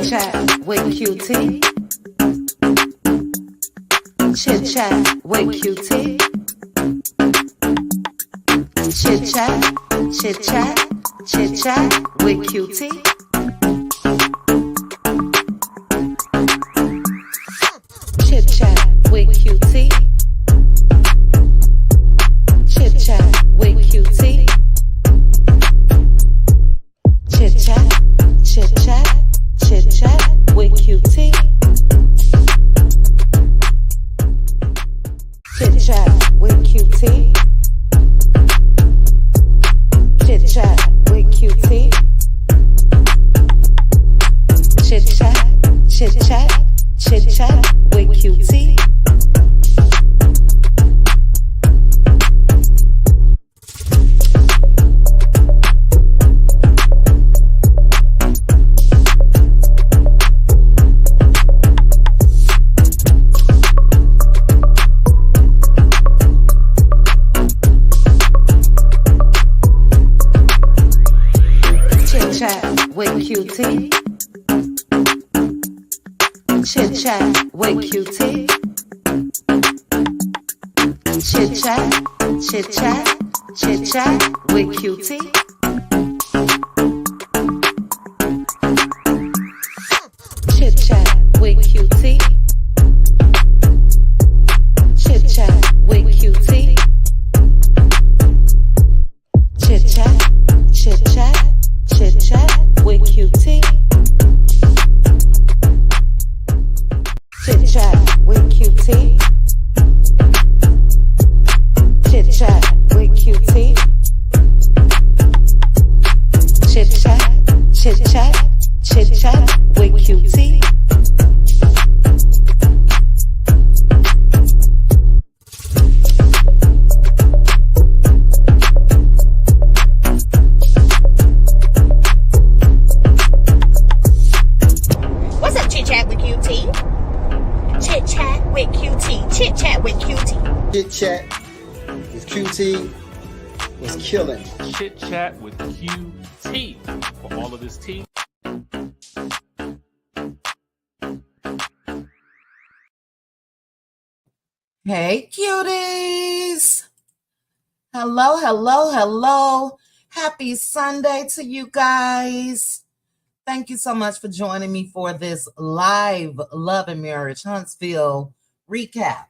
chat with QT. Chit chat with QT. Chit chat, chit chat, chit chat with QT. Chit chat with QT. Chit chat with QT. Chit chat, chit chat, chit chat with QT. Chit chat with QT. Chit chat with QT. Chit chat, chit chat, chit chat with QT. With QT. Chit chat with QT. Chit chat, chit chat, chit chat with QT. Chit chat with QT. Chit chat with QT. Chit chat, chit chat. Chit chat with QT. Chit chat with QT. Chit chat with QT. Chit chat, chit chat, chit chat with QT. Chit Chat with QT was killing. Chit Chat with QT for all of this tea. Hey, cuties. Hello, hello, hello. Happy Sunday to you guys. Thank you so much for joining me for this live Love and Marriage Huntsville recap.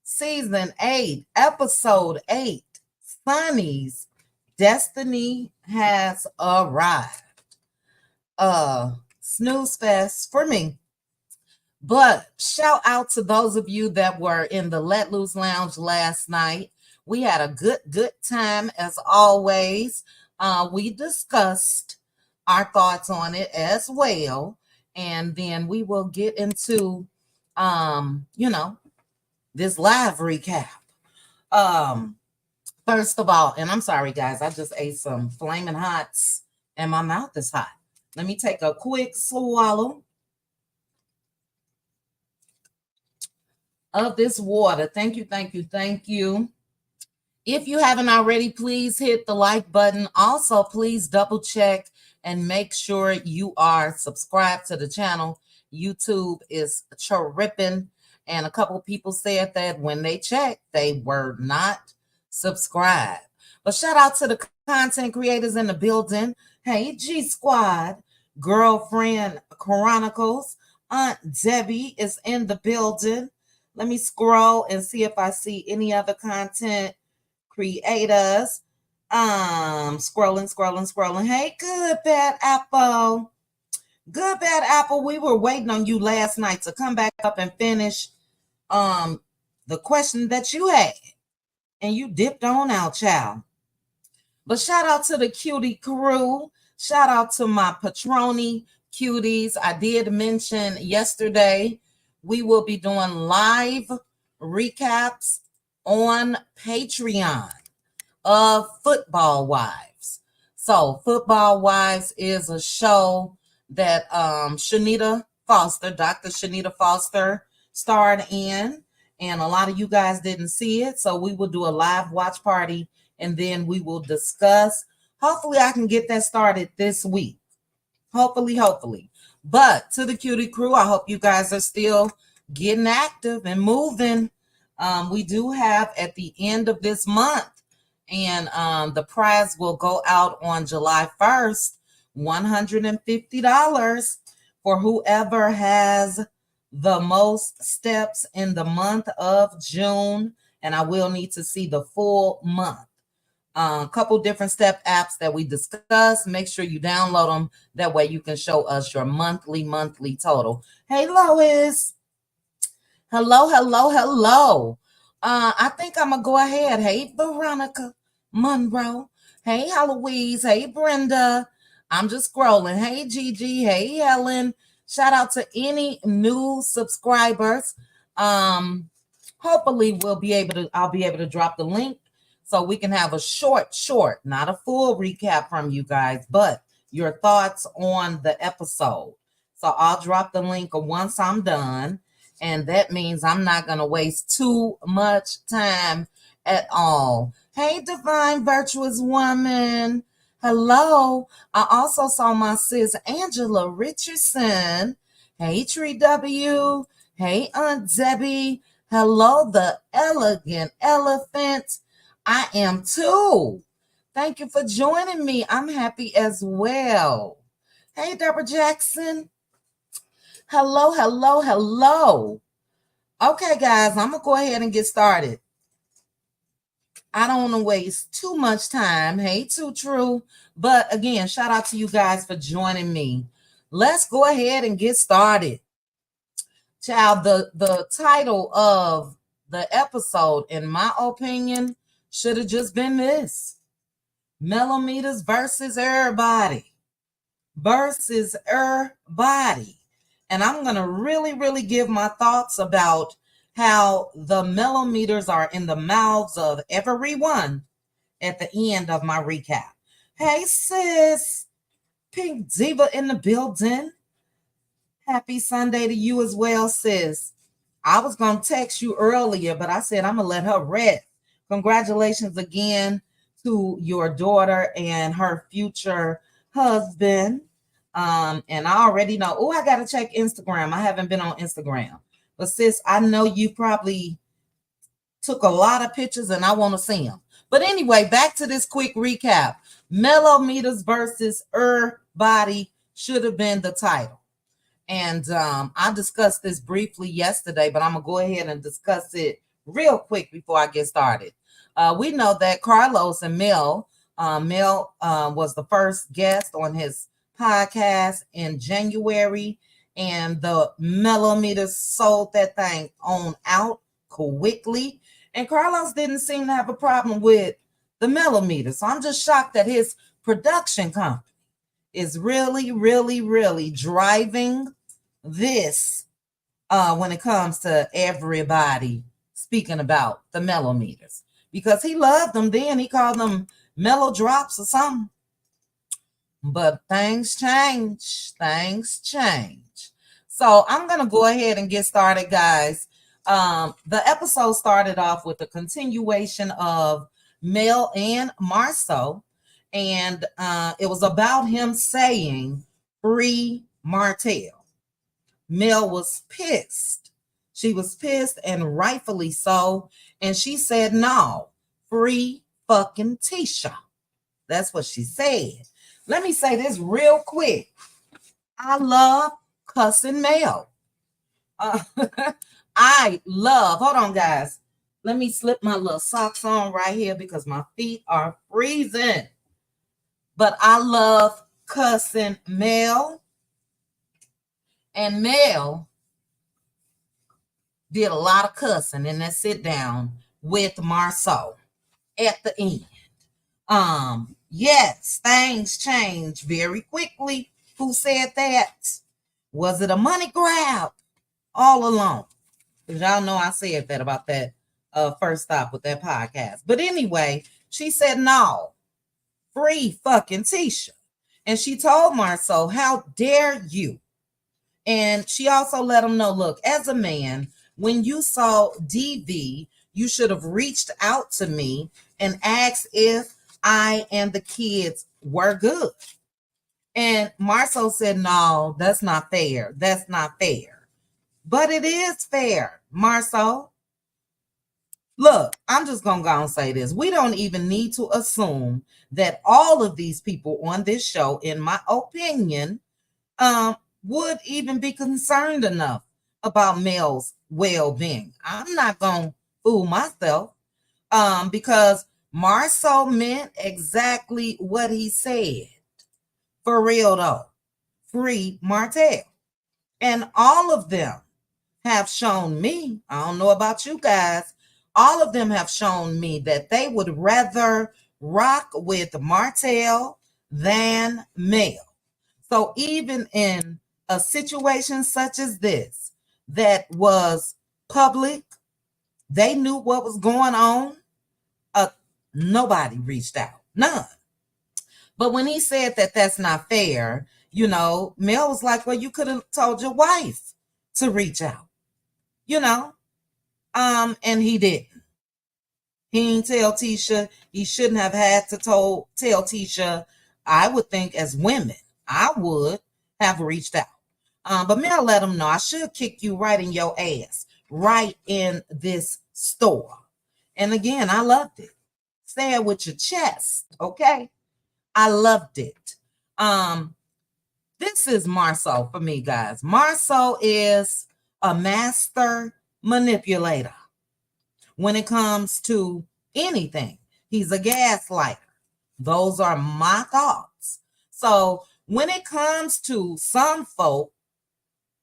Season 8, Episode 8, Sunni'S, Destiny has arrived. Snooze fest for me. But shout out to those of you that were in the Let Loose Lounge last night. We had a good time as always. We discussed our thoughts on it as well. And then we will get into, this live recap. First of all, and I'm sorry guys, I just ate some flaming hots and my mouth is hot. Let me take a quick swallow of this water. Thank you, thank you, thank you. If you haven't already, please hit the like button. Also, please double check and make sure you are subscribed to the channel. YouTube is tripping. And a couple of people said that when they checked, they were not subscribed. But shout out to the content creators in the building. Hey, G Squad, Girlfriend Chronicles, Aunt Debbie is in the building. Let me scroll and see if I see any other content creators. Scrolling. Hey, Good Bad Apple. Good Bad Apple, we were waiting on you last night to come back up and finish the question that you had, and you dipped on out, child. But shout out to the cutie crew. Shout out to my Patroni cuties. I did mention yesterday we will be doing live recaps on Patreon of Football Wives. So Football Wives is a show that Dr. Shanita Foster starred in, and a lot of you guys didn't see it, so we will do a live watch party and then we will discuss. Hopefully I can get that started this week. Hopefully. But to the cutie crew, I hope you guys are still getting active and moving. We do have at the end of this month, and the prize will go out on July 1st, $150 for whoever has the most steps in the month of June. And I will need to see the full month. A couple different step apps that we discussed. Make sure you download them. That way you can show us your monthly total. Hey, Lois. Hello. I think I'm going to go ahead. Hey, Veronica Monroe. Hey, Heloise. Hey, Brenda. I'm just scrolling. Hey, Gigi. Hey, Helen. Shout out to any new subscribers. Hopefully I'll be able to drop the link so we can have a short, not a full recap from you guys, but your thoughts on the episode. So I'll drop the link once I'm done. And that means I'm not going to waste too much time at all. Hey, divine virtuous woman. Hello. I also saw my sis Angela Richardson. Hey, Tree W. Hey, Aunt Debbie. Hello, the elegant elephant. I am too. Thank you for joining me. I'm happy as well. Hey, Deborah Jackson. Hello. Okay, guys, I'm going to go ahead and get started. I don't want to waste too much time. Hey, Too True. But again, shout out to you guys for joining me. Let's go ahead and get started. Child, the title of the episode, in my opinion, should have just been this: millimeters versus everybody. And I'm going to really give my thoughts about how the millimeters are in the mouths of everyone at the end of my recap. Hey, sis. Pink Diva in the building. Happy Sunday to you as well, sis. I was going to text you earlier, but I said I'm going to let her rest. Congratulations again to your daughter and her future husband. And I already know. Oh, I got to check Instagram. I haven't been on Instagram. But sis, I know you probably took a lot of pictures and I want to see them. But anyway, back to this quick recap. Millimeters versus body should have been the title. And I discussed this briefly yesterday, but I'm going to go ahead and discuss it real quick before I get started. We know that Carlos and Mel was the first guest on his podcast in January, and the millimeters sold that thing on out quickly. And Carlos didn't seem to have a problem with the millimeters. So I'm just shocked that his production company is really driving this when it comes to everybody speaking about the millimeters, because he loved them then. He called them mellow drops or something. But things change. So I'm going to go ahead and get started, guys. The episode started off with a continuation of Mel and Marceau. And it was about him saying, "Free Martell." Mel was pissed. She was pissed, and rightfully so. And she said, "No, free fucking Tisha." That's what she said. Let me say this real quick. I love cussing Mel. I love, hold on, guys. Let me slip my little socks on right here because my feet are freezing. But I love cussing Mel. And Mel did a lot of cussing in that sit down with Marceau at the end. Yes, things change very quickly. Who said that? Was it a money grab all along? Because y'all know I said that about that first stop with that podcast. But anyway, she said, "No, free fucking Tisha." And she told Marceau, "How dare you?" And she also let him know, look, as a man, when you saw DV, you should have reached out to me and asked if I and the kids were good. And Marceau said, no, that's not fair. That's not fair. But it is fair, Marceau. Look, I'm just going to go and say this. We don't even need to assume that all of these people on this show, in my opinion, would even be concerned enough about Mel's well-being. I'm not going to fool myself because Marceau meant exactly what he said. For real, though. Free Martell. And all of them have shown me, I don't know about you guys, all of them have shown me that they would rather rock with Martell than Mel. So even in a situation such as this, that was public, they knew what was going on, nobody reached out, none. But when he said that that's not fair, Mel was like, well, you could have told your wife to reach out, and he didn't. He didn't tell Tisha. He shouldn't have had to tell Tisha. I would think as women, I would have reached out. But Mel let him know, I should kick you right in your ass, right in this store. And again, I loved it. Say it with your chest, okay? I loved it. This is Marceau for me, guys. Marceau is a master manipulator when it comes to anything. He's a gaslighter. Those are my thoughts. So when it comes to some folk,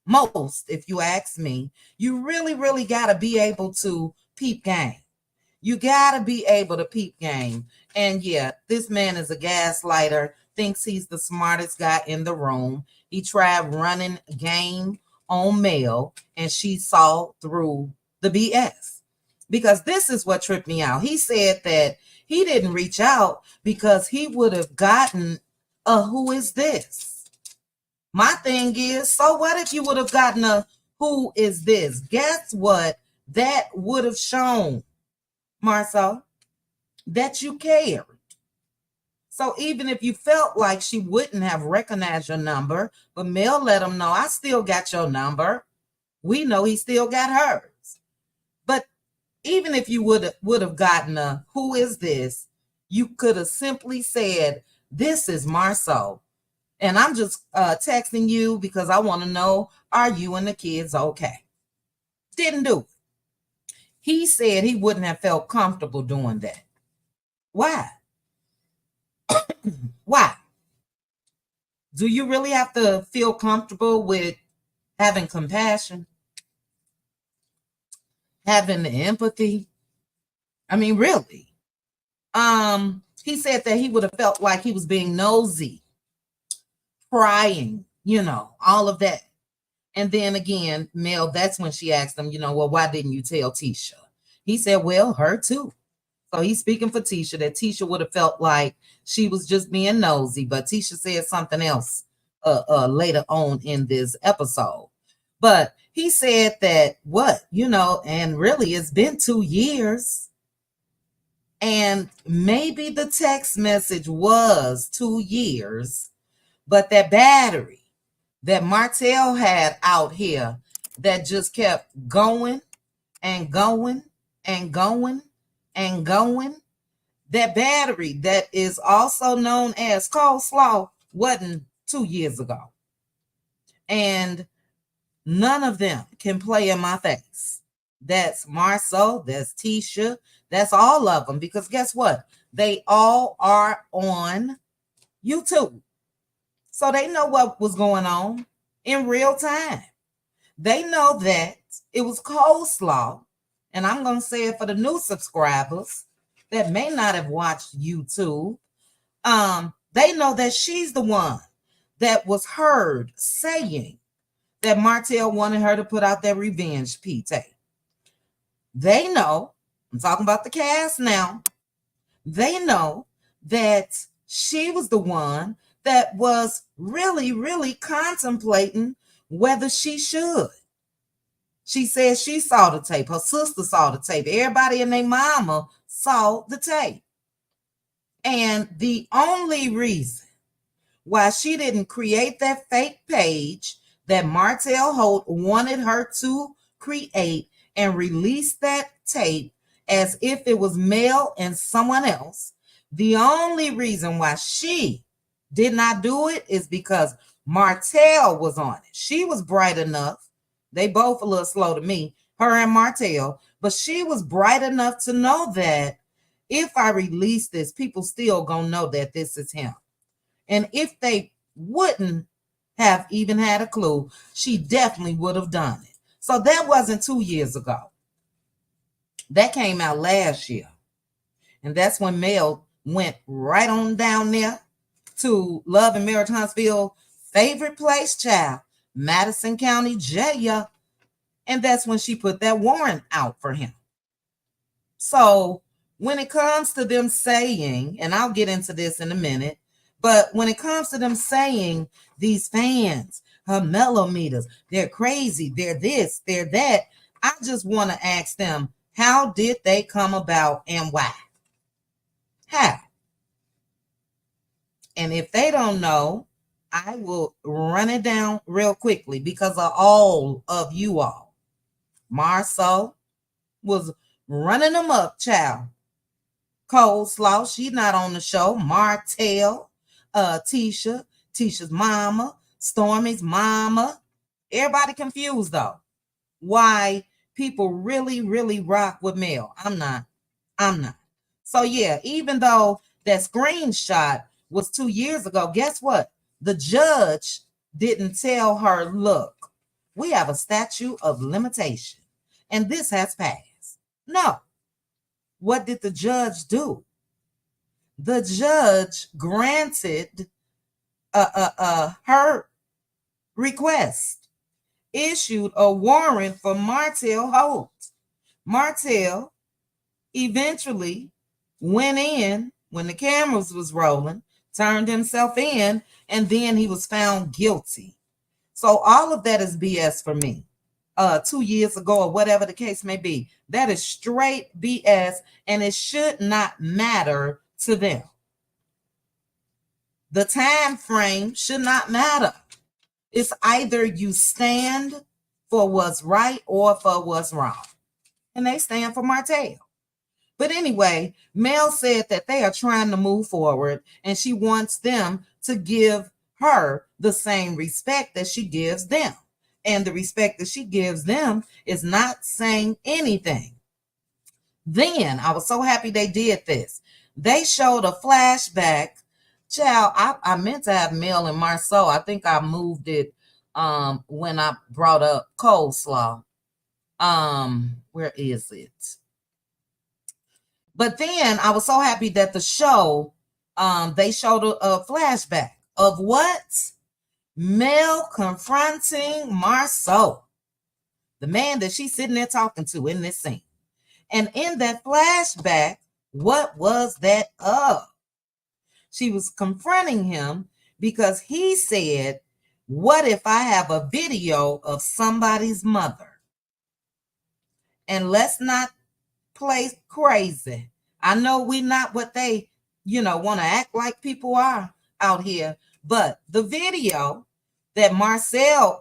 most, if you ask me, you really, really got to be able to peep game. You got to be able to peep game. And yeah, this man is a gaslighter, thinks he's the smartest guy in the room. He tried running game on Mel, and she saw through the BS. Because this is what tripped me out. He said that he didn't reach out because he would have gotten a who is this? My thing is, so what if you would have gotten a who is this? Guess what? That would have shown, Marceau, that you cared. So even if you felt like she wouldn't have recognized your number, but Mel let him know, I still got your number. We know he still got hers. But even if you would have gotten a who is this, you could have simply said, this is Marceau. And I'm just texting you because I want to know, are you and the kids okay? Didn't do it. He said he wouldn't have felt comfortable doing that. Why? Why? Do you really have to feel comfortable with having compassion? Having empathy? I mean, really? He said that he would have felt like he was being nosy, prying, all of that. And then again, Mel, that's when she asked him, well, why didn't you tell Tisha? He said, well, her too. So he's speaking for Tisha, that Tisha would have felt like she was just being nosy, but Tisha said something else later on in this episode. But he said that and really it's been 2 years. And maybe the text message was 2 years, but that battery that Martell had out here that just kept going and going and going and going, that battery that is also known as coleslaw wasn't 2 years ago. And none of them can play in my face. That's Marceau, that's Tisha, that's all of them. Because guess what? They all are on YouTube. So they know what was going on in real time. They know that it was coleslaw. And I'm going to say it for the new subscribers that may not have watched YouTube. They know that she's the one that was heard saying that Martell wanted her to put out that revenge P-tape. They know, I'm talking about the cast now, they know that she was the one that was really, really contemplating whether she should. She said she saw the tape. Her sister saw the tape. Everybody and their mama saw the tape. And the only reason why she didn't create that fake page that Martell Holt wanted her to create and release that tape as if it was Mel and someone else. The only reason why she did not do it is because Martell was on it. She was bright enough. They both a little slow to me, her and Martell, but she was bright enough to know that if I release this, people still gonna know that this is him. And if they wouldn't have even had a clue, she definitely would have done it. So that wasn't 2 years ago. That came out last year. And that's when Mel went right on down there to Love and Mary Huntsville's favorite place, child, Madison County Jail. And that's when she put that warrant out for him. So when it comes to them saying, and I'll get into this in a minute, but when it comes to them saying these fans, her millimeters, they're crazy, they're this, they're that, I just want to ask them, how did they come about and why? How? And if they don't know, I will run it down real quickly because of all of you all. Marceau was running them up, child. Coleslaw, she's not on the show. Martell, Tisha's mama, Stormy's mama. Everybody confused though. Why people really rock with Mel. I'm not. So yeah, even though that screenshot was 2 years ago, guess what? The judge didn't tell her, look, we have a statute of limitation and this has passed. No. What did the judge do? The judge granted her request, issued a warrant for Martell Holt. Martell eventually went in when the cameras was rolling, turned himself in, and then he was found guilty. So all of that is BS for me. 2 years ago or whatever the case may be. That is straight BS, and it should not matter to them. The time frame should not matter. It's either you stand for what's right or for what's wrong. And they stand for Martell. But anyway, Mel said that they are trying to move forward and she wants them to give her the same respect that she gives them. And the respect that she gives them is not saying anything. Then I was so happy they did this. They showed a flashback. Child, I meant to have Mel and Marceau. I think I moved it when I brought up Coleslaw. Where is it? But then I was so happy that the show, they showed a flashback of what? Mel confronting Marceau, the man that she's sitting there talking to in this scene. And in that flashback, what was that of? She was confronting him because he said, what if I have a video of somebody's mother? And let's not play crazy. I know we're not what they, want to act like people are out here. But the video that Marceau,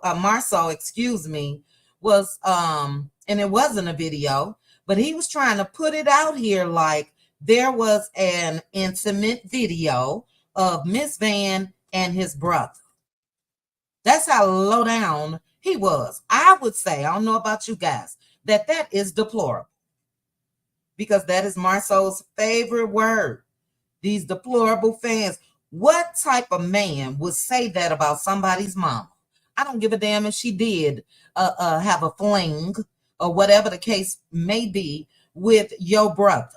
was, and it wasn't a video, but he was trying to put it out here like there was an intimate video of Miss Van and his brother. That's how low down he was. I would say, I don't know about you guys, that is deplorable. Because that is Marceau's favorite word. These deplorable fans. What type of man would say that about somebody's mama? I don't give a damn if she did have a fling or whatever the case may be with your brother.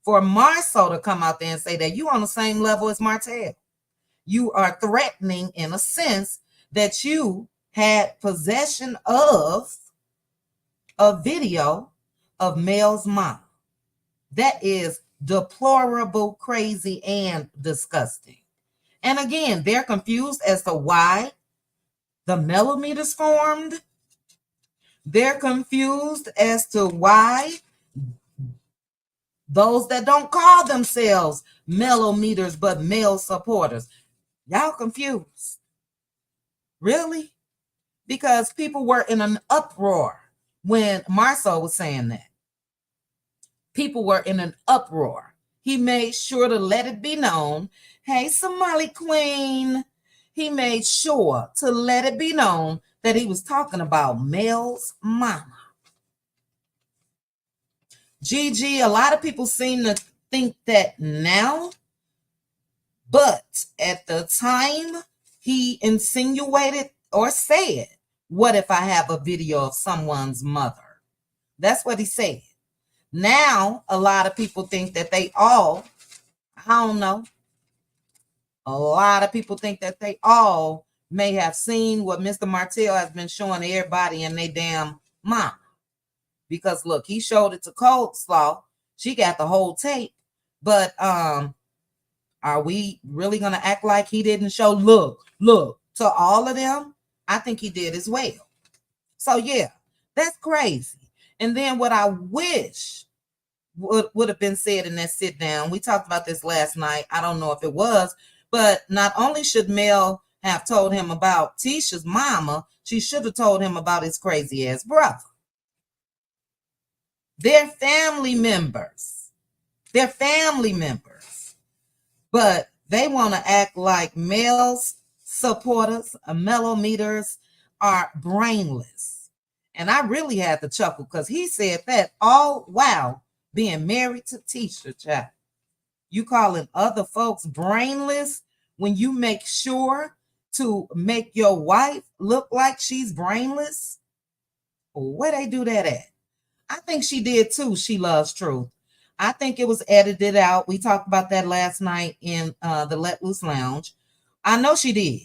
For Marceau to come out there and say that you on the same level as Martell, you are threatening in a sense that you had possession of a video of Mel's mom. That is deplorable, crazy, and disgusting. And again, they're confused as to why the millimeters formed. They're confused as to why those that don't call themselves millimeters but male supporters. Y'all confused. Really? Because people were in an uproar when Marceau was saying that. People were in an uproar. He made sure to let it be known. Hey, Somali Queen. He made sure to let it be known that he was talking about Mel's mama. Gigi, a lot of people seem to think that now, but at the time he insinuated or said, what if I have a video of someone's mother? That's what he said. Now, a lot of people think that they all, I don't know, a lot of people think that they all may have seen what Mr. Martell has been showing everybody in their damn mom. Because look, he showed it to Coleslaw. She got the whole tape. But are we really going to act like he didn't show look to all of them? I think he did as well. So yeah, that's crazy. And then what I wish would have been said in that sit down, we talked about this last night. I don't know if it was, but not only should Mel have told him about Tisha's mama, she should have told him about his crazy ass brother. They're family members. They're family members. But they want to act like Mel's supporters, mellometers, are brainless. And I really had to chuckle because he said that all while being married to Tisha, child. You calling other folks brainless when you make sure to make your wife look like she's brainless? Where they do that at? I think she did too. She loves truth. I think it was edited out. We talked about that last night in the Let Loose Lounge. I know she did.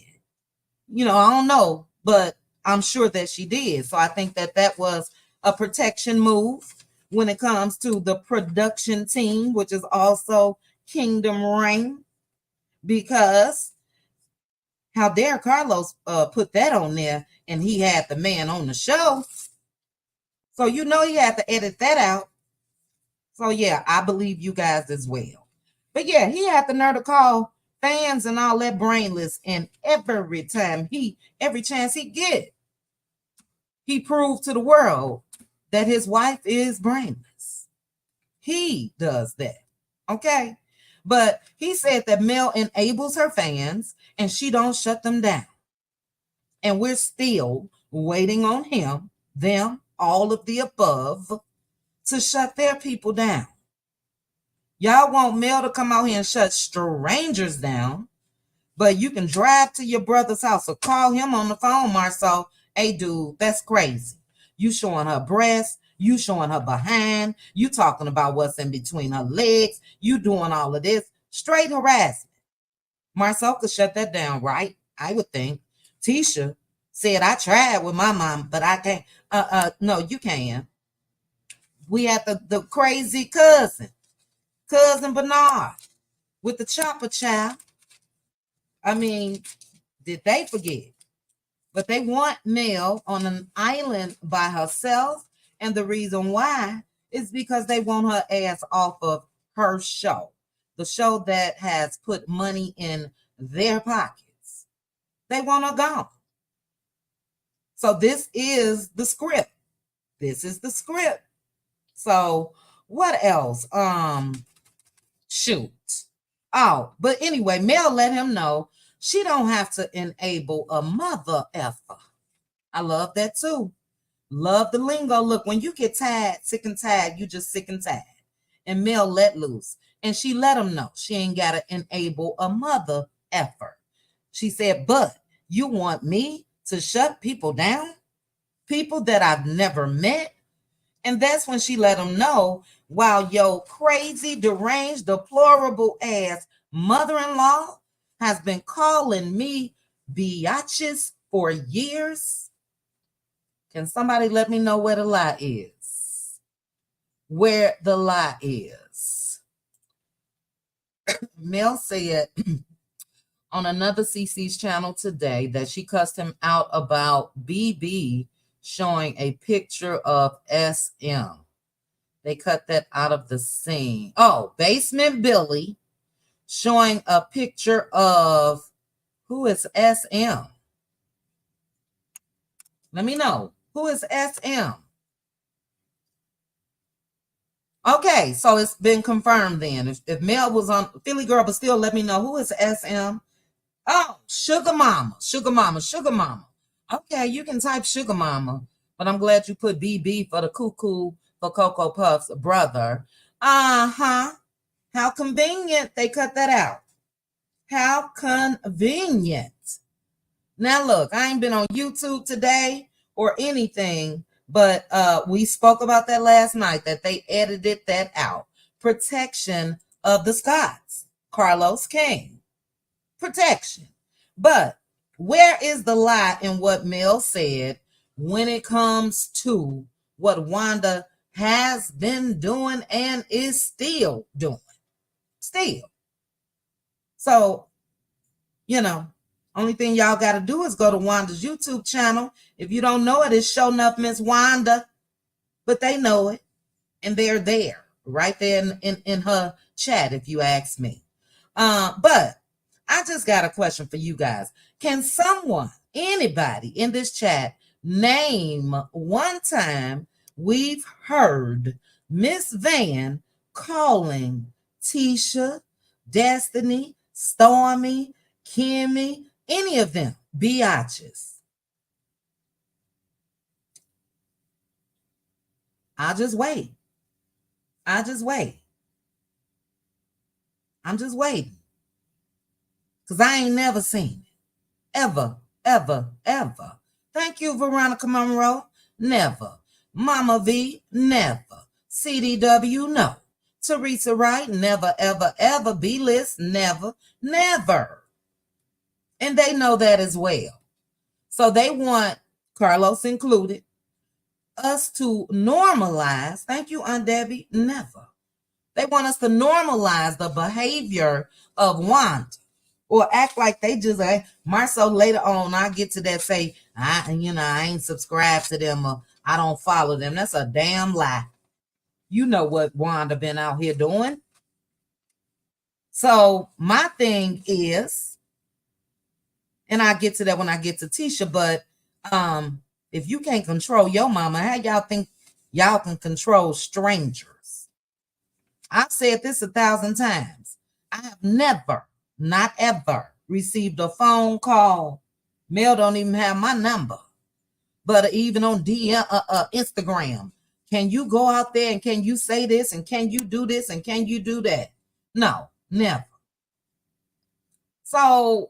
You know, I don't know, but I'm sure that she did. So I think that that was a protection move when it comes to the production team, which is also Kingdom Reign, because how dare Carlos put that on there and he had the man on the show. So you know he had to edit that out. So yeah, I believe you guys as well. But yeah, he had the nerve to call fans and all that brainless, and every chance he get, he proved to the world that his wife is brainless. He does that. Okay? But he said that Mel enables her fans and she don't shut them down. And we're still waiting on him, them, all of the above, to shut their people down. Y'all want Mel to come out here and shut strangers down, but you can drive to your brother's house or call him on the phone, Marceau. Hey, dude, that's crazy. You showing her breasts, you showing her behind, you talking about what's in between her legs, you doing all of this. Straight harassment. Marceau could shut that down, right? I would think. Tisha said, I tried with my mom, but I can't. No, you can. We had the crazy cousin Bernard with the chopper child. I mean, did they forget? But they want Mel on an island by herself. And the reason why is because they want her ass off of her show. The show that has put money in their pockets. They want her gone. So this is the script. This is the script. So what else? Shoot. Oh, but anyway, Mel let him know she don't have to enable a mother effer. I love that too. Love the lingo. Look, when you get tired, sick and tired, you just sick and tired. And Mel let loose. And she let him know she ain't got to enable a mother effer. She said, but you want me to shut people down? People that I've never met? And that's when she let him know, while your crazy, deranged, deplorable ass mother-in-law has been calling me biatches for years. Can somebody let me know where the lie is? Where the lie is. Mel said on another CC's channel today that she cussed him out about BB showing a picture of SM. They cut that out of the scene. Oh, Basement Billy showing a picture of Who is SM? Let me know. Who is SM? Okay, so it's been confirmed then. If Mel was on Philly Girl, but still let me know who is SM. Oh, Sugar Mama, Sugar Mama, Sugar Mama. Okay, you can type Sugar Mama, but I'm glad you put BB for the cuckoo for Cocoa Puff's brother. Uh-huh. How convenient they cut that out. How convenient. Now look, I ain't been on YouTube today or anything, but we spoke about that last night, that they edited that out. Protection of the Scots. Carlos King. Protection. But where is the lie in what Mel said when it comes to what Wanda has been doing and is still doing? Still. So, only thing y'all got to do is go to Wanda's YouTube channel. If you don't know it, it's Show Enough Miss Wanda. But they know it. And they're there. Right there in her chat, if you ask me. But I just got a question for you guys. Can someone, anybody in this chat, name one time we've heard Miss Van calling Tisha, Destiny, Stormy, Kimmy, any of them biatches? I'll just wait. I'm just waiting. Because I ain't never seen it. Ever, ever, ever. Thank you, Veronica Monroe. Never. Mama V, never. CDW, no. Teresa Wright, never, ever, ever. B-List, never, never. And they know that as well. So they want, Carlos included, us to normalize, thank you, Aunt Debbie, never. They want us to normalize the behavior of Wanda. Or act like they just, Marcel later on, I get to that, say, I ain't subscribed to them or I don't follow them. That's a damn lie. You know what Wanda been out here doing. So my thing is, and I get to that when I get to Tisha, but if you can't control your mama, how y'all think y'all can control strangers? I've said this 1,000 times. I have never, not ever, received a phone call. Mel don't even have my number. But even on DM, Instagram, can you go out there and can you say this and can you do this and can you do that? No, never. So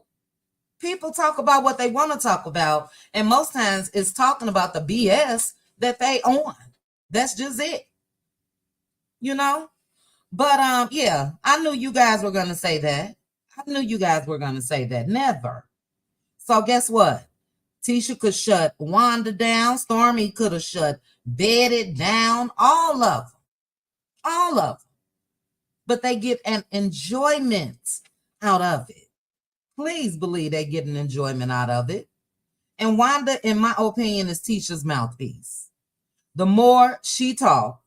people talk about what they want to talk about, and most times it's talking about the BS that they on. That's just it. But yeah, I knew you guys were going to say that. Never. So guess what? Tisha could shut Wanda down. Stormy could have shut Betty down. All of them. But they get an enjoyment out of it. Please believe they get an enjoyment out of it. And Wanda, in my opinion, is Tisha's mouthpiece. The more she talks,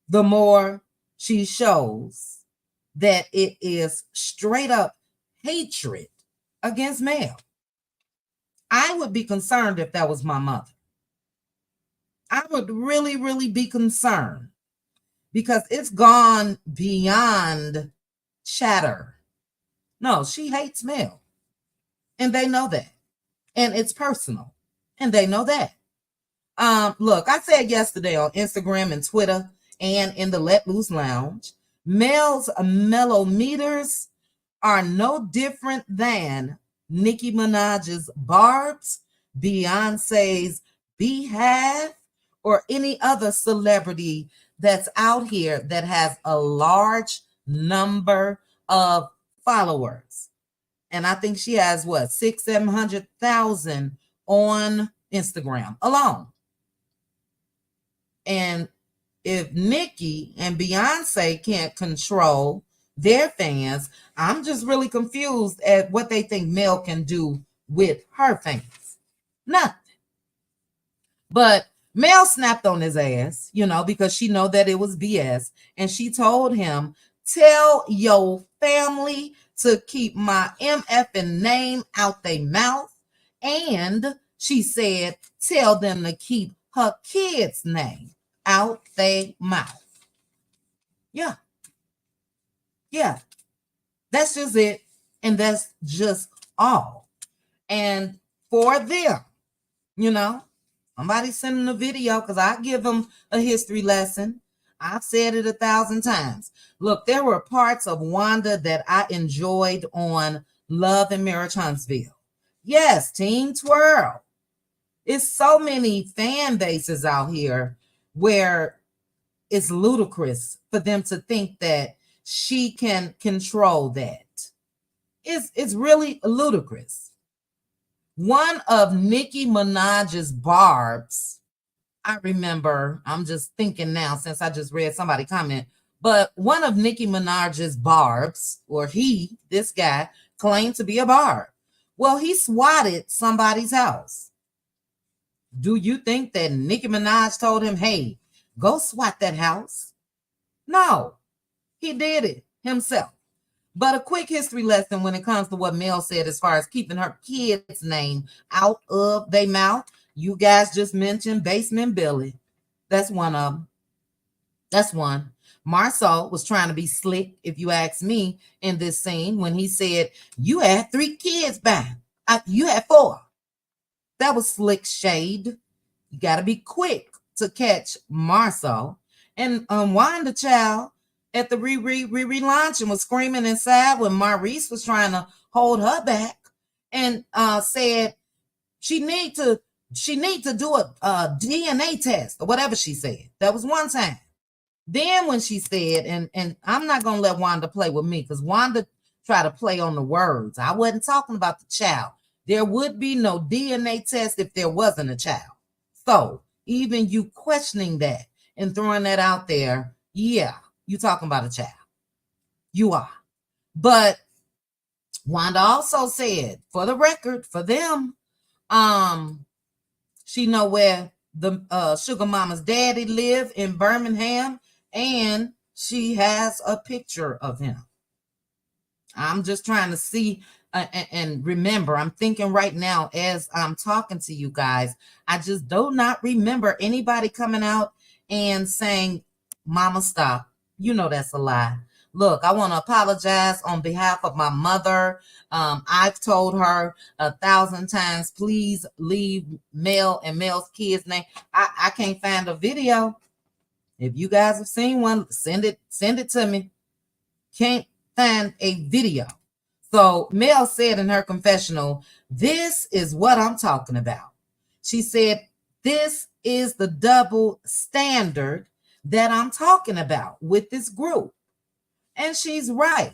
the more she shows that it is straight up hatred against Mel. I would be concerned if that was my mother. I would really, really be concerned because it's gone beyond chatter. No, she hates Mel. And they know that. And it's personal. And they know that. Look, I said yesterday on Instagram and Twitter and in the Let Loose Lounge, Mel's mellow meters are no different than Nicki Minaj's Barb's, Beyonce's Beehive, or any other celebrity that's out here that has a large number of followers. And I think she has 600,000-700,000 on Instagram alone. And if Nicki and Beyonce can't control their fans, I'm just really confused at what they think Mel can do with her fans. Nothing. But Mel snapped on his ass, because she know that it was BS. And she told him, tell your family to keep my MFing name out their mouth. And she said, tell them to keep her kid's name out their mouth. Yeah. Yeah. That's just it. And that's just all. And for them, you know, somebody send them a video because I give them a history lesson. I've said it 1,000 times. Look, there were parts of Wanda that I enjoyed on Love and Marriage Huntsville. Yes, Teen Twirl. It's so many fan bases out here where it's ludicrous for them to think that she can control that. It's really ludicrous. One of Nicki Minaj's barbs, I remember, I'm just thinking now since I just read somebody comment, but one of Nicki Minaj's barbs, or this guy, claimed to be a barb. Well, he swatted somebody's house. Do you think that Nicki Minaj told him, hey, go swat that house? No, he did it himself. But a quick history lesson when it comes to what Mel said as far as keeping her kid's name out of their mouth. You guys just mentioned Basement Billy. That's one of them. That's one. Marceau was trying to be slick, if you ask me, in this scene when he said, you had 3 kids back. You had 4. That was slick shade. You got to be quick to catch Marceau. And Wanda Child at the Riri launch and was screaming inside when Maurice was trying to hold her back and said she need to do a DNA test or whatever she said. That was one time. Then when she said, and I'm not going to let Wanda play with me because Wanda tried to play on the words. I wasn't talking about the child. There would be no DNA test if there wasn't a child. So even you questioning that and throwing that out there, yeah, you talking about a child. You are. But Wanda also said, for the record, for them, she know where the Sugar Mama's daddy live in Birmingham, and she has a picture of him. I'm just trying to see and remember, I'm thinking right now as I'm talking to you guys, I just do not remember anybody coming out and saying, Mama, stop. You know that's a lie. Look, I want to apologize on behalf of my mother. I've told her 1,000 times, please leave Mel and Mel's kids' name. I can't find a video. If you guys have seen one, send it to me. Can't find a video. So Mel said in her confessional, this is what I'm talking about. She said, this is the double standard that I'm talking about with this group. And she's right.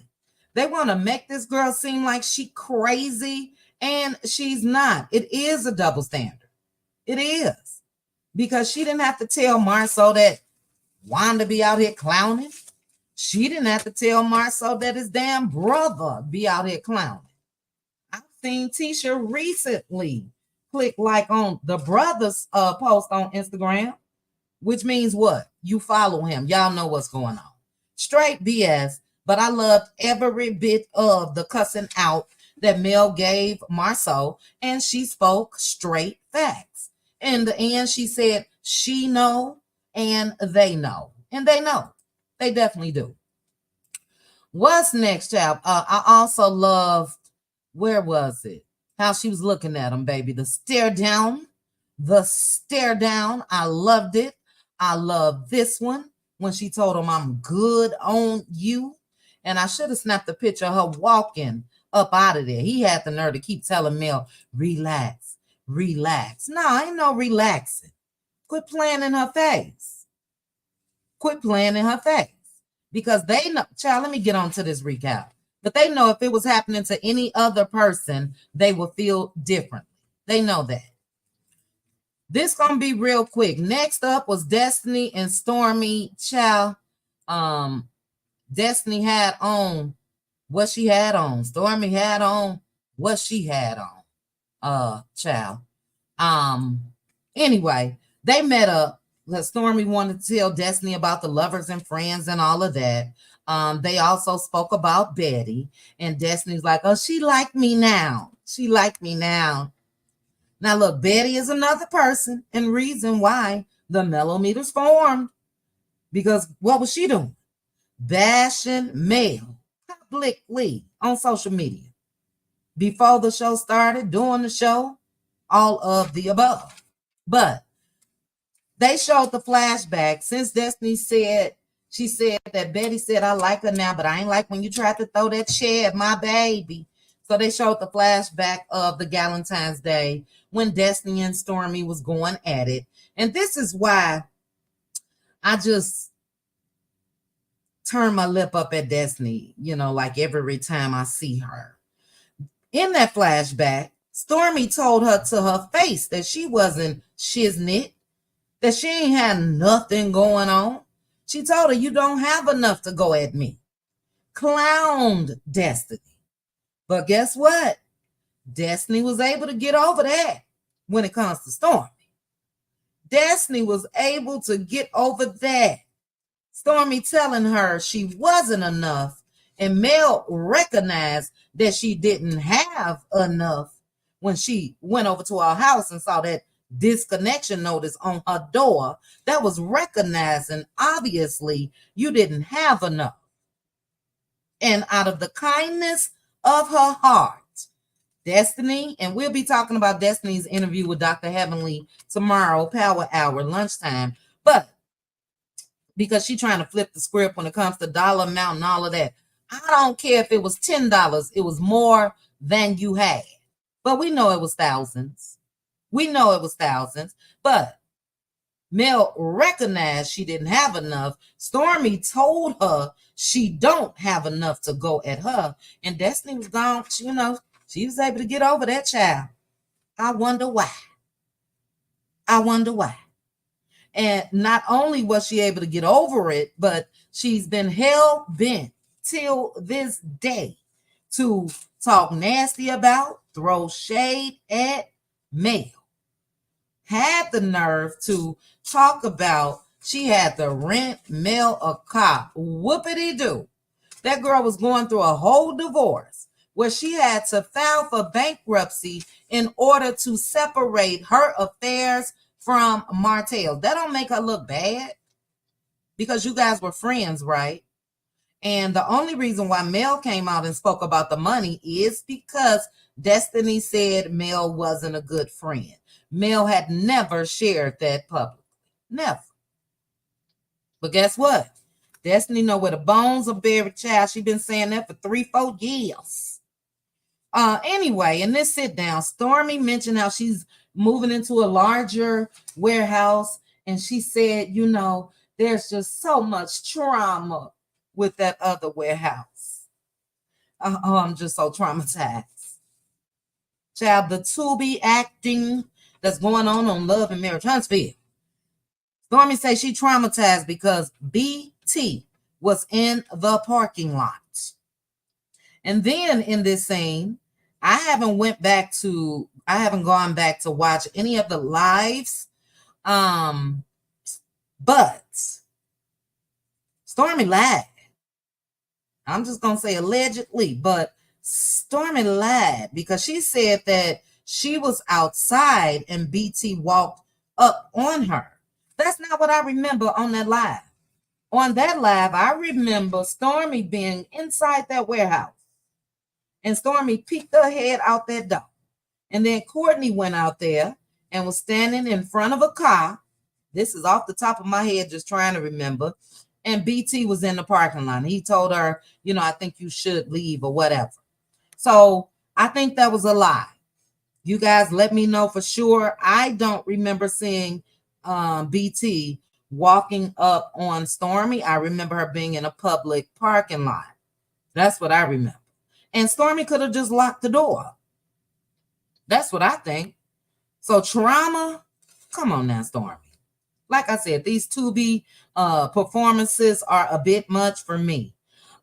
They want to make this girl seem like she crazy, and she's not. It is a double standard. It is. Because she didn't have to tell Marceau that Wanda be out here clowning. She didn't have to tell Marceau that his damn brother be out here clowning. I've seen Tisha recently click like on the brother's post on Instagram, which means what? You follow him. Y'all know what's going on. Straight BS, but I loved every bit of the cussing out that Mel gave Marceau, and she spoke straight facts. In the end, she said she know and they know. And they know. They definitely do. What's next, child? I also loved, where was it? How she was looking at him, baby. The stare down. The stare down. I loved it. I love this one when she told him, I'm good on you. And I should have snapped a picture of her walking up out of there. He had the nerve to keep telling Mel, relax, relax. No, ain't no relaxing. Quit playing in her face. Quit playing in her face. Because they know, child, let me get on to this recap. But they know if it was happening to any other person, they would feel differently. They know that. This gonna be real quick. Next up was Destiny and Stormy. Child, Destiny had on what she had on. Stormy had on what she had on. Child. Anyway, they met up. Stormy wanted to tell Destiny about the lovers and friends and all of that. They also spoke about Betty, and Destiny's like, oh, she liked me now. She liked me now. Now, look, Betty is another person and reason why the Mellometers formed. Because what was she doing? Bashing Mel publicly on social media. Before the show started, during the show, all of the above. But they showed the flashback since Destiny said, she said that Betty said, I like her now, but I ain't like when you tried to throw that chair at my baby. So they showed the flashback of the Valentine's Day when Destiny and Stormy was going at it. And this is why I just turn my lip up at Destiny, like every time I see her. In that flashback, Stormy told her to her face that she wasn't shiznit, that she ain't had nothing going on. She told her, you don't have enough to go at me. Clowned Destiny. But guess what? Destiny was able to get over that when it comes to Stormy. Destiny was able to get over that. Stormy telling her she wasn't enough, and Mel recognized that she didn't have enough when she went over to our house and saw that disconnection notice on her door. That was recognizing, obviously, you didn't have enough. And out of the kindness of her heart, Destiny, and we'll be talking about Destiny's interview with Dr. Heavenly tomorrow, Power Hour, lunchtime, but because she's trying to flip the script when it comes to dollar amount and all of that. I don't care if it was $10, it was more than you had. But we know it was thousands. But Mel recognized she didn't have enough. Stormy told her she don't have enough to go at her. And Destiny was gone, she was able to get over that child. I wonder why. And not only was she able to get over it, but she's been hell-bent till this day to talk nasty about, throw shade at Mel. Had the nerve to talk about she had to rent Mel a car. Whoopity-doo. That girl was going through a whole divorce where she had to file for bankruptcy in order to separate her affairs from Martell. That don't make her look bad because you guys were friends, right? And the only reason why Mel came out and spoke about the money is because Destiny said Mel wasn't a good friend. Mel had never shared that publicly. Never. But guess what? Destiny know where the bones are buried, child. She been saying that for 3-4 years. Anyway, in this sit down, Stormy mentioned how she's moving into a larger warehouse, and she said, there's just so much trauma with that other warehouse. I'm just so traumatized. Child, the Tubi acting that's going on Love and Marriage Huntsville. Stormy says she traumatized because BT was in the parking lot. And then in this scene, I haven't gone back to watch any of the lives. But Stormy lied. I'm just going to say allegedly, but Stormy lied because she said that she was outside and BT walked up on her. That's not what I remember on that live. On that live, I remember Stormy being inside that warehouse. And Stormy peeked her head out that door. And then Courtney went out there and was standing in front of a car. This is off the top of my head, just trying to remember. And BT was in the parking lot. He told her, I think you should leave or whatever. So I think that was a lie. You guys let me know for sure. I don't remember seeing BT walking up on Stormy. I remember her being in a public parking lot. That's what I remember. And Stormy could have just locked the door. That's what I think. So trauma, come on now, Stormy. Like I said, these Tubi performances are a bit much for me.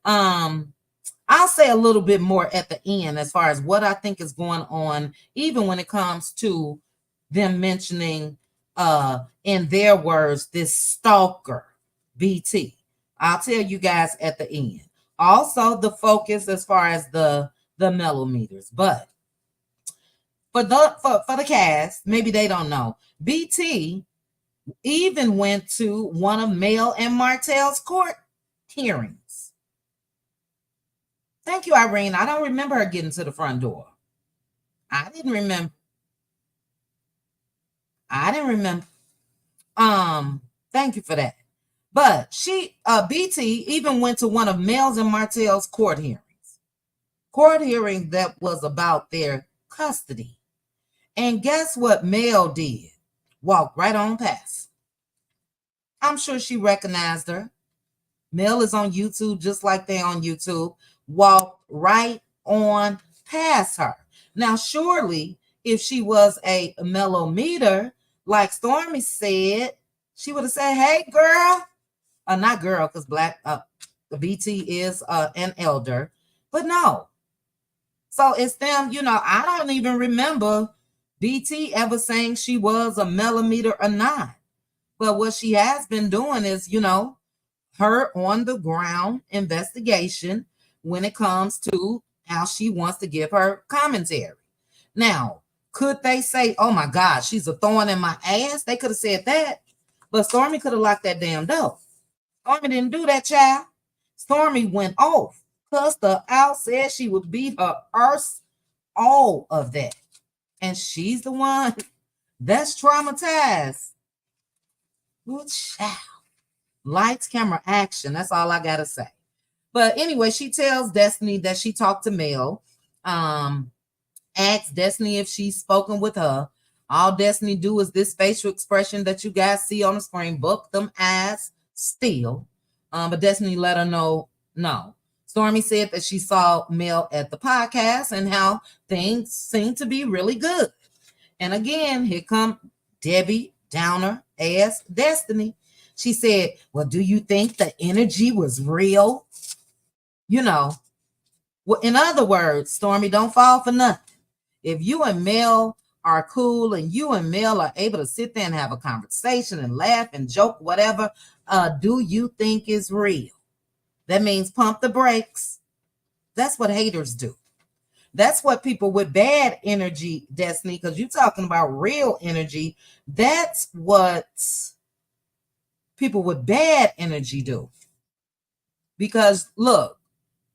I'll say a little bit more at the end as far as what I think is going on, even when it comes to them mentioning, in their words, this stalker, BT. I'll tell you guys at the end. Also, the focus as far as the millimeters. But for the cast, maybe they don't know. BT even went to one of Mel and Martell's court hearings. Thank you, Irene. I don't remember her getting to the front door. I didn't remember. Thank you for that. But BT even went to one of Mel's and Martell's court hearings. Court hearing that was about their custody. And guess what Mel did? Walked right on past. I'm sure she recognized her. Mel is on YouTube just like they on YouTube. Walked right on past her. Now, surely, if she was a millimeter, like Stormy said, she would have said, "Hey, girl." Not girl, because the BT is an elder. But no. So it's them, I don't even remember BT ever saying she was a millimeter or not. But what she has been doing is, her on the ground investigation when it comes to how she wants to give her commentary. Now, could they say, "Oh my God, she's a thorn in my ass"? They could have said that, but Stormy could have locked that damn door. Stormy didn't do that, child. Stormy went off, cussed her out, said she would beat her arse, all of that. And she's the one that's traumatized. Good child. Lights, camera, action. That's all I got to say. But anyway, she tells Destiny that she talked to Mel. Asks Destiny if she's spoken with her. All Destiny do is this facial expression that you guys see on the screen. Book them eyes still. But Destiny let her know no. Stormy said that she saw Mel at the podcast and how things seem to be really good. And again, here come Debbie Downer as Destiny. She said, "Well, do you think the energy was real?" Well, in other words, Stormy, don't fall for nothing. If you and Mel are cool and you and Mel are able to sit there and have a conversation and laugh and joke, whatever, do you think is real? That means pump the brakes. That's what haters do. That's what people with bad energy, Destiny, because you're talking about real energy. That's what people with bad energy do. Because look,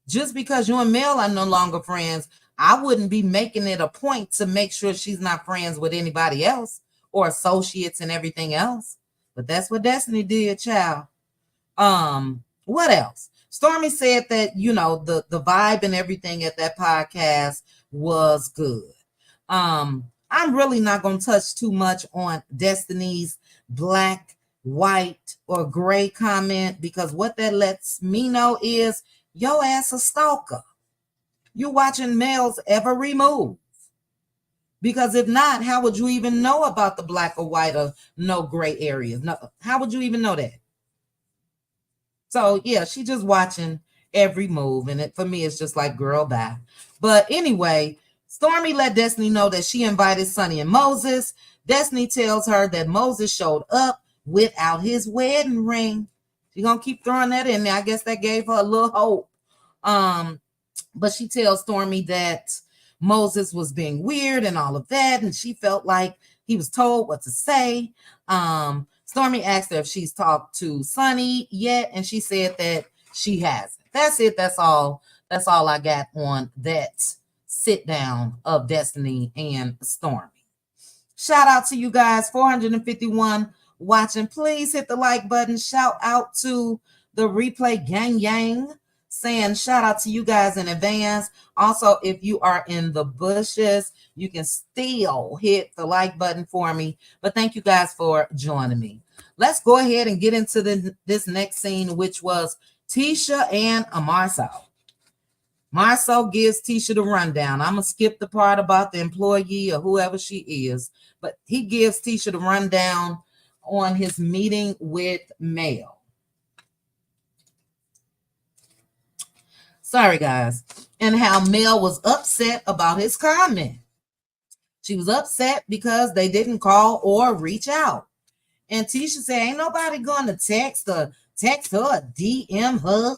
just because you and Mel are no longer friends, I wouldn't be making it a point to make sure she's not friends with anybody else or associates and everything else. But that's what Destiny did, child. What else? Stormy said that, the vibe and everything at that podcast was good. I'm really not going to touch too much on Destiny's black, white, or gray comment, because what that lets me know is your ass a stalker. You're watching Mel's every move. Because if not, how would you even know about the black or white or no gray areas? No, how would you even know that? So yeah, she just watching every move. And for me, it's just like, girl, bye. But anyway, Stormy let Destiny know that she invited Sunny and Moses. Destiny tells her that Moses showed up without his wedding ring. She's going to keep throwing that in there. I guess that gave her a little hope. But she tells Stormy that Moses was being weird and all of that. And she felt like he was told what to say. Stormy asked her if she's talked to Sunny yet. And she said that she hasn't. That's it. That's all. That's all I got on that sit down of Destiny and Stormy. Shout out to you guys. 451 watching. Please hit the like button. Shout out to the replay gang yang, saying shout out to you guys in advance. Also, if you are in the bushes, you can still hit the like button for me. But thank you guys for joining me. Let's go ahead and get into this next scene, which was Tisha and Marceau. Marceau gives Tisha the rundown. I'm going to skip the part about the employee or whoever she is, but he gives Tisha the rundown on his meeting with Mel. Sorry, guys. And how Mel was upset about his comment. She was upset because they didn't call or reach out. And Tisha said, ain't nobody going to text or text her or DM her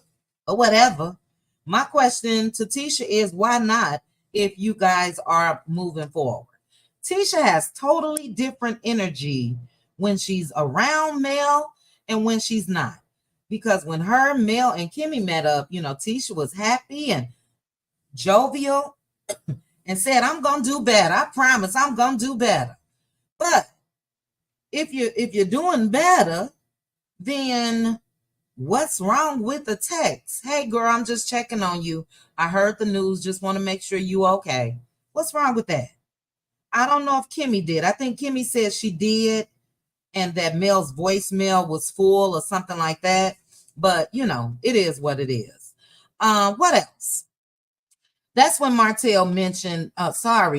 or whatever. My question to Tisha is, why not if you guys are moving forward? Tisha has totally different energy when she's around Mel and when she's not. Because when her, Mel, and Kimmy met up, Tisha was happy and jovial and said, I'm gonna do better. I promise I'm gonna do better. But if you're doing better, then what's wrong with the text? Hey girl, I'm just checking on you. I heard the news, just want to make sure you okay. What's wrong with that? I don't know if Kimmy did. I think Kimmy said she did, and that Mel's voicemail was full or something like that. But it is what it is. What else? That's when Martell mentioned,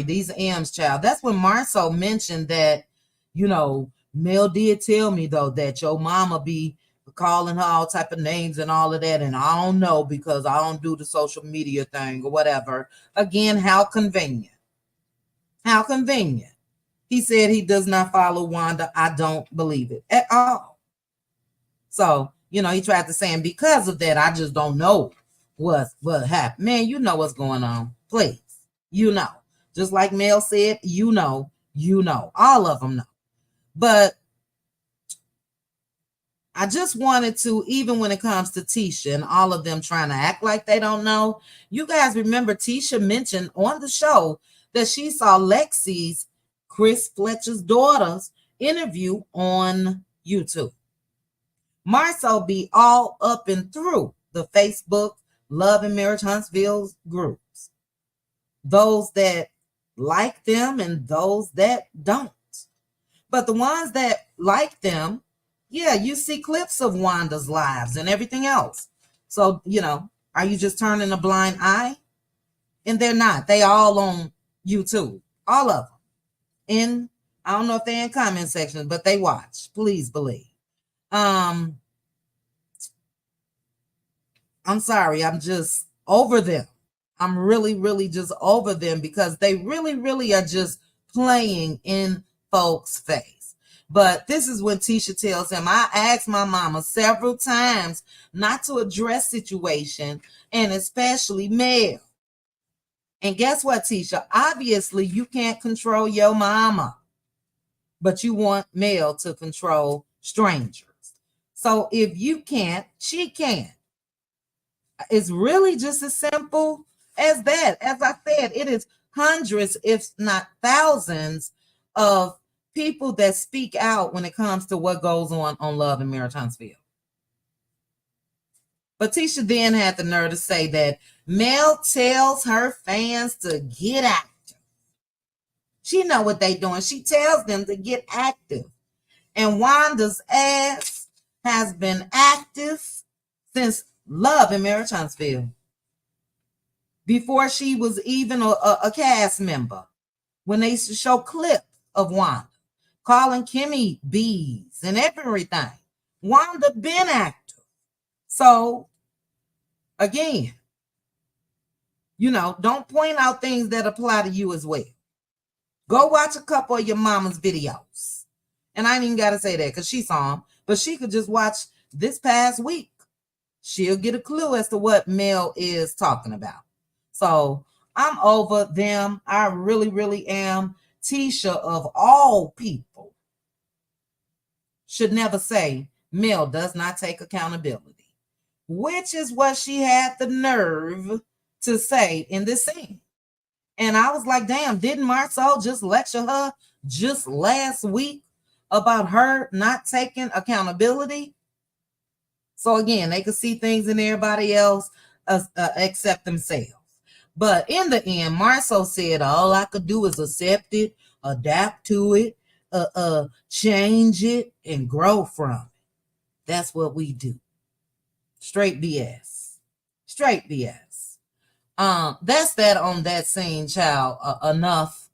these M's, child. That's when Marceau mentioned that, Mel did tell me though that your mama be calling her all type of names and all of that, and I don't know because I don't do the social media thing or whatever. Again, how convenient. How convenient. He said he does not follow Wanda. I don't believe it at all. So, he tried to say, and because of that, I just don't know what happened. Man, you know what's going on. Please. Just like Mel said, all of them know. But I just wanted to, even when it comes to Tisha and all of them trying to act like they don't know, you guys remember Tisha mentioned on the show that she saw Lexi's, Chris Fletcher's daughter's interview on YouTube. Marceau be all up and through the Facebook Love and Marriage Huntsville's groups. Those that like them and those that don't. But the ones that like them, yeah, you see clips of Wanda's lives and everything else. So, are you just turning a blind eye? And they're not. They all on YouTube. All of them. I don't know if they're in comment sections, but they watch. Please believe. I'm sorry. I'm just over them. I'm really, really just over them because they really, really are just playing in folks' face. But this is when Tisha tells him, I asked my mama several times not to address situation, and especially Mel. And guess what, Tisha? Obviously, you can't control your mama, but you want Mel to control strangers. So if you can't, she can. It's really just as simple as that. As I said, it is hundreds, if not thousands, of people that speak out when it comes to what goes on Love and Marriage Huntsville. But Tisha then had the nerve to say that Mel tells her fans to get active. She know what they doing. She tells them to get active. And Wanda's ass has been active since Love and Marriage Huntsville. Before she was even a cast member. When they used to show clips of Wanda. Calling Kimmy bees and everything. Wanda been active. So, again, don't point out things that apply to you as well. Go watch a couple of your mama's videos. And I ain't even got to say that because she saw them. But she could just watch this past week. She'll get a clue as to what Mel is talking about. So, I'm over them. I really, really am. Tisha, of all people, should never say Mel does not take accountability, which is what she had the nerve to say in this scene. And I was like, damn, didn't Marceau just lecture her just last week about her not taking accountability? So again, they could see things in everybody else except themselves. But in the end, Marceau said, all I could do is accept it, adapt to it, change it, and grow from it. That's what we do. Straight BS. Straight BS. That's that on that scene, child. Enough.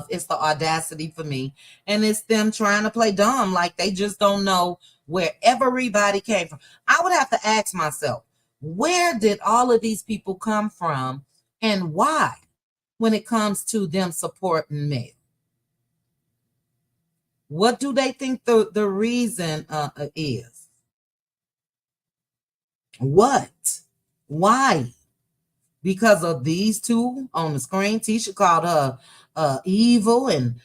It's the audacity for me. And it's them trying to play dumb like they just don't know where everybody came from. I would have to ask myself, where did all of these people come from and why when it comes to them supporting Mel? What do they think the reason is? What? Why? Because of these two on the screen. Tisha called her evil and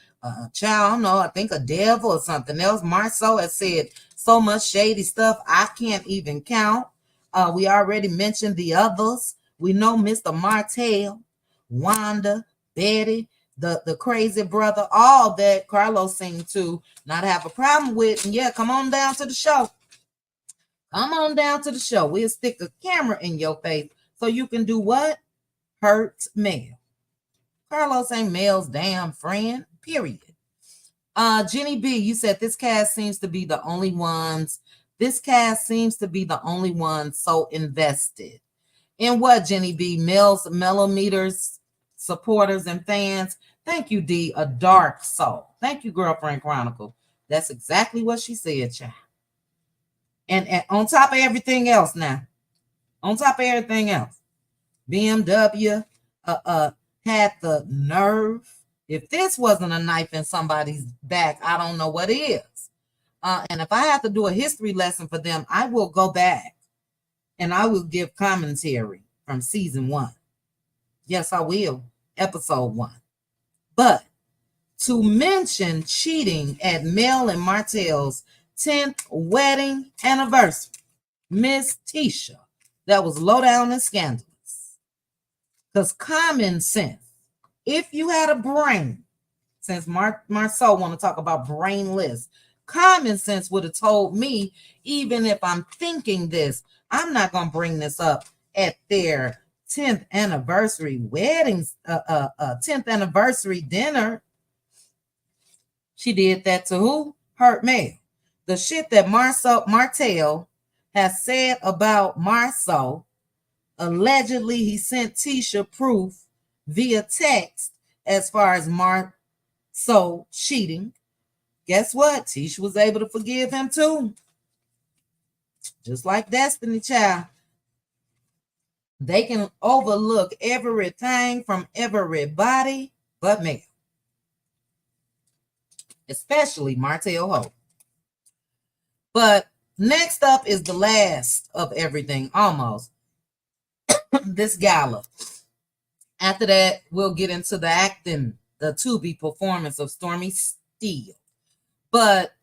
child, I don't know, I think a devil or something else. Marceau has said so much shady stuff I can't even count. We already mentioned the others. We know Mr. Martell, Wanda, Betty, the crazy brother, all that Carlos seemed to not have a problem with. And yeah, come on down to the show. Come on down to the show. We'll stick a camera in your face so you can do what? Hurt Mel. Carlos ain't Mel's damn friend, period. Jenny B, you said this cast seems to be the only ones. This cast seems to be the only ones so invested. In what, Jenny B? Mel's millimeters, supporters, and fans. Thank you, D. A dark soul. Thank you, Girlfriend Chronicle. That's exactly what she said, child. And on top of everything else now, on top of everything else, BMW had the nerve. If this wasn't a knife in somebody's back, I don't know what is. And if I have to do a history lesson for them, I will go back and I will give commentary from season 1. Yes, I will. Episode 1. But to mention cheating at Mel and Martell's 10th wedding anniversary, Miss Tisha, that was low down and scandalous. Because common sense, if you had a brain, since Marceau want to talk about brainless, common sense would have told me, even if I'm thinking this, I'm not going to bring this up at their 10th anniversary weddings, 10th anniversary dinner. She did that to who? Hurt Mel. The shit that Martell has said about Marceau, allegedly he sent Tisha proof via text as far as Marceau cheating. Guess what? Tisha was able to forgive him too. Just like Destiny Child. They can overlook everything from everybody but Mel. Especially Martell Hope. But next up is the last of everything, almost. This gala. After that, we'll get into the acting, the to-be performance of Stormy Steele. But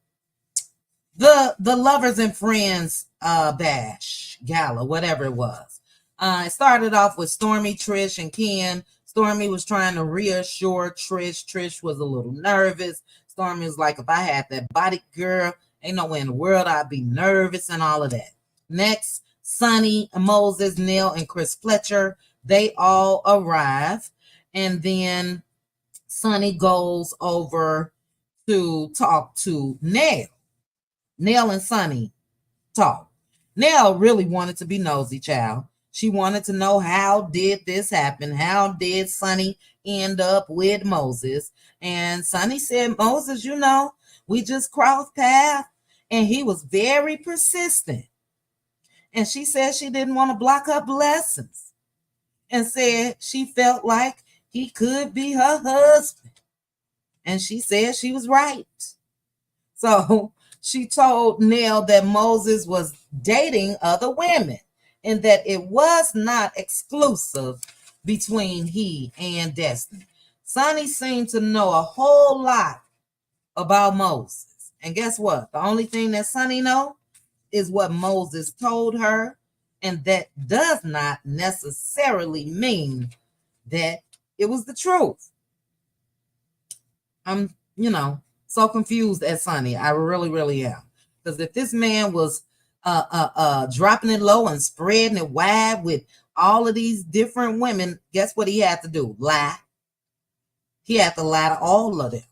the Lovers and Friends bash, gala, whatever it was. It started off with Stormy, Trish, and Ken. Stormy was trying to reassure Trish. Trish was a little nervous. Stormy was like, if I had that body, girl, ain't no way in the world I'd be nervous and all of that. Next, Sunny, Moses, Neil, and Chris Fletcher, they all arrive. And then Sunny goes over to talk to Nell. Nell and Sunny talk. Nell really wanted to be nosy, child. She wanted to know, how did this happen? How did Sunny end up with Moses? And Sunny said, Moses, you know, we just crossed paths. And he was very persistent. And she said she didn't want to block her blessings. And said she felt like he could be her husband. And she said she was right. So she told Nell that Moses was dating other women and that it was not exclusive between he and Destiny. Sunny seemed to know a whole lot about Moses. And guess what? The only thing that Sunny know is what Moses told her. And that does not necessarily mean that it was the truth. I'm, so confused at Sunny. I really, really am. Because if this man was dropping it low and spreading it wide with all of these different women, guess what he had to do? Lie. He had to lie to all of them.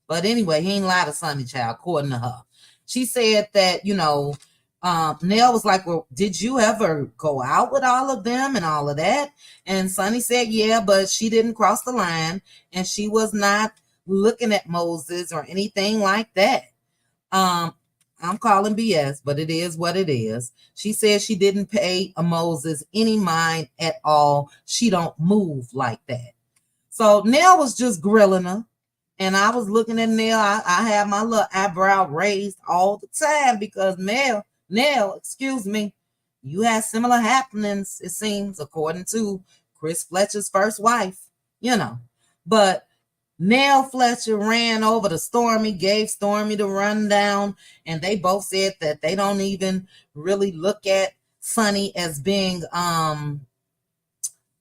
But anyway, he ain't lie to Sunny Child, according to her. She said that, Nell was like, well, did you ever go out with all of them and all of that? And Sunny said, yeah, but she didn't cross the line and she was not looking at Moses or anything like that. I'm calling BS, but it is what it is. She said she didn't pay a Moses any mind at all. She don't move like that. So Nell was just grilling her. And I was looking at Nell. I had my little eyebrow raised all the time because Nell, excuse me, you had similar happenings, it seems, according to Chris Fletcher's first wife, But Nell Fletcher ran over to Stormy, gave Stormy the rundown, and they both said that they don't even really look at Sunny as being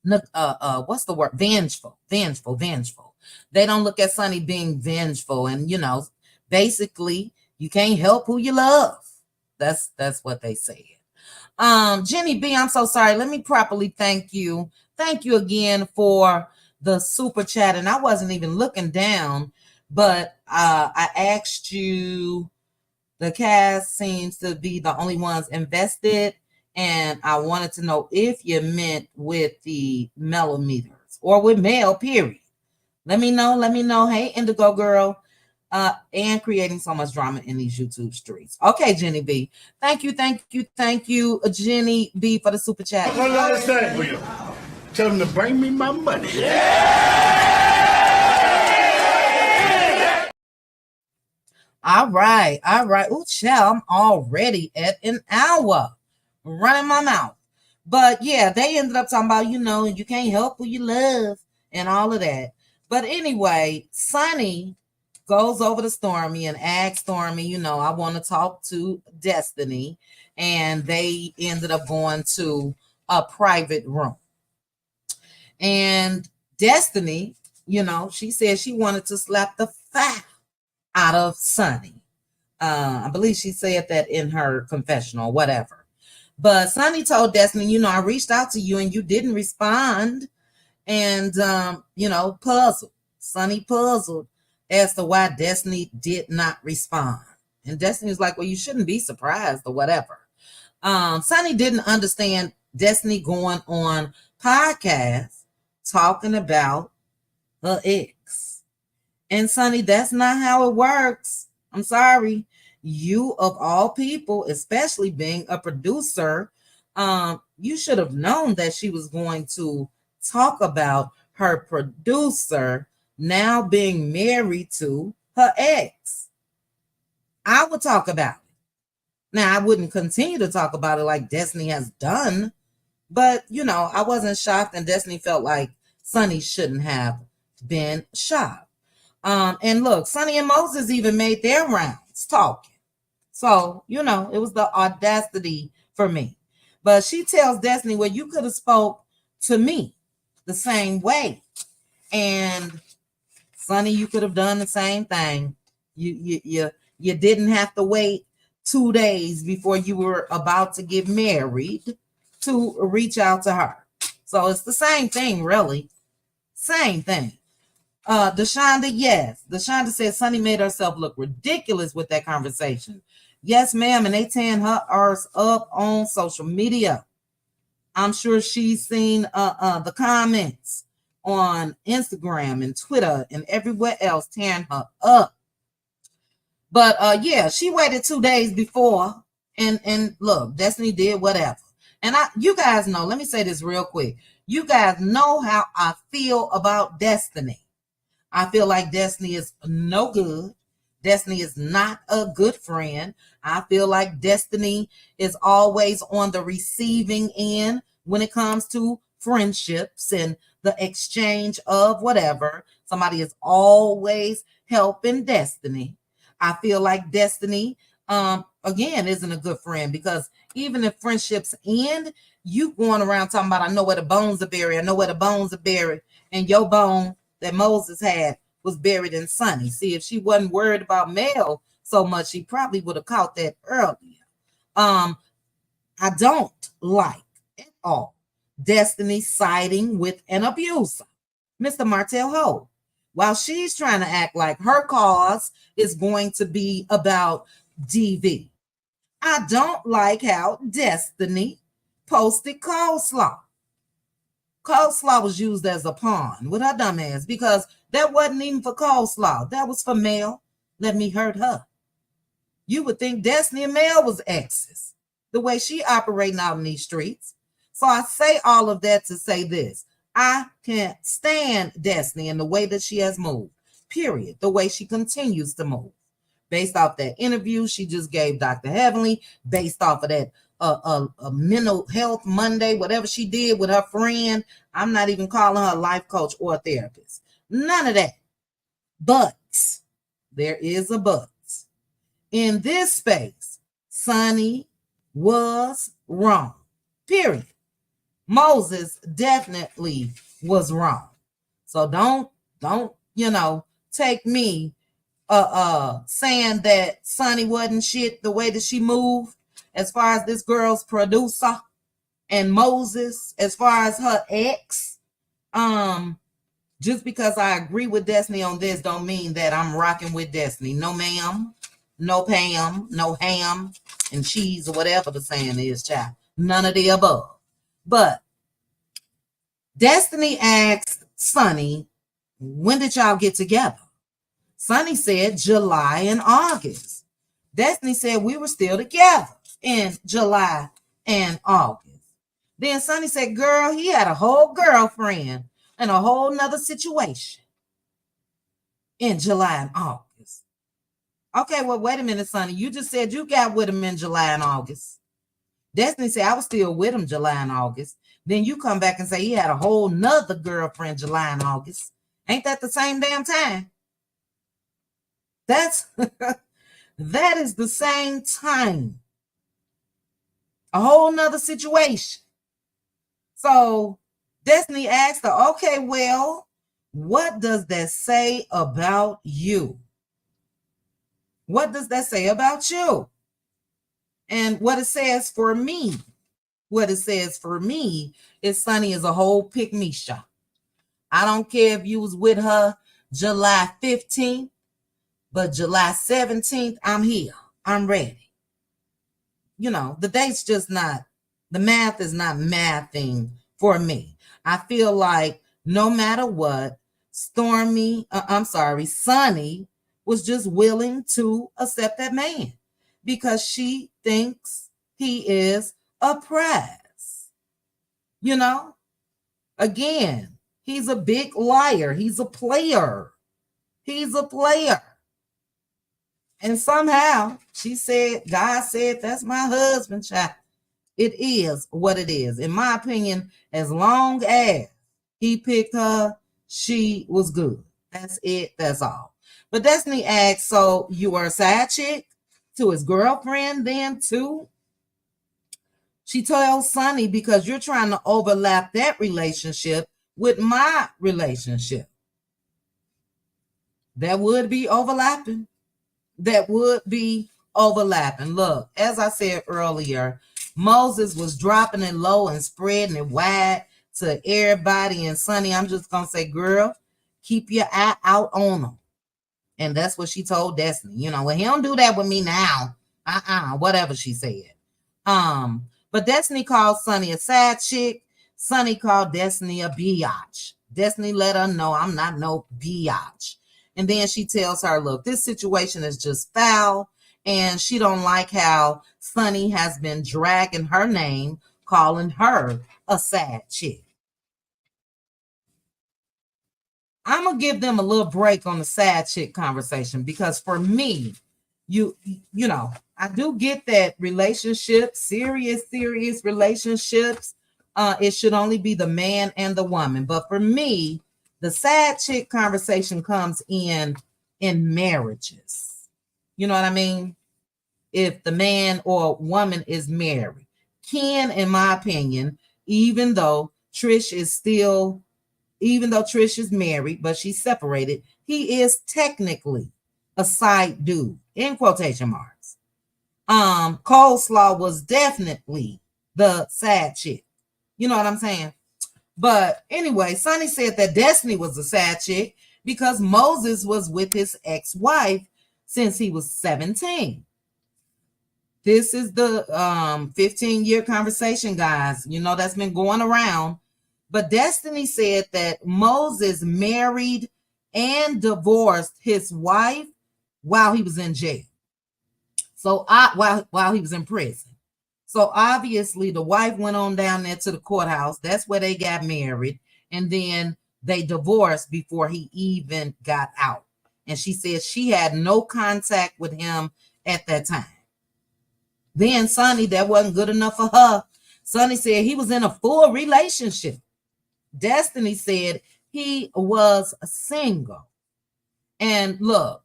what's the word? Vengeful. They don't look at Sunny being vengeful, and basically you can't help who you love. That's what they said. Jenny B, I'm so sorry. Let me properly thank you. Thank you again for the super chat. And I wasn't even looking down, but I asked you, the cast seems to be the only ones invested. And I wanted to know if you meant with the millimeters or with mail, period. Let me know. Hey, Indigo Girl. And creating so much drama in these YouTube streets. Okay, Jenny B. Thank you, Jenny B, for the super chat. One last thing for you. Tell them to bring me my money. All right. Ooh, child, I'm already at an hour running my mouth. But yeah, they ended up talking about, you can't help who you love and all of that. But anyway, Sunny goes over to Stormy and asks Stormy, I want to talk to Destiny. And they ended up going to a private room. And Destiny, she said she wanted to slap the fire out of Sunny. I believe she said that in her confessional, whatever. But Sunny told Destiny, I reached out to you and you didn't respond. And, puzzled. Sunny puzzled as to why Destiny did not respond. And Destiny was like, well, you shouldn't be surprised or whatever. Sunny didn't understand Destiny going on podcasts talking about her ex. And Sunny, that's not how it works. I'm sorry. You, of all people, especially being a producer, you should have known that she was going to talk about her producer now being married to her ex. I would talk about it. Now, I wouldn't continue to talk about it like Destiny has done, but, I wasn't shocked, and Destiny felt like Sunny shouldn't have been shocked. And look, Sunny and Moses even made their rounds talking. So, it was the audacity for me. But she tells Destiny, well, you could have spoke to me the same way. And Sunny, you could have done the same thing. You didn't have to wait 2 days before you were about to get married to reach out to her. So it's the same thing, really. Same thing. Deshonda, yes. Deshonda said Sunny made herself look ridiculous with that conversation. Yes, ma'am, and they tearing her arse up on social media. I'm sure she's seen the comments on Instagram and Twitter and everywhere else tearing her up. But yeah, she waited 2 days before, and look, Destiny did whatever. And you guys know, let me say this real quick. You guys know how I feel about Destiny. I feel like Destiny is no good. Destiny is not a good friend. I feel like Destiny is always on the receiving end when it comes to friendships and the exchange of whatever. Somebody is always helping Destiny. I feel like Destiny, again, isn't a good friend, because even if friendships end, you going around talking about, I know where the bones are buried. I know where the bones are buried. And your bone that Moses had was buried in Sunny. See, if she wasn't worried about Mel so much, she probably would have caught that earlier. I don't like at all Destiny siding with an abuser, Mr. Martell Ho, while she's trying to act like her cause is going to be about DV. I don't like how Destiny posted coleslaw. Coleslaw was used as a pawn with her dumb ass, because that wasn't even for coleslaw. That was for Mel. Let me hurt her. You would think Destiny and Mel was exes, the way she operating out in these streets. So I say all of that to say this. I can't stand Destiny and the way that she has moved, period. The way she continues to move. Based off that interview she just gave Dr. Heavenly, based off of that a mental health Monday, whatever she did with her friend. I'm not even calling her a life coach or a therapist. None of that. But there is a but. In this space, Sunny was wrong. Period. Moses definitely was wrong. So don't take me saying that Sunny wasn't shit the way that she moved as far as this girl's producer, and Moses as far as her ex. Just because I agree with Destiny on this don't mean that I'm rocking with Destiny. No ma'am, no Pam, no ham and cheese or whatever the saying is, child. None of the above. But Destiny asked Sunny, when did y'all get together? Sunny said July and August. Destiny said we were still together in July and August. Then Sunny said, girl, he had a whole girlfriend and a whole nother situation in July and August. Okay, well, wait a minute, Sunny. You just said you got with him in July and August. Destiny said I was still with him July and August. Then you come back and say he had a whole nother girlfriend July and August. Ain't that the same damn time? That is the same time. A whole nother situation. So Destiny asked her, okay, well, what does that say about you? What does that say about you? And what it says for me is Sunny is a whole pick-me-shot. I don't care if you was with her July 15th, but July 17th, I'm here. I'm ready. The date's just not, the math is not mathing for me. I feel like no matter what, Sunny was just willing to accept that man because she thinks he is a prize. Again, he's a big liar. He's a player. And somehow she said, God said, that's my husband, child. It is what it is. In my opinion, as long as he picked her, she was good. That's it. That's all. But Destiny asked, so you were a side chick to his girlfriend then too? She told Sunny, because you're trying to overlap that relationship with my relationship. That would be overlapping. Look, as I said earlier, Moses was dropping it low and spreading it wide to everybody. And Sunny, I'm just going to say, girl, keep your eye out on him. And that's what she told Destiny. Well, he don't do that with me now. Whatever she said. But Destiny called Sunny a side chick. Sunny called Destiny a biatch. Destiny let her know I'm not no biatch. And then she tells her, look, this situation is just foul. And she don't like how Sunny has been dragging her name, calling her a sad chick. I'm going to give them a little break on the sad chick conversation because for me, I do get that relationships, serious relationships, it should only be the man and the woman. But for me, the sad chick conversation comes in marriages. You know what I mean? If the man or woman is married. Ken, in my opinion, even though Trish is married, but she's separated, he is technically a side dude, in quotation marks. Coleslaw was definitely the sad chick. You know what I'm saying? But anyway, Sunny said that Destiny was a sad chick because Moses was with his ex-wife since he was 17. This is the 15-year conversation, guys. That's been going around. But Destiny said that Moses married and divorced his wife while he was in jail. So while he was in prison. So obviously the wife went on down there to the courthouse. That's where they got married. And then they divorced before he even got out. And she said she had no contact with him at that time. Then Sunny, that wasn't good enough for her. Sunny said he was in a full relationship. Destiny said he was single. And look,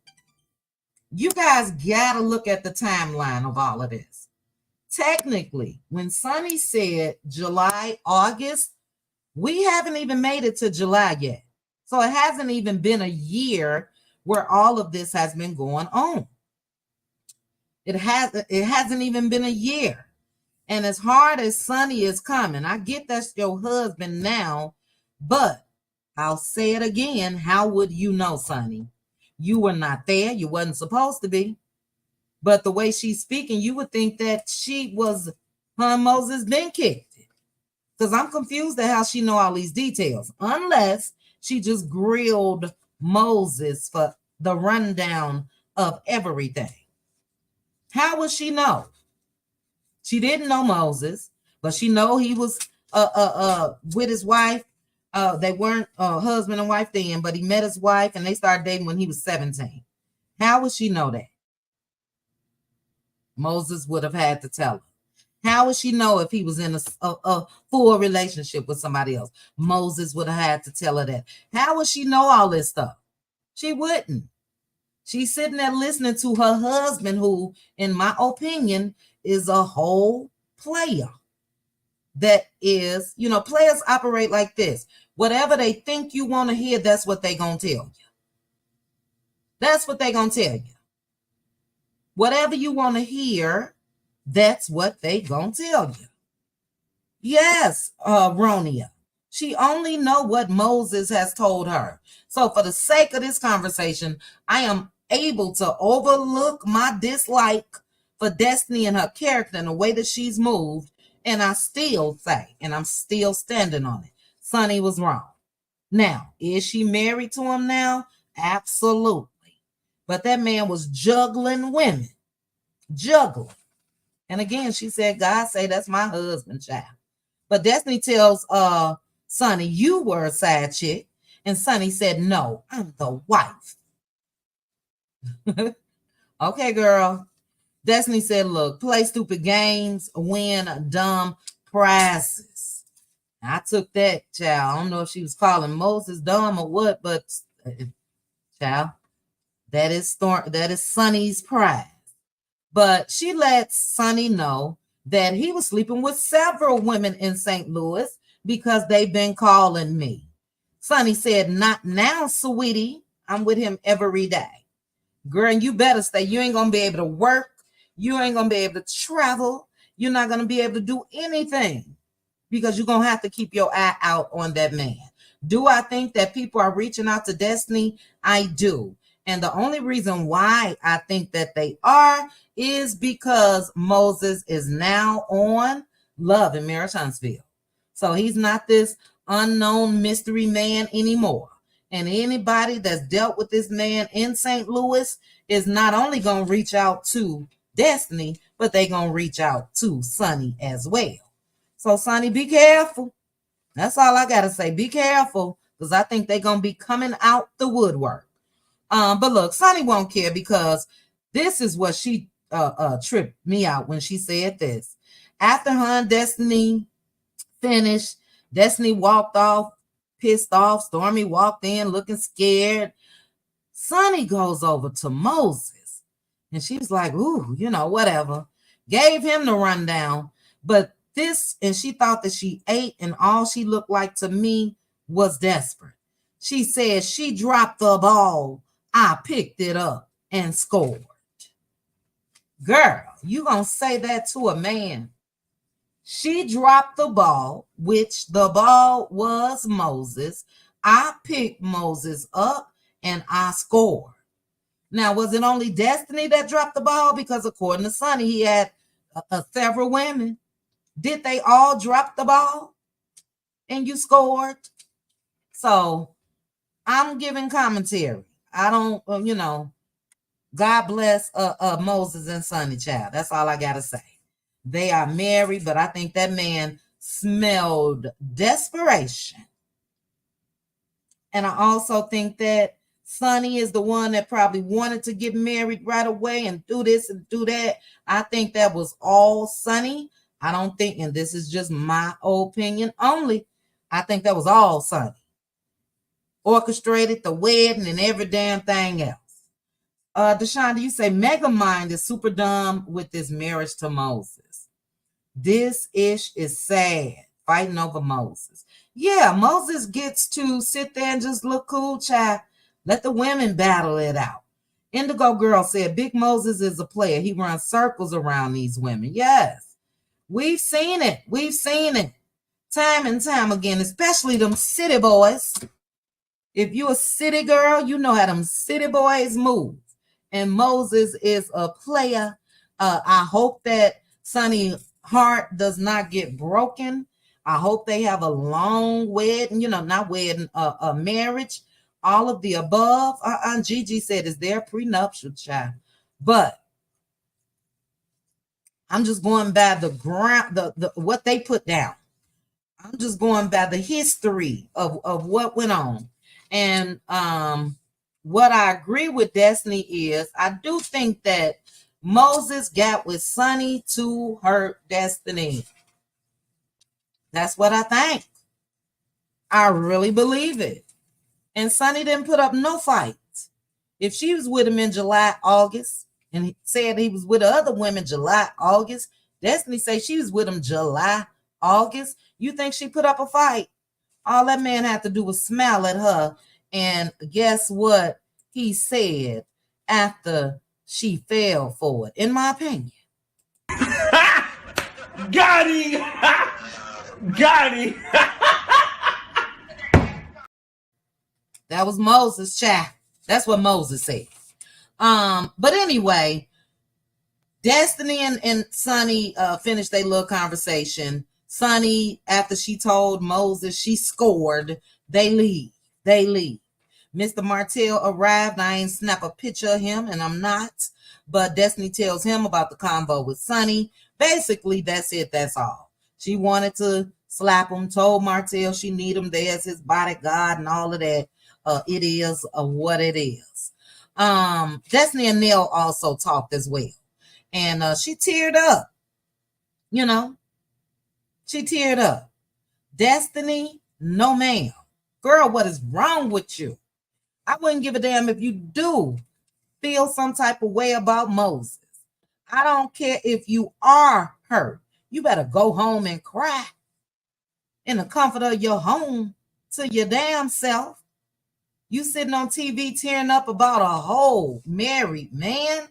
you guys gotta look at the timeline of all of this. Technically, when Sunny said July, August, we haven't even made it to July yet. So it hasn't even been a year where all of this has been going on. It hasn't even been a year. And as hard as Sunny is coming, I get that's your husband now, but I'll say it again. How would you know, Sunny? You were not there. You wasn't supposed to be. But the way she's speaking, you would think that she was, her and Moses been kicked it. Because I'm confused at how she know all these details. Unless she just grilled Moses for the rundown of everything. How would she know? She didn't know Moses, but she know he was with his wife. They weren't husband and wife then, but he met his wife and they started dating when he was 17. How would she know that? Moses would have had to tell her. How would she know if he was in a full relationship with somebody else? Moses would have had to tell her that. How would she know all this stuff? She wouldn't. She's sitting there listening to her husband, who, in my opinion, is a whole player. That is, players operate like this. Whatever they think you want to hear, that's what they're going to tell you. That's what they're going to tell you. Whatever you want to hear, that's what they going to tell you. Yes, Ronia. She only know what Moses has told her. So for the sake of this conversation, I am able to overlook my dislike for Destiny and her character and the way that she's moved. And I still say, and I'm still standing on it, Sunny was wrong. Now, is she married to him now? Absolutely. But that man was juggling women. Juggling. And again, she said, God say that's my husband, child. But Destiny tells Sunny, you were a side chick. And Sunny said, no, I'm the wife. Okay, girl. Destiny said, look, play stupid games, win dumb prizes. I took that, child. I don't know if she was calling Moses dumb or what, but child, that is Sunny's prize. But she let Sunny know that he was sleeping with several women in St. Louis because they've been calling me. Sunny said, not now, sweetie. I'm with him every day. Girl, you better stay. You ain't going to be able to work. You ain't going to be able to travel. You're not going to be able to do anything because you're going to have to keep your eye out on that man. Do I think that people are reaching out to Destiny? I do. And the only reason why I think that they are is because Moses is now on Love in Marriage Huntsville. So he's not this unknown mystery man anymore. And anybody that's dealt with this man in St. Louis is not only going to reach out to Destiny, but they're going to reach out to Sunny as well. So Sunny, be careful. That's all I got to say. Be careful, because I think they're going to be coming out the woodwork. But look, Sunny won't care, because this is what she tripped me out when she said this. After her and Destiny finished, Destiny walked off, pissed off. Stormy walked in looking scared. Sunny goes over to Moses, and she's like, ooh, whatever. Gave him the rundown. But and she thought that she ate, and all she looked like to me was desperate. She said she dropped the ball. I picked it up and scored. Girl, you gonna say that to a man? She dropped the ball, which the ball was Moses. I picked Moses up and I scored. Now, was it only Destiny that dropped the ball? Because according to Sunny, he had several women. Did they all drop the ball and you scored? So I'm giving commentary. I don't, God bless Moses and Sunny, child. That's all I got to say. They are married, but I think that man smelled desperation. And I also think that Sunny is the one that probably wanted to get married right away and do this and do that. I think that was all Sunny. I don't think, and this is just my opinion only, I think that was all Sunny. Orchestrated the wedding and every damn thing else. Deshaunda, you say Megamind is super dumb with this marriage to Moses. This ish is sad, fighting over Moses. Yeah, Moses gets to sit there and just look cool, child. Let the women battle it out. Indigo Girl said, Big Moses is a player. He runs circles around these women. Yes, we've seen it. We've seen it time and time again, especially them city boys. If you a city girl, you know how them city boys move. And Moses is a player. I hope that Sunny's heart does not get broken. I hope they have a long wedding, not wedding, a marriage, all of the above. Gigi said, is there a prenuptial, child? But I'm just going by the ground, the what they put down. I'm just going by the history of what went on. And what I agree with Destiny is I do think that Moses got with Sunny to hurt Destiny. That's what I think. I really believe it. And Sunny didn't put up no fights. If she was with him in July, August, and he said he was with other women July, August, Destiny say she was with him July, August. You think she put up a fight? All that man had to do was smile at her. And guess what he said after she fell for it, in my opinion? Got him! Got him! That was Moses, child. That's what Moses said. But anyway, Destiny and Sunny finished their little conversation. Sunny, after she told Moses she scored, they leave. Mr. Martell arrived. I ain't snap a picture of him, and I'm not. But Destiny tells him about the convo with Sunny. Basically, that's it. That's all. She wanted to slap him, told Martell she need him there as his bodyguard and all of that. It is what it is. Destiny and Neil also talked as well. And she teared up. She teared up. Destiny, no ma'am. Girl, what is wrong with you? I wouldn't give a damn if you do feel some type of way about Moses. I don't care if you are hurt. You better go home and cry in the comfort of your home to your damn self. You sitting on TV tearing up about a whole married man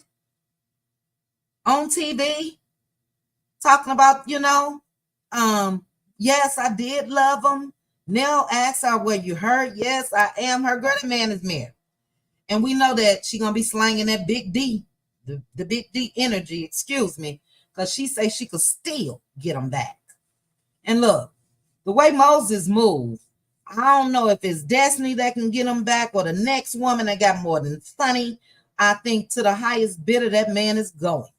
on TV talking about, yes, I did love him. Nell asks her, were you hurt? Yes, I am hurt. Girl, that man is married. And we know that she's going to be slanging that big D, the big D energy, excuse me, because she say she could still get him back. And look, the way Moses moved, I don't know if it's Destiny that can get him back or the next woman that got more than Sunny. I think to the highest bidder that man is going.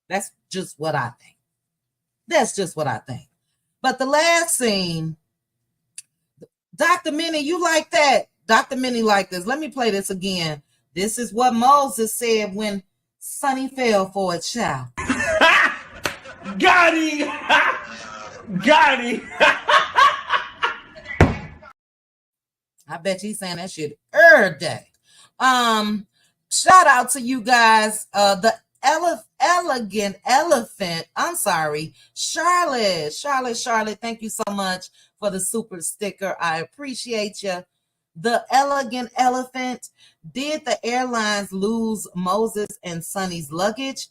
That's just what I think. But the last scene, Dr. Minnie, you like that? Dr. Minnie like this. Let me play this again. This is what Moses said when Sunny fell for it, child. Got him! Got him! I bet he's saying that shit every day. Shout out to you guys. The elegant elephant. I'm sorry, Charlotte. Thank you so much for the super sticker. I appreciate you. The elegant elephant. Did the airlines lose Moses and Sunny's luggage?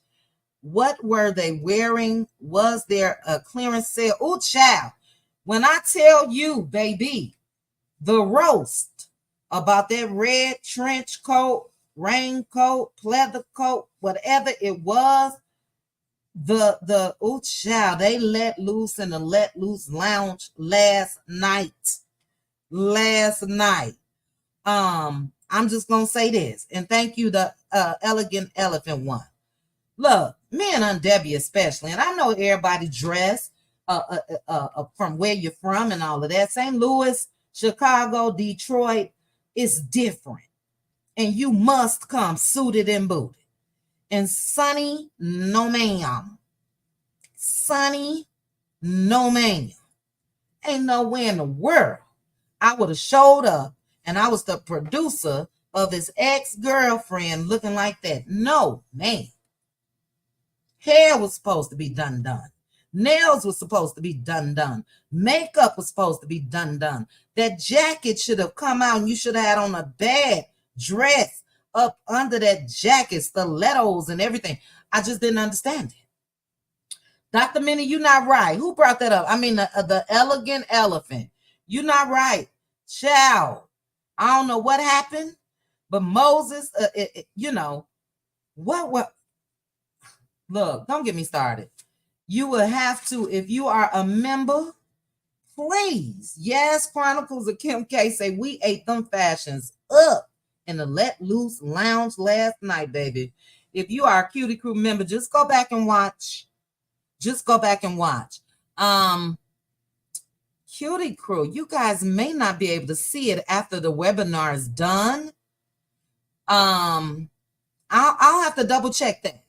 What were they wearing? Was there a clearance sale? Oh, child. When I tell you, baby, the roast about that red trench coat, raincoat, pleather coat, whatever it was, oh child, they let loose in the Let Loose Lounge last night. I'm just gonna say this, and thank you, the elegant elephant one. Look, me and Debbie especially, and I know everybody dress from where you're from and all of that. St. Louis, Chicago, Detroit is different. and you must come suited and booted. And Sunny, no ma'am. Sunny, no ma'am. Ain't no way in the world I would have showed up and I was the producer of his ex-girlfriend looking like that. No, man. Hair was supposed to be done. Nails was supposed to be done. Makeup was supposed to be done. That jacket should have come out and you should have had on a bad dress up under that jacket, stilettos and everything. I just didn't understand it. Dr. Minnie, you're not right. Who brought that up? I mean, the elegant elephant. You're not right. Child, I don't know what happened, but Moses, what? Look, don't get me started. You will have to, if you are a member, please. Yes, Chronicles of Kim K say we ate them fashions up in the Let Loose Lounge last night, baby. If you are a Cutie Crew member, just go back and watch. Cutie Crew, you guys may not be able to see it after the webinar is done. I'll have to double check that,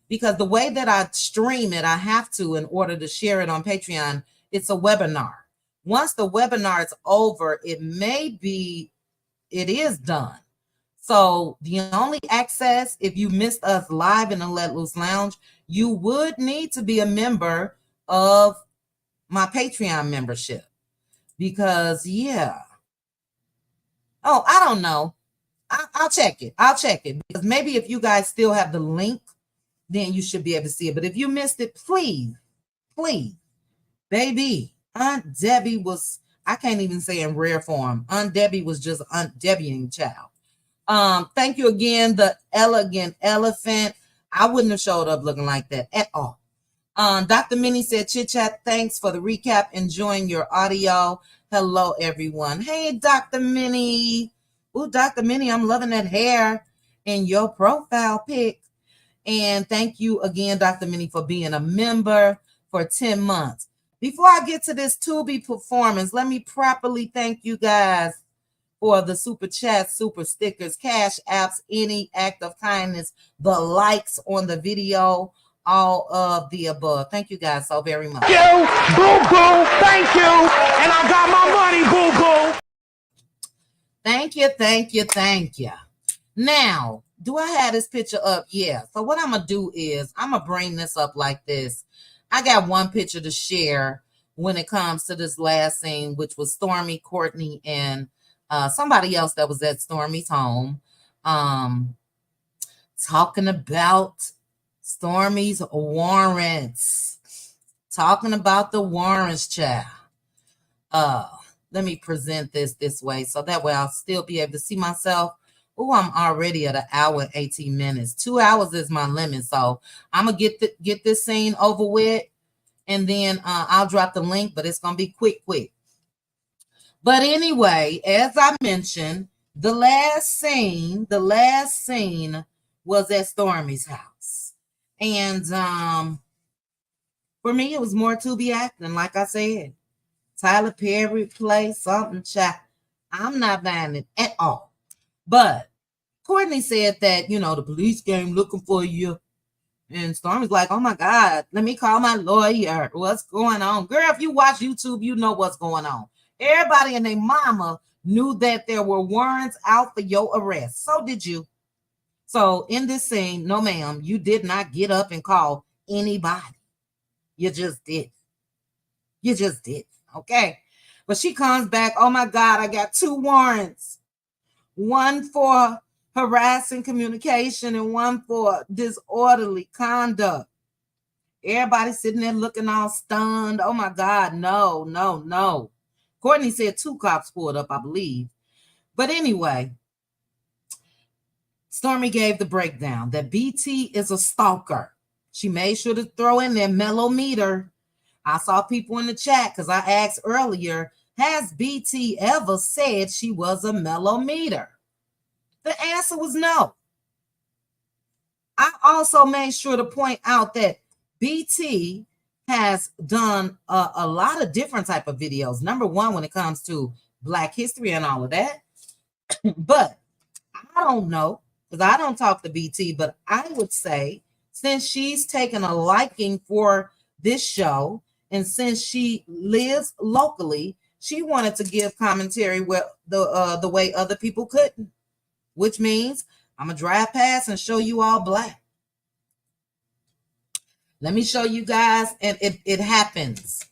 because the way that I stream it, I have to, in order to share it on Patreon, it's a webinar. Once the webinar is over, it is done. So the only access, if you missed us live in the Let Loose Lounge, you would need to be a member of my Patreon membership. Because, yeah. Oh, I don't know. I'll check it. Because maybe if you guys still have the link, then you should be able to see it. But if you missed it, please, baby, Aunt Debbie was, I can't even say in rare form. Aunt Debbie was just Aunt Debbie-ing child. Thank you again, the elegant elephant. I wouldn't have showed up looking like that at all. Dr. Minnie said, chit chat, thanks for the recap. Enjoying your audio. Hello, everyone. Hey, Dr. Minnie. Ooh, Dr. Minnie, I'm loving that hair in your profile pic. And thank you again, Dr. Minnie, for being a member for 10 months. Before I get to this Tubi performance, let me properly thank you guys for the super chats, super stickers, cash apps, any act of kindness, the likes on the video, all of the above. Thank you guys so very much. Thank you, boo-boo, thank you, and I got my money, boo-boo. Thank you. Now, do I have this picture up? Yeah. So what I'm going to do is I'm going to bring this up like this. I got one picture to share when it comes to this last scene, which was Stormy, Courtney, and somebody else that was at Stormy's home, talking about Stormy's warrants, talking about the warrants, child. Let me present this way, so that way I'll still be able to see myself. Oh, I'm already at 1 hour and 18 minutes. 2 hours is my limit, so I'm gonna get this scene over with, and then I'll drop the link, but it's gonna be quick. But anyway, as I mentioned, the last scene was at Stormy's house. And for me, it was more to be acting. Like I said, Tyler Perry play something, chat. I'm not buying it at all. But Courtney said that, the police came looking for you. And Stormy's like, oh my God, let me call my lawyer. What's going on? Girl, if you watch YouTube, you know what's going on. Everybody and their mama knew that there were warrants out for your arrest. So did you. So in this scene, no ma'am, you did not get up and call anybody. You just did. Okay. But she comes back, oh my God, I got 2 warrants. One for harassing communication and one for disorderly conduct. Everybody sitting there looking all stunned. Oh my God, no. Courtney said 2 cops pulled up, I believe. But anyway, Stormy gave the breakdown that BT is a stalker. She made sure to throw in their mellow meter. I saw people in the chat because I asked earlier, has BT ever said she was a mellow meter? The answer was no. I also made sure to point out that BT has done a lot of different type of videos. Number one, when it comes to Black history and all of that. But don't know, because I don't talk to BT, but I would say since she's taken a liking for this show and since she lives locally, she wanted to give commentary where the way other people couldn't, which means I'm gonna drive past and show you all black. Let me show you guys, and it happens.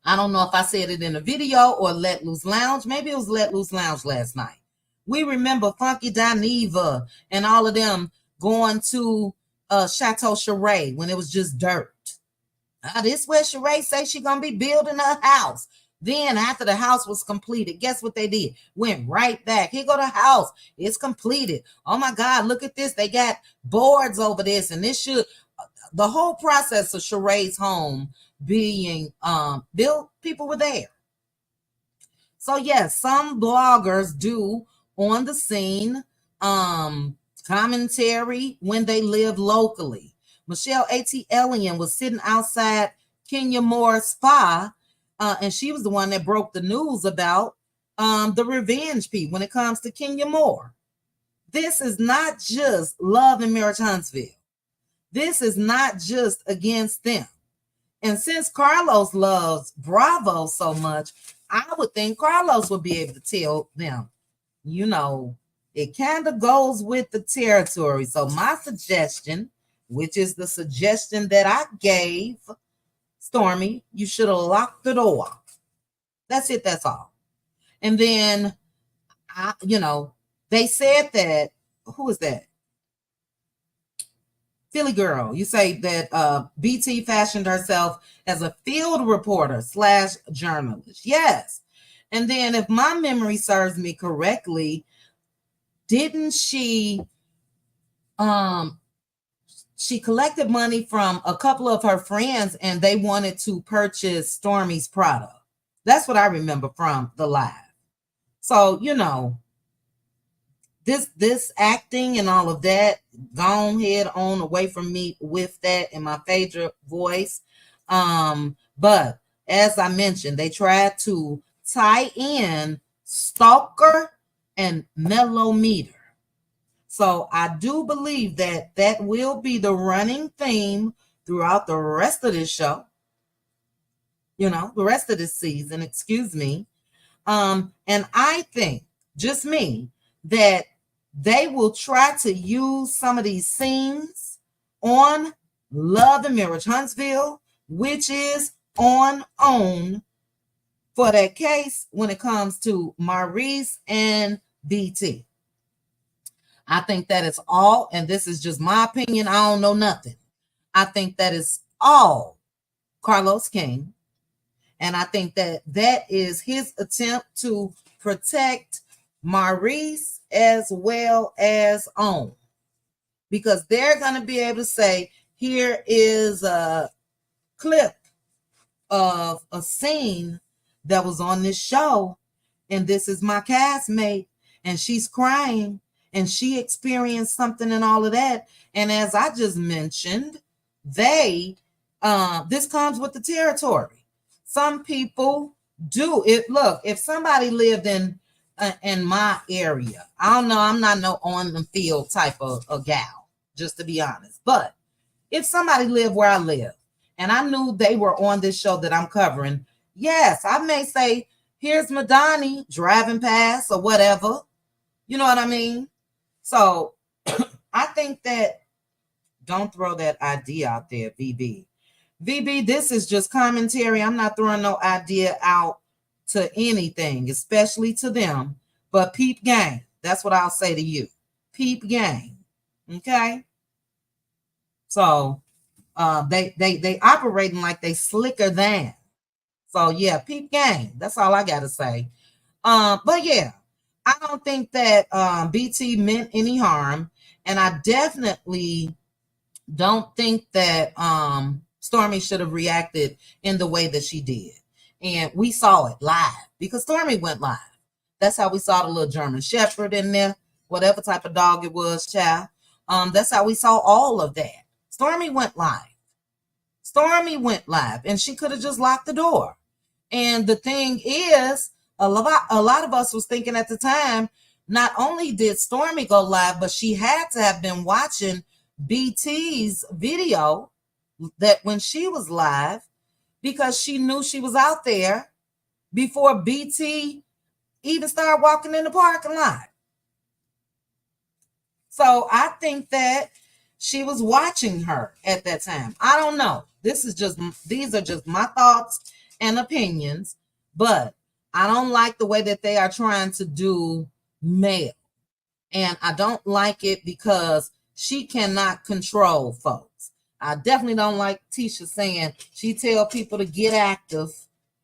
I don't know if I said it in a video or Let Loose Lounge. Maybe it was Let Loose Lounge last night. We remember Funky Dineva and all of them going to Chateau Sheree when it was just dirt. This where Sheree say she gonna be building her house. Then after the house was completed, guess what they did? Went right back. Here go the house. It's completed. Oh my God, look at this. They got boards over this, and this should the whole process of Sheree's home being built, people were there. So yes, some bloggers do on the scene commentary when they live locally. Michelle A.T. Elliott was sitting outside Kenya Moore's spa, and she was the one that broke the news about the revenge piece when it comes to Kenya Moore. This is not just Love and Marriage Huntsville. This is not just against them. And since Carlos loves Bravo so much, I would think Carlos would be able to tell them, you know, it kind of goes with the territory. So my suggestion, which is the suggestion that I gave Stormy, you should have locked the door. That's it. That's all. And then, they said that, who is that? Philly Girl. You say that BT fashioned herself as a field reporter / journalist. Yes. And then if my memory serves me correctly, didn't she collected money from a couple of her friends and they wanted to purchase Stormy's product. That's what I remember from the live. So, this acting and all of that, gone head on away from me with that in my favorite voice. But as I mentioned, they tried to tie in Stalker and Mellometer. So I do believe that that will be the running theme throughout the rest of this show. The rest of this season, excuse me. And I think, just me, that they will try to use some of these scenes on Love and Marriage Huntsville, which is on OWN for that case when it comes to Maurice and BT. I think that is all, and this is just my opinion. I don't know nothing. I think that is all Carlos King, and I think that that is his attempt to protect Maurice as well as OWN, because they're going to be able to say, here is a clip of a scene that was on this show, and this is my castmate, and she's crying, and she experienced something and all of that. And as I just mentioned, this comes with the territory. Some people do it. Look, if somebody lived in my area, I don't know, I'm not no on the field type of a gal, just to be honest. But if somebody lived where I live and I knew they were on this show that I'm covering, yes, I may say, here's Madani driving past or whatever. You know what I mean? So I think that, don't throw that idea out there, VB. VB, this is just commentary. I'm not throwing no idea out to anything, especially to them. But peep game. That's what I'll say to you. Peep game. Okay? So they operating like they slicker than. So yeah, peep game. That's all I gotta say. But yeah, I don't think that BT meant any harm, and I definitely don't think that Stormy should have reacted in the way that she did. And we saw it live because Stormy went live. That's how we saw the little German Shepherd in there, whatever type of dog it was, child. That's how we saw all of that. Stormy went live. Stormy went live, and she could have just locked the door. And the thing is, a lot of us was thinking at the time, not only did Stormy go live, but she had to have been watching BT's video that when she was live, because she knew she was out there before BT even started walking in the parking lot. So I think that she was watching her at that time. I don't know. These are just my thoughts and opinions, but I don't like the way that they are trying to do Mel. And I don't like it because she cannot control folks. I definitely don't like Tisha saying she tell people to get active.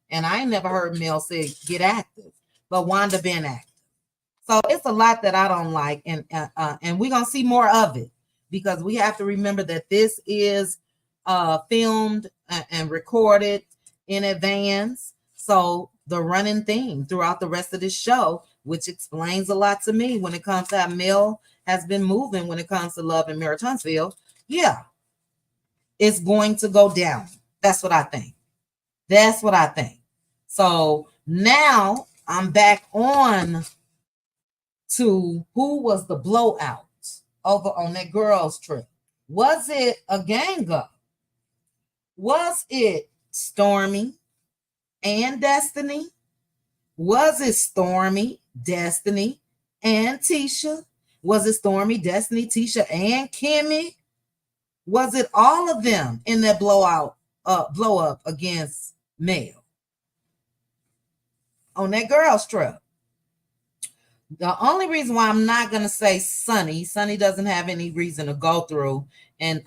And I ain't never heard Mel say get active, but Wanda been active. So it's a lot that I don't like, and we're gonna see more of it because we have to remember that this is filmed and recorded in advance. So the running theme throughout the rest of this show, which explains a lot to me when it comes to how Mel has been moving when it comes to Love and Marriage Huntsville. Yeah, it's going to go down. That's what I think. That's what I think. So now I'm back on to who was the blowout over on that girls' trip. Was it a gang up? Was it Stormy and Destiny? Was it Stormy, Destiny, and Tisha? Was it Stormy, Destiny, Tisha, and Kimmy? Was it all of them in that blow up against Mel on that girls' trip? The only reason why I'm not going to say Sunny doesn't have any reason to go through. And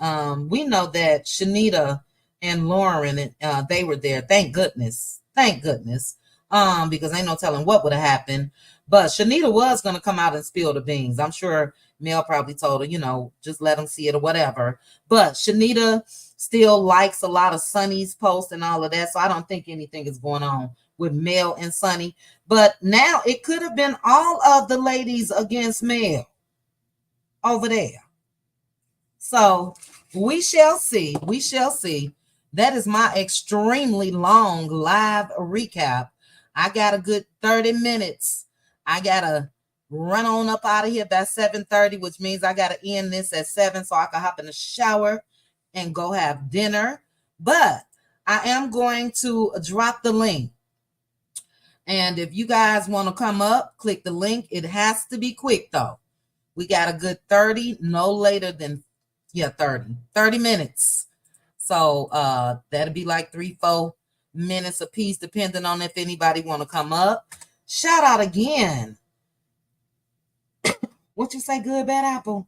we know that Shanita and Lauren, they were there. Thank goodness. Because ain't no telling what would have happened. But Shanita was going to come out and spill the beans. I'm sure Mel probably told her, just let them see it or whatever. But Shanita still likes a lot of Sunny's posts and all of that. So I don't think anything is going on with Mel and Sunny. But now it could have been all of the ladies against Mel over there. So we shall see. We shall see. That is my extremely long live recap. I got a good 30 minutes. I got to run on up out of here by 7:30, which means I got to end this at 7 so I can hop in the shower and go have dinner. But I am going to drop the link. And if you guys want to come up, click the link. It has to be quick, though. We got a good 30, no later than, 30 minutes. So that'll be like 3-4 minutes a piece, depending on if anybody want to come up. Shout out again. What you say, Good Bad Apple?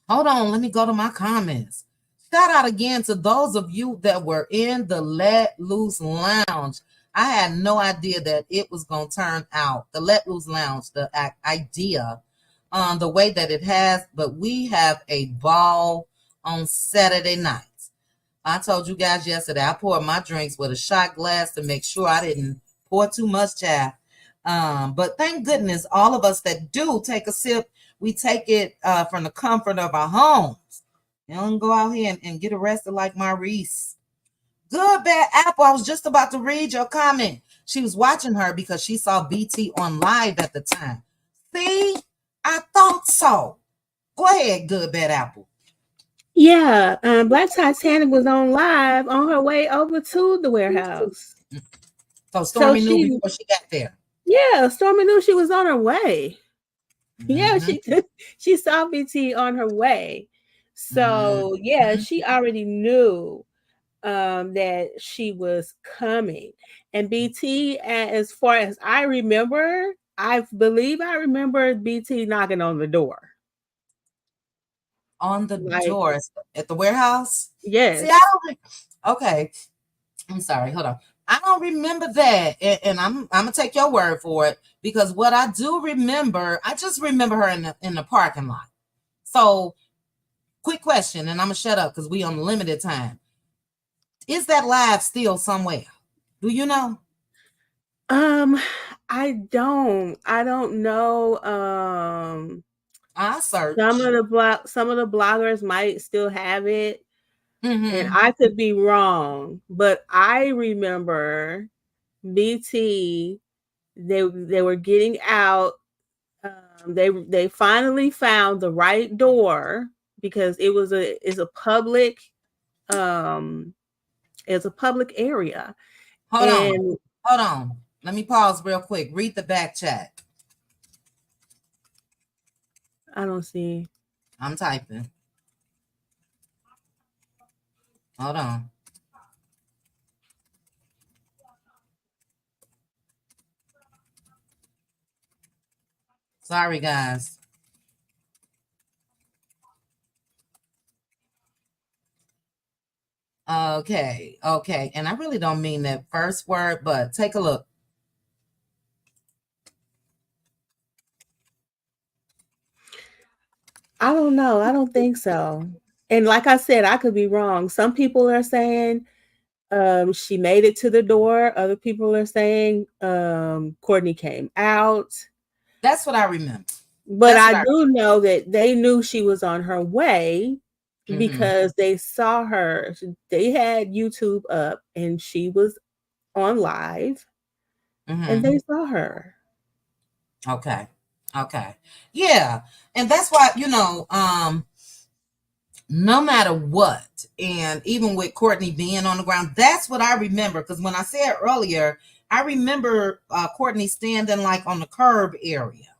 Hold on, let me go to my comments. Shout out again to those of you that were in the Let Loose Lounge. I had no idea that it was going to turn out, the Let Loose Lounge, the idea, the way that it has. But we have a ball on Saturday nights. I told you guys yesterday, I poured my drinks with a shot glass to make sure I didn't pour too much chaff. But thank goodness, all of us that do take a sip, we take it from the comfort of our homes. You don't go out here and get arrested like Maurice. Good Bad Apple, I was just about to read your comment. She was watching her because she saw BT on live at the time. See, I thought so. Go ahead, Good Bad Apple. Yeah, Black Titanic was on live on her way over to the warehouse. So Stormy knew before she got there. Yeah, Stormy knew she was on her way. Yeah, she saw BT on her way. So yeah, she already knew that she was coming. And BT, as far as I remember, I remember BT knocking on the door. On the door at the warehouse? Yes. See, I don't. Okay, I'm sorry. Hold on. I don't remember that, and I'm gonna take your word for it, because what I do remember, I just remember her in the parking lot. So, quick question, and I'm gonna shut up because we on limited time. Is that live still somewhere? Do you know? I don't know. I search. Some of the bloggers might still have it. And Mm-hmm. I could be wrong, but I remember BT, they were getting out They finally found the right door because it's a public it's a public area. Hold And on. Let me pause real quick. Read the back chat. I don't see. I'm typing. Hold on. Sorry, guys. Okay. And I really don't mean that first word, but take a look. I don't know. I don't think so. And like I said, I could be wrong. Some people are saying she made it to the door. Other people are saying Courtney came out. That's what I remember. But I do know that they knew she was on her way because they saw her. They had YouTube up and she was on live and they saw her. Okay. Yeah. And that's why, no matter what, and even with Courtney being on the ground, that's what I remember. Because when I said earlier, I remember Courtney standing like on the curb area.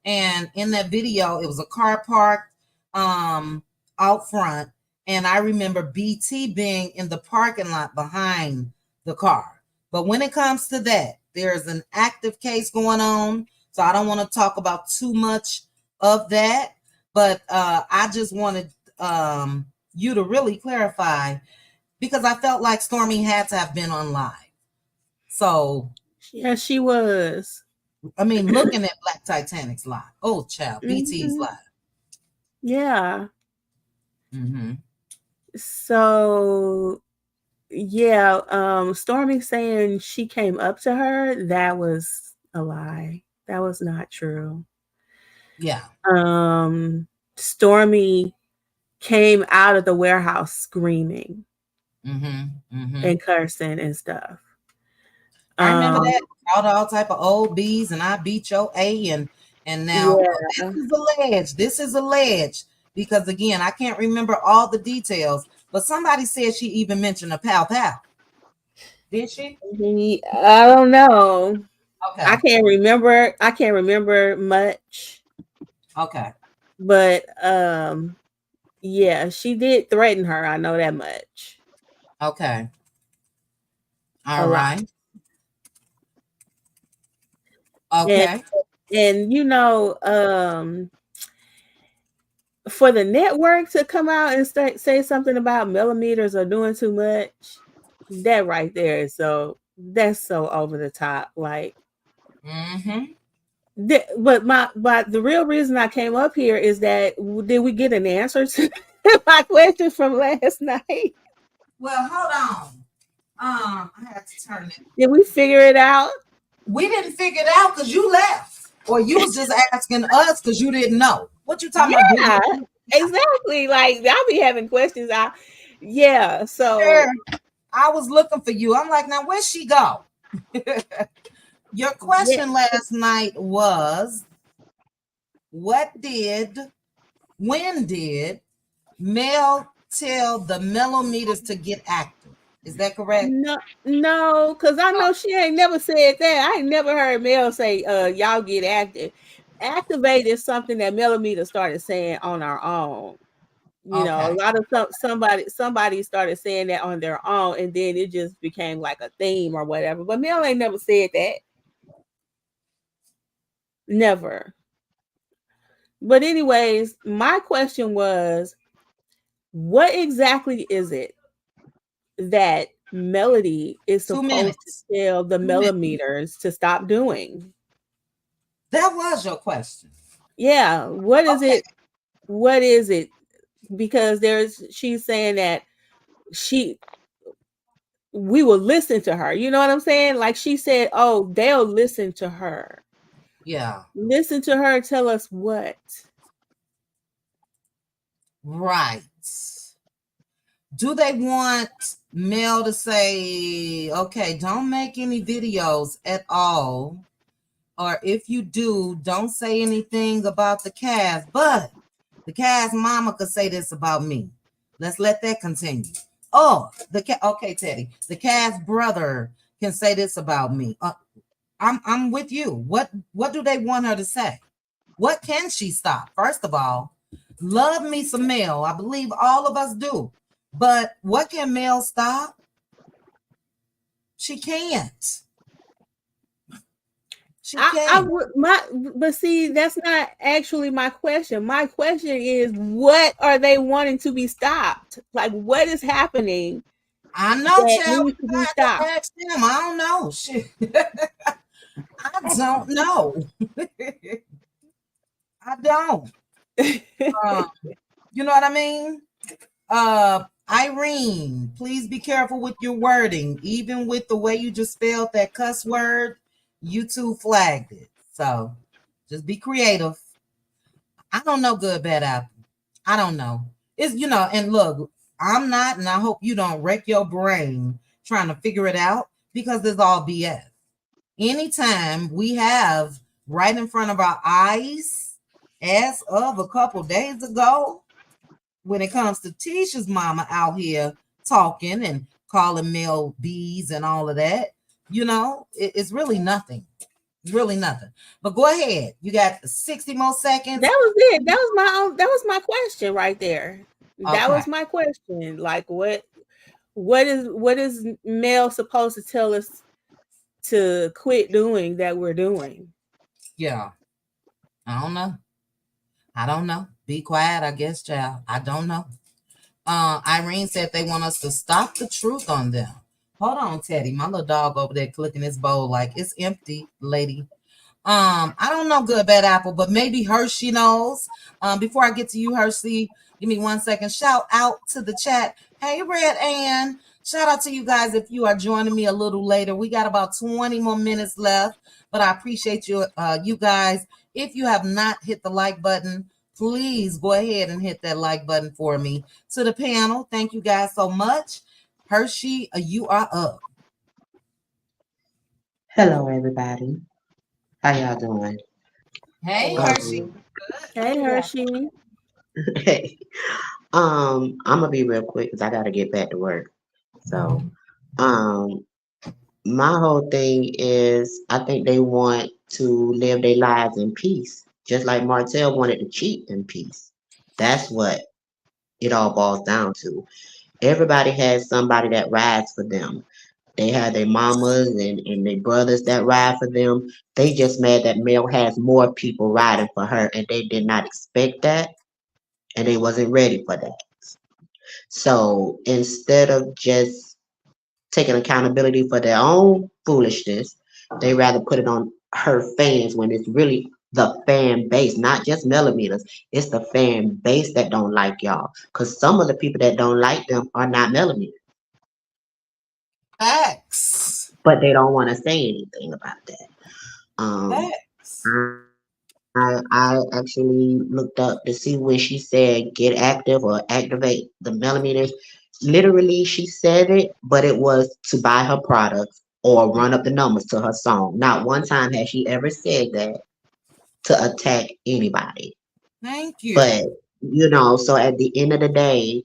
And in that video, it was a car parked out front. And I remember BT being in the parking lot behind the car. But when it comes to that, there's an active case going on. So I don't want to talk about too much of that. But I just wanted you to really clarify, because I felt like Stormy had to have been on live. So yeah, she was. I mean, looking at Black Titanic's live. Oh, child, BT's live. Yeah. So yeah, Stormy saying she came up to her, that was a lie. That was not true. Yeah. Stormy came out of the warehouse screaming and cursing and stuff. I remember that. All type of old B's and I beat your A and now this is alleged because again, I can't remember all the details, but somebody said she even mentioned a pow. Did she? I don't know. Okay. I can't remember much. Okay. But yeah, she did threaten her. I know that much. Okay. All right. Okay. And for the network to come out and say something about millimeters or doing too much, that right there is that's so over the top. Like, but the real reason I came up here is that did we get an answer to my question from last night? Well, hold on. I had to turn it. Did we figure it out? We didn't figure it out because you left, or you was just asking us because you didn't know. What you talking about? Yeah, exactly. Like I'll be having questions. So sure. I was looking for you. I'm like, now where'd she go? Your question last night was, when did Mel tell the millimeters to get active? Is that correct? No, because I know she ain't never said that. I ain't never heard Mel say, y'all get active. Activate is something that Millimeter started saying on our own. You know, a lot of somebody started saying that on their own, and then it just became like a theme or whatever. But Mel ain't never said that. Never. But anyways, my question was, what exactly is it that Melody is supposed to tell the millimeters to stop doing? That was your question. Yeah. What is it? What is it? Because she's saying that we will listen to her. You know what I'm saying? Like she said, oh, they'll listen to her. Yeah. Listen to her tell us what? Right. Do they want Mel to say, okay, don't make any videos at all or if you do, don't say anything about the Cass. But the Cass mama could say this about me. Let's let that continue. Oh, okay, Teddy. The Cass brother can say this about me. I'm with you. What do they want her to say? What can she stop? First of all, love me some Mel. I believe all of us do. But what can Mel stop? She can't. She can't. But see, that's not actually my question. My question is, what are they wanting to be stopped? Like, what is happening? I know, child. Needs to be stopped. Ask him. I don't know. Shit. I don't know. I don't. You know what I mean? Irene, please be careful with your wording. Even with the way you just spelled that cuss word, YouTube flagged it. So just be creative. I don't know good, bad apple. I don't know. It's, and look, I'm not, and I hope you don't wreck your brain trying to figure it out, because it's all BS. Anytime we have right in front of our eyes, as of a couple days ago, when it comes to Tisha's mama out here talking and calling Mel bees and all of that, it's really nothing. It's really nothing. But go ahead. You got 60 more seconds. That was it. That was my question right there. Okay. That was my question. Like, what is Mel supposed to tell us to quit doing that we're doing? Yeah. I don't know. Be quiet, I guess, child. I don't know. Irene said they want us to stop the truth on them. Hold on, Teddy. My little dog over there clicking his bowl like it's empty, lady. I don't know good, bad apple, but maybe Hershey knows. Before I get to you, Hershey, give me 1 second. Shout out to the chat. Hey, Red Ann. Shout out to you guys if you are joining me a little later. We got about 20 more minutes left, but I appreciate you guys. If you have not hit the like button, please go ahead and hit that like button for me. To the panel, thank you guys so much. Hershey, you are up. Hello, everybody. How y'all doing? Hey, Hershey. Hey, Hershey. Hey. I'm gonna be real quick because I gotta get back to work. So, my whole thing is I think they want to live their lives in peace, just like Martell wanted to cheat in peace. That's what it all boils down to. Everybody has somebody that rides for them. They have their mamas and their brothers that ride for them. They just mad that Mel has more people riding for her, and they did not expect that, and they wasn't ready for that. So instead of just taking accountability for their own foolishness, they rather put it on her fans when it's really the fan base, not just millimeters. It's the fan base that don't like y'all. Because some of the people that don't like them are not millimeters. Facts. But they don't want to say anything about that. Facts. I actually looked up to see when she said get active or activate the millimeters. Literally, she said it, but it was to buy her products or run up the numbers to her song. Not one time has she ever said that to attack anybody. Thank you. But, so at the end of the day,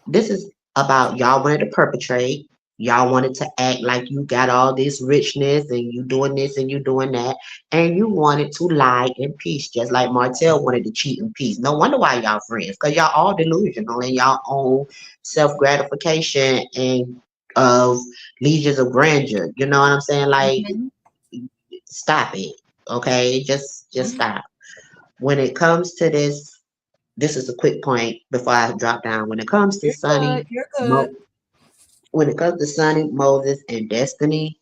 this is about y'all wanted to perpetrate. Y'all wanted to act like you got all this richness and you doing this and you doing that. And you wanted to lie in peace, just like Martell wanted to cheat in peace. No wonder why y'all friends, because y'all all delusional and y'all own self-gratification and of legions of grandeur. You know what I'm saying? Like, stop it. Okay? Just stop. When it comes to this is a quick point before I drop down. When it comes to Sunny, when it comes to Sunny, Moses, and Destiny,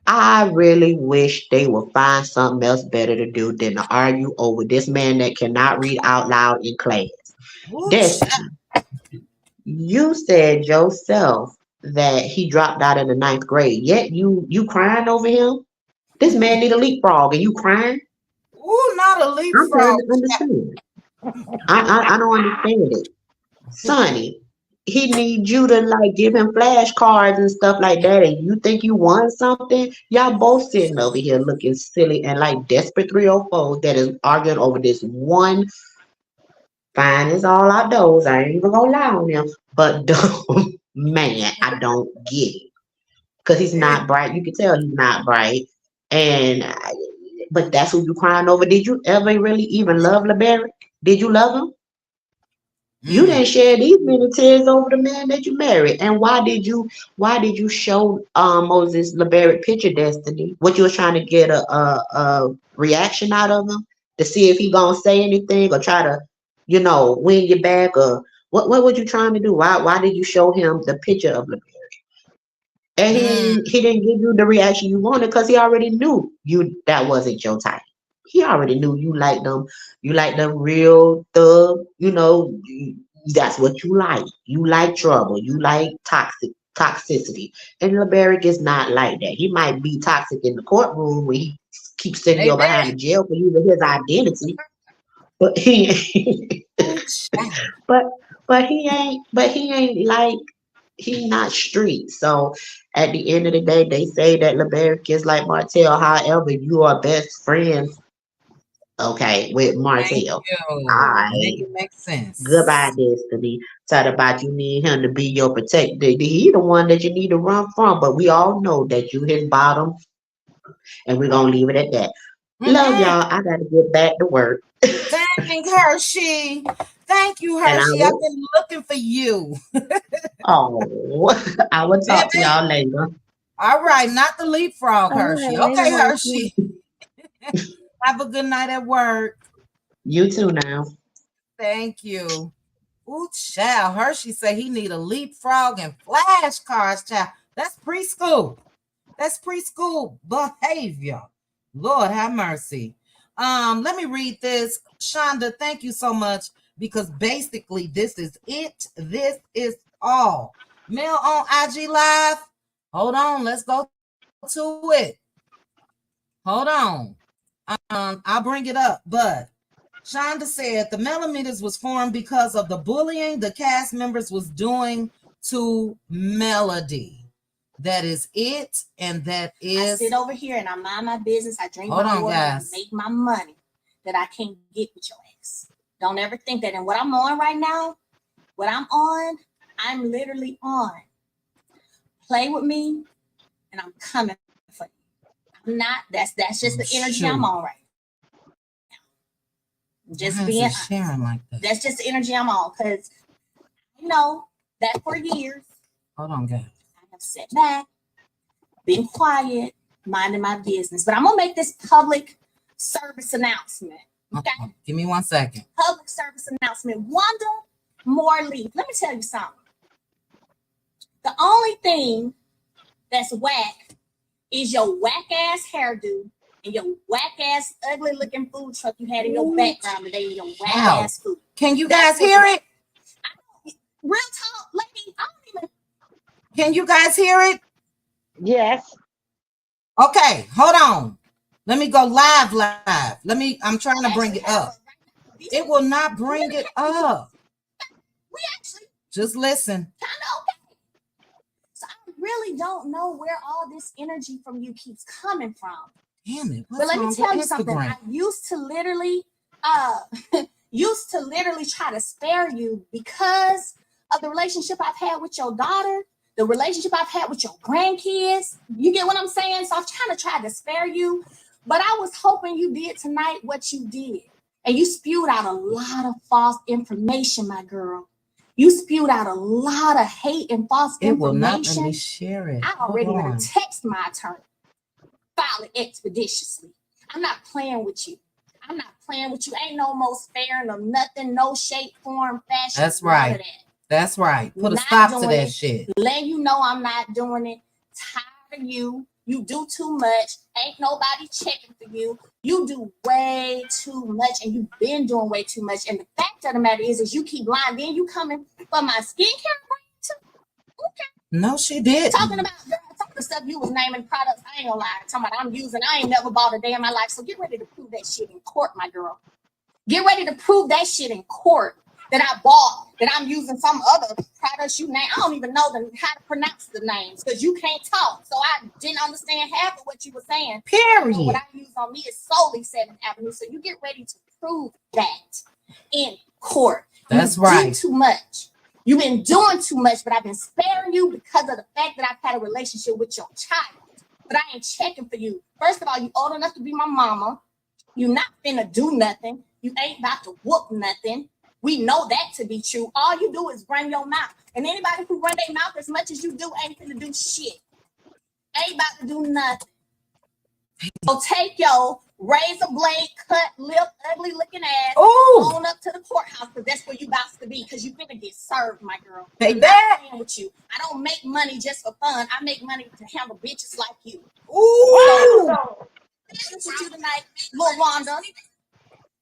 I really wish they would find something else better to do than to argue over this man that cannot read out loud in class. Destiny, you said yourself that he dropped out in the 9th grade, yet you crying over him? This man need a leapfrog and you crying? Ooh, not a leapfrog. I'm trying to understand. I don't understand it. Sonny, he needs you to like give him flashcards and stuff like that, and you think you won something. Y'all both sitting over here looking silly and like desperate 304 that is arguing over this one. Fine is all outdoors. I ain't even gonna lie on him, but man, I don't get it because he's not bright. You can tell he's not bright, and but that's who you crying over. Did you ever really even love LeBaric? Did you love him? You didn't shed these many tears over the man that you married. And why did you show Moses LeBaric picture Destiny? What you was trying to get a reaction out of him to see if he gonna say anything or try to, win you back, or what were you trying to do? Why did you show him the picture of LeBaric? And he didn't give you the reaction you wanted because he already knew that wasn't your type. He already knew you liked them. You like them real thug. That's what you like. You like trouble. You like toxicity. And LeBaric is not like that. He might be toxic in the courtroom where he keeps sending you behind the jail for using his identity. But he but he ain't like, he not street. So at the end of the day, they say that LeBaric is like Martell. However, you are best friends, okay, with Martell. Make it make sense. Goodbye, Destiny. Talk about you need him to be your protector. He the one that you need to run from. But we all know that you his bottom, and we're gonna leave it at that. Love y'all. I gotta get back to work. Thank Hershey. Thank you, Hershey. I've been looking for you. Oh, I will talk to y'all later. All right, not the leapfrog, All Hershey. right, Okay, later, Hershey. Have a good night at work. You too now. Thank you. Ooh, child. Hershey say he need a leapfrog and flashcards, child. That's preschool. That's preschool behavior. Lord have mercy. Let me read this. Shonda, thank you so much, because basically this is it. This is all. Mail on IG Live. Hold on, let's go to it. Hold on. I'll bring it up, but Shonda said the millimeters was formed because of the bullying the cast members was doing to Melody. That is it, and that is. I sit over here and I mind my business. I drink Hold my on, water guys. and make my money that I can't get with your ass. Don't ever think that. And what I'm on right now, I'm literally on. Play with me, and I'm coming for you. I'm not. That's just the energy I'm on right now. Just being sharing like that. That's just the energy I'm on, because I know that for years. Hold on, guys. I have sat back, been quiet, minding my business. But I'm gonna make this public service announcement. Okay. Give me 1 second. Public service announcement. Wanda Moore-Leaf. Let me tell you something. The only thing that's whack is your whack ass hairdo and your whack ass ugly looking food truck you had in your background today, and your whack ass food. Can you guys hear it? Real talk, lady. I don't even. Can you guys hear it? Yes. Okay, hold on. Let me go live. I'm trying to bring it up. It will not bring it up. We actually just listen. Kind of okay. So I really don't know where all this energy from you keeps coming from. Damn it. But let me tell you something. I used to literally try to spare you because of the relationship I've had with your daughter, the relationship I've had with your grandkids. You get what I'm saying? So I'm trying to try to spare you. But I was hoping you did tonight what you did. And you spewed out a lot of false information, my girl. You spewed out a lot of hate and false information. It will not let me share it. I already would text my attorney. File it expeditiously. I'm not playing with you. Ain't no most fair, no nothing, no shape, form, fashion. That's right. That's right. Put a stop to that shit. Letting you know I'm not doing it. Tired of you. You do too much. Ain't nobody checking for you. You do way too much, and you've been doing way too much. And the fact of the matter is you keep lying. Then you coming for my skincare brand too. Okay. No, she did. Talking about some of the stuff you was naming products. I ain't gonna lie. Talking about I'm using. I ain't never bought a day in my life. So get ready to prove that shit in court, my girl. Get ready to prove that shit in court. that I bought that I'm using some other products you name. I don't even know how to pronounce the names because you can't talk. So I didn't understand half of what you were saying. Period. What I use on me is solely 7th Avenue. So you get ready to prove that in court. That's you right. Do too much. You've been doing too much, but I've been sparing you because of the fact that I've had a relationship with your child. But I ain't checking for you. First of all, you old enough to be my mama. You not finna do nothing. You ain't about to whoop nothing. We know that to be true. All you do is run your mouth. And anybody who run their mouth as much as you do ain't finna do shit. Ain't about to do nothing. So take your razor blade, cut lip, ugly looking ass on up to the courthouse because that's where you about to be because you finna get served, my girl. Hey, I'm that. not playing with you. I don't make money just for fun. I make money to handle bitches like you. Ooh. So, business with you tonight, Lil Wanda.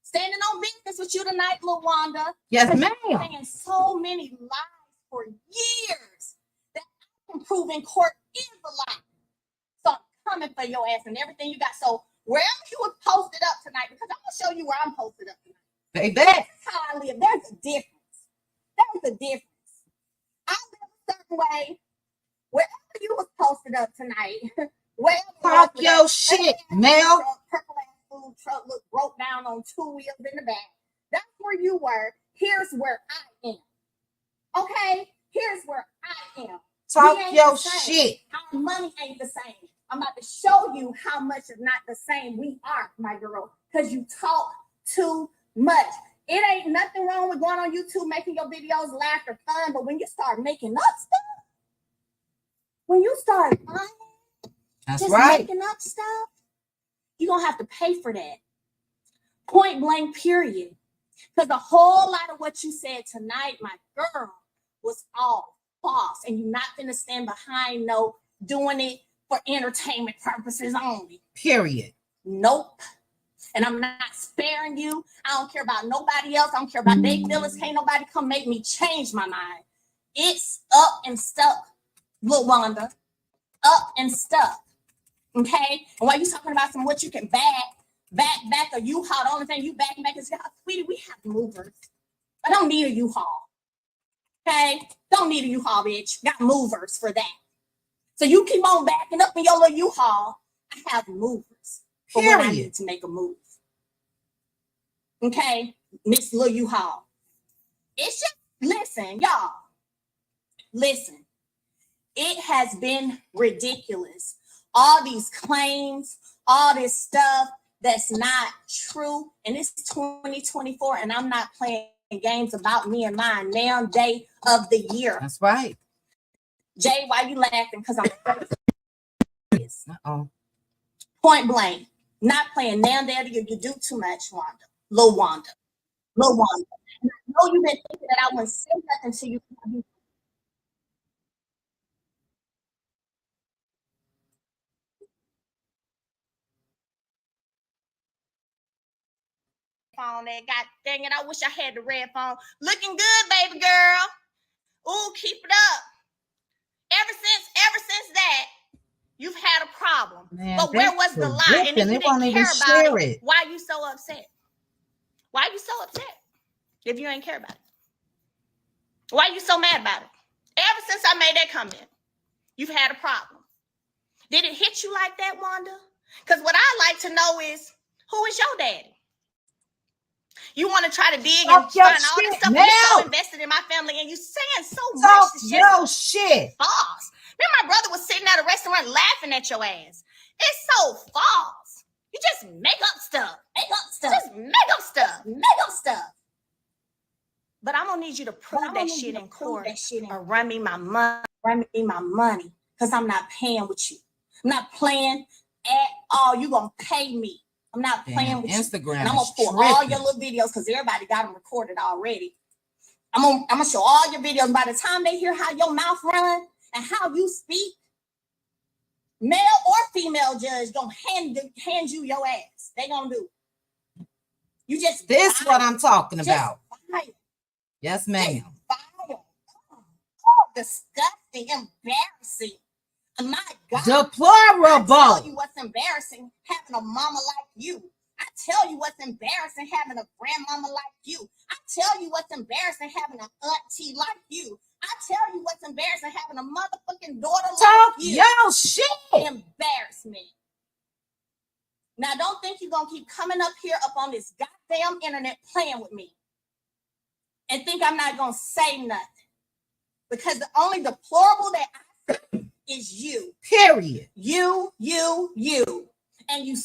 Standing on business with you tonight, Lil Wanda. Yes, ma'am. Saying so many lies for years that I can prove in court is a lie. So I'm coming for your ass and everything you got. So wherever you was posted up tonight, because I'm gonna show you where I'm posted up tonight. Baby. That's how I live. There's a difference. There's a difference. I live a certain way. Wherever you was posted up tonight, wherever Talk your shit, Mel. Purple ass food truck look broke down on 2 wheels in the back. That's where you were. Here's where I am. Okay? Here's where I am. Talk your shit. Our money ain't the same. I'm about to show you how much is not the same we are, my girl, because you talk too much. It ain't nothing wrong with going on YouTube, making your videos laugh or fun, but when you start making up stuff, when you start lying, That's just right. making up stuff, you're going to have to pay for that. Point blank, period. Because a whole lot of what you said tonight, my girl, was all false. And you're not going to stand behind no doing it for entertainment purposes only. Period. Nope. And I'm not sparing you. I don't care about nobody else. I don't care about their feelings. Can't nobody come make me change my mind. It's up and stuck, Lil Wanda. Up and stuck. Okay? And while you talking about some what you can back a U-Haul, the only thing you back is, sweetie, we have movers. I don't need a U-Haul. Okay? Don't need a U-Haul, bitch. Got movers for that. So you keep on backing up in your little U-Haul. I have movers for when I need to make a move. Okay? Miss Lil U-Haul. It's just, listen, y'all. Listen. It has been ridiculous. All these claims, all this stuff that's not true. And it's 2024, and I'm not playing games about me and mine now day of the year. That's right. Jay, why you laughing? Because I'm Uh-oh. Point blank. Not playing now day of the year. You do too much, Wanda. Lil Wanda. Lil Wanda. And I know you've been thinking that I wouldn't say nothing to you. Phone there. God dang it. I wish I had the red phone. Looking good, baby girl. Ooh, keep it up. Ever since that, you've had a problem. Man, but where was the lie? And if you didn't care about it, why are you so upset? Why are you so upset if you ain't care about it? Why are you so mad about it? Ever since I made that comment, you've had a problem. Did it hit you like that, Wanda? Because what I like to know is, who is your daddy? You want to try to dig and find all this stuff. You're so invested in my family, and you saying so much. Your shit. False. Remember, my brother was sitting at a restaurant laughing at your ass. It's so false. You just make up stuff. Make up stuff. Just make up stuff. Make up stuff. But I'm gonna need you to prove that shit in court or run me my money. Run me my money. Because I'm not paying with you. I'm not playing at all. You gonna pay me. I'm not playing with Instagram. You. And I'm gonna pull all your little videos because everybody got them recorded already. I'm gonna show all your videos. By the time they hear how your mouth run and how you speak, male or female judge gonna hand you your ass. They gonna do. You just this what I'm talking about. Vile. Yes, ma'am. Vile. Oh, disgusting, embarrassing. My God. Deplorable. I tell you what's embarrassing, having a mama like you. I tell you what's embarrassing having a grandmama like you. I tell you what's embarrassing having an auntie like you. I tell you what's embarrassing having a motherfucking daughter Talk like you. your shit. Embarrassment. Now, don't think you're going to keep coming up here up on this goddamn internet playing with me and think I'm not going to say nothing. Because the only deplorable that I see is you. Period. You. And you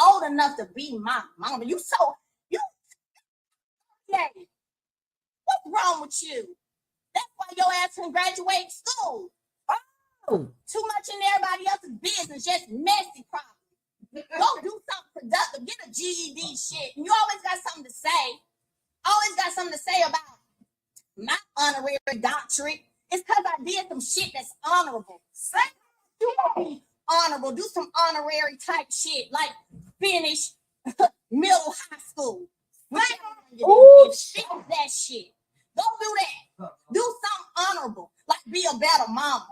old enough to be my mama. Yeah. What's wrong with you? That's why your ass can graduate school. Oh. Too much in everybody else's business, just messy problems. Go do something productive. Get a GED shit. And you always got something to say. Always got something to say about my honorary doctorate. It's because I did some shit that's honorable. Say you want to be honorable. Do some honorary type shit. Like finish middle high school. Right? Finish that shit. Go do that. Do something honorable. Like be a better mama.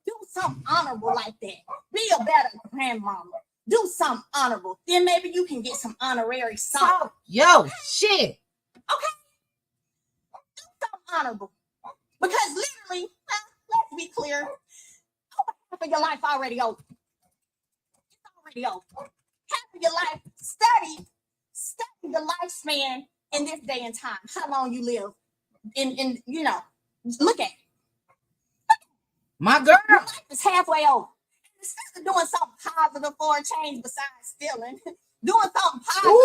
Do something honorable like that. Be a better grandmama. Do something honorable. Then maybe you can get some honorary something. Yo, shit. Okay. Do something honorable. Because literally, let's be clear, half of your life already over. It's already over. Half of your life, study the lifespan in this day and time. How long you live. In look at it. My girl. Your life is halfway over. Instead of doing something positive for a change besides stealing, doing something positive,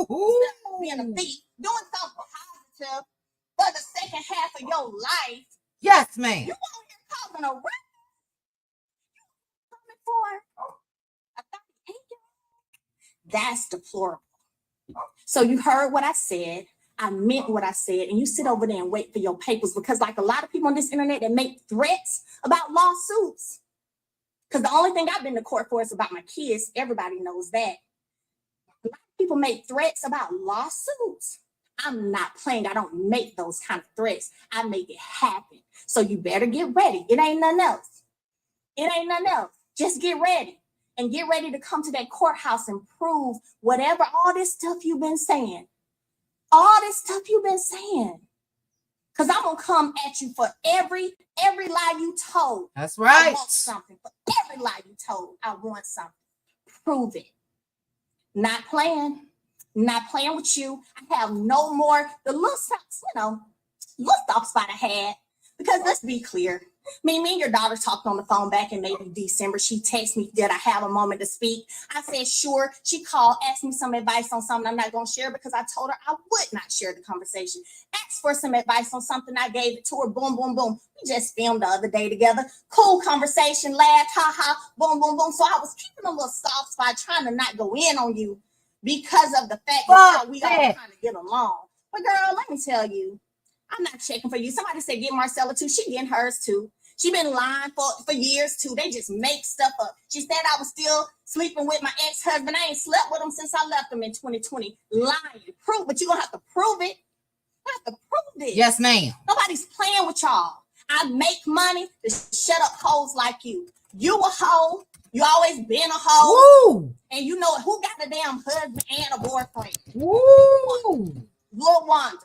instead of being a thief, doing something positive for the second half of your life. Yes, ma'am. You out here causing a wreck. Coming for a 38-year-old. That's deplorable. So you heard what I said. I meant what I said, and you sit over there and wait for your papers because, like a lot of people on this internet that make threats about lawsuits. Because the only thing I've been to court for is about my kids. Everybody knows that. A lot of people make threats about lawsuits. I'm not playing. I don't make those kind of threats. I make it happen. So you better get ready. It ain't nothing else. It ain't nothing else. Just get ready. And get ready to come to that courthouse and prove whatever, all this stuff you've been saying. All this stuff you've been saying. Because I'm going to come at you for every lie you told. That's right. I want something. For every lie you told, I want something. Prove it. Not playing with you. I have no more, the little stuff, little soft spot I had. Because let's be clear. Me and your daughter talked on the phone back in maybe December. She texted me, did I have a moment to speak? I said, sure. She called, asked me some advice on something I'm not going to share because I told her I would not share the conversation. Asked for some advice on something. I gave it to her. Boom, boom, boom. We just filmed the other day together. Cool conversation, laughed, ha, ha, boom, boom, boom. So I was keeping a little soft spot, trying to not go in on you because of the fact that we all trying to get along. But girl, let me tell you, I'm not checking for you. Somebody said get Marcella too. She getting hers too. She been lying for years too. They just make stuff up. She said I was still sleeping with my ex-husband. I ain't slept with him since I left him in 2020. Lying. Prove, but you're gonna have to prove it. You have to prove this. Yes, ma'am. Nobody's playing with y'all. I make money to shut up hoes like you. You a hoe. You always been a hoe. Woo! And you know who got a damn husband and a boyfriend? Woo! Lil Wanda.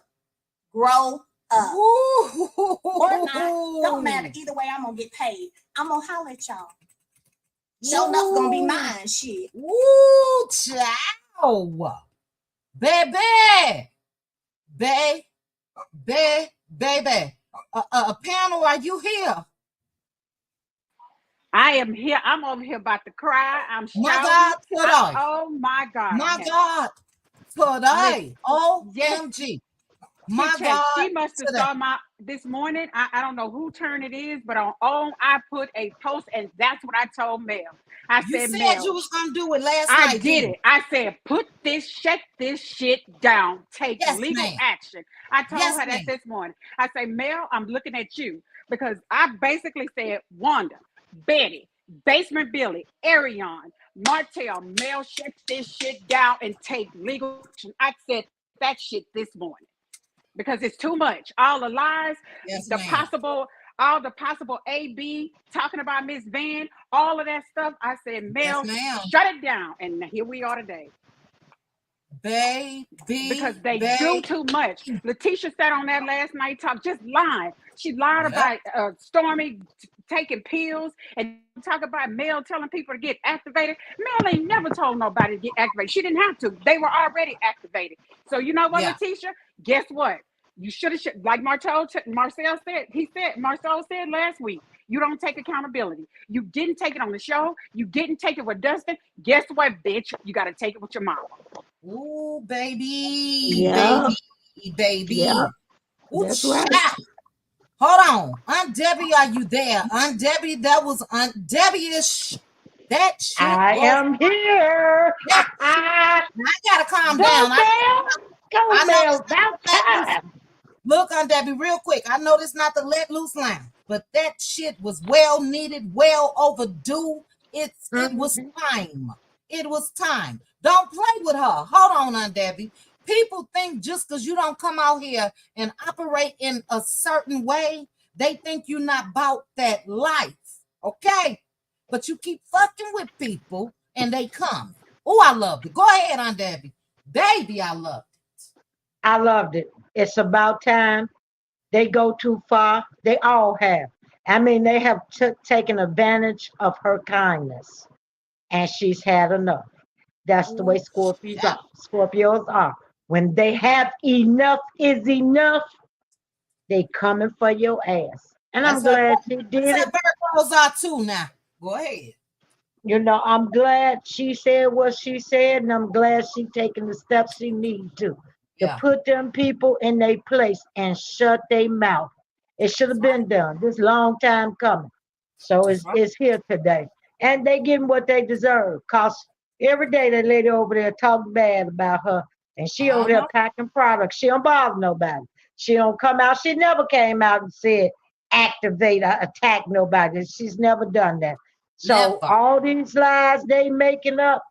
Grow up. Woo! Or not. Don't matter. Either way, I'm gonna get paid. I'm gonna holler at y'all. Show enough gonna be mine. Shit. Woo! Ciao! Baby! Baby. Panel, are you here? I am here. I'm over here about to cry. I'm shouting. My God, today. Oh my God. My God, today. OMG. Yes. My God. She must have saw this morning. I don't know who turn it is, but on I put a post, and that's what I told Mel. I said, Mel, you was gonna do it last night. I did it. I said, shut this shit down. Take legal action. I told her that this morning. I say, Mel, I'm looking at you because I basically said, Wanda, Betty, Basement Billy, Arion, Martell, Mel, shut this shit down and take legal action. I said that shit this morning. Because it's too much. All the lies, all the possible AB talking about Miss Van, all of that stuff. I said, Mel, shut it down. And here we are today. because they do too much. Letitia sat on that last night talk, just lying. She lied about Stormy taking pills and talk about Mel telling people to get activated. Mel ain't never told nobody to get activated. She didn't have to. They were already activated. So you know what, Letitia? Guess what? You should have, like Marcel said, Marcel said last week, you don't take accountability. You didn't take it on the show. You didn't take it with Dustin. Guess what, bitch? You got to take it with your mama. Ooh, baby, baby. Yeah. Ooh, That's right. Hold on. Aunt Debbie, are you there? Aunt Debbie, that was Aunt Debbie-ish. That shit I am here. I gotta calm down. Go, Mel. About time. Look, Aunt Debbie, real quick. I know this not the let loose line, but that shit was well needed, well overdue. It was time. It was time. Don't play with her. Hold on, Aunt Debbie. People think just because you don't come out here and operate in a certain way, they think you're not about that life. Okay? But you keep fucking with people and they come. Oh, I loved it. Go ahead, Aunt Debbie. Baby, I loved it. I loved it. It's about time. They go too far. They all have. I mean, they have taken advantage of her kindness, and she's had enough. That's the way Scorpios are. When they have enough is enough, they coming for your ass. And I'm glad she did it. Virgos are too now. Go ahead. You know, I'm glad she said what she said, and I'm glad she taking the steps she needs to put them people in their place and shut their mouth. It should have been done. This long time coming. So it's here today. And they getting what they deserve. Cause every day that lady over there talk bad about her. And she over there packing products. She don't bother nobody. She don't come out. She never came out and said activate or attack nobody. She's never done that. So all these lies they making up,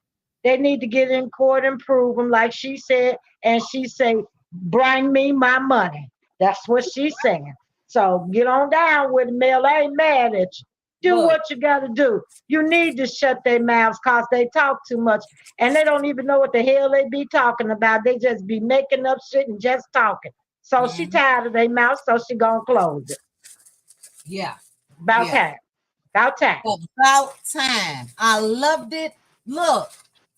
they need to get in court and prove them like she said. And she say, bring me my money. That's what she's saying. So get on down with it, Mel. I ain't mad at you. Do what you got to do. You need to shut their mouths because they talk too much. And they don't even know what the hell they be talking about. They just be making up shit and just talking. So she tired of their mouth, so she gonna close it. Yeah. About time. About time. About time. I loved it. Look,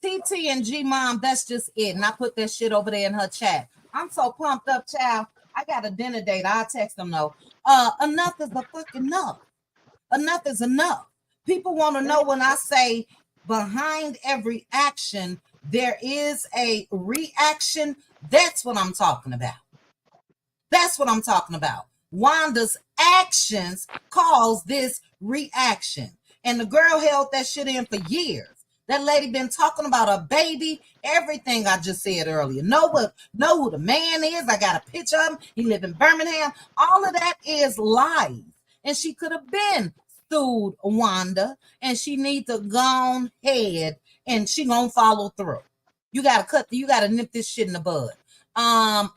TT and G Mom, that's just it. And I put that shit over there in her chat. I'm so pumped up, child. I got a dinner date. I'll text them though. Enough is the fucking enough. Enough is enough. People want to know when I say behind every action, there is a reaction. That's what I'm talking about. That's what I'm talking about. Wanda's actions cause this reaction. And the girl held that shit in for years. That lady been talking about a baby, everything I just said earlier. Know who the man is. I got a picture of him. He live in Birmingham. All of that is lies. And she could have been sued Wanda, and she need to go ahead and she gonna follow through. You gotta nip this shit in the bud.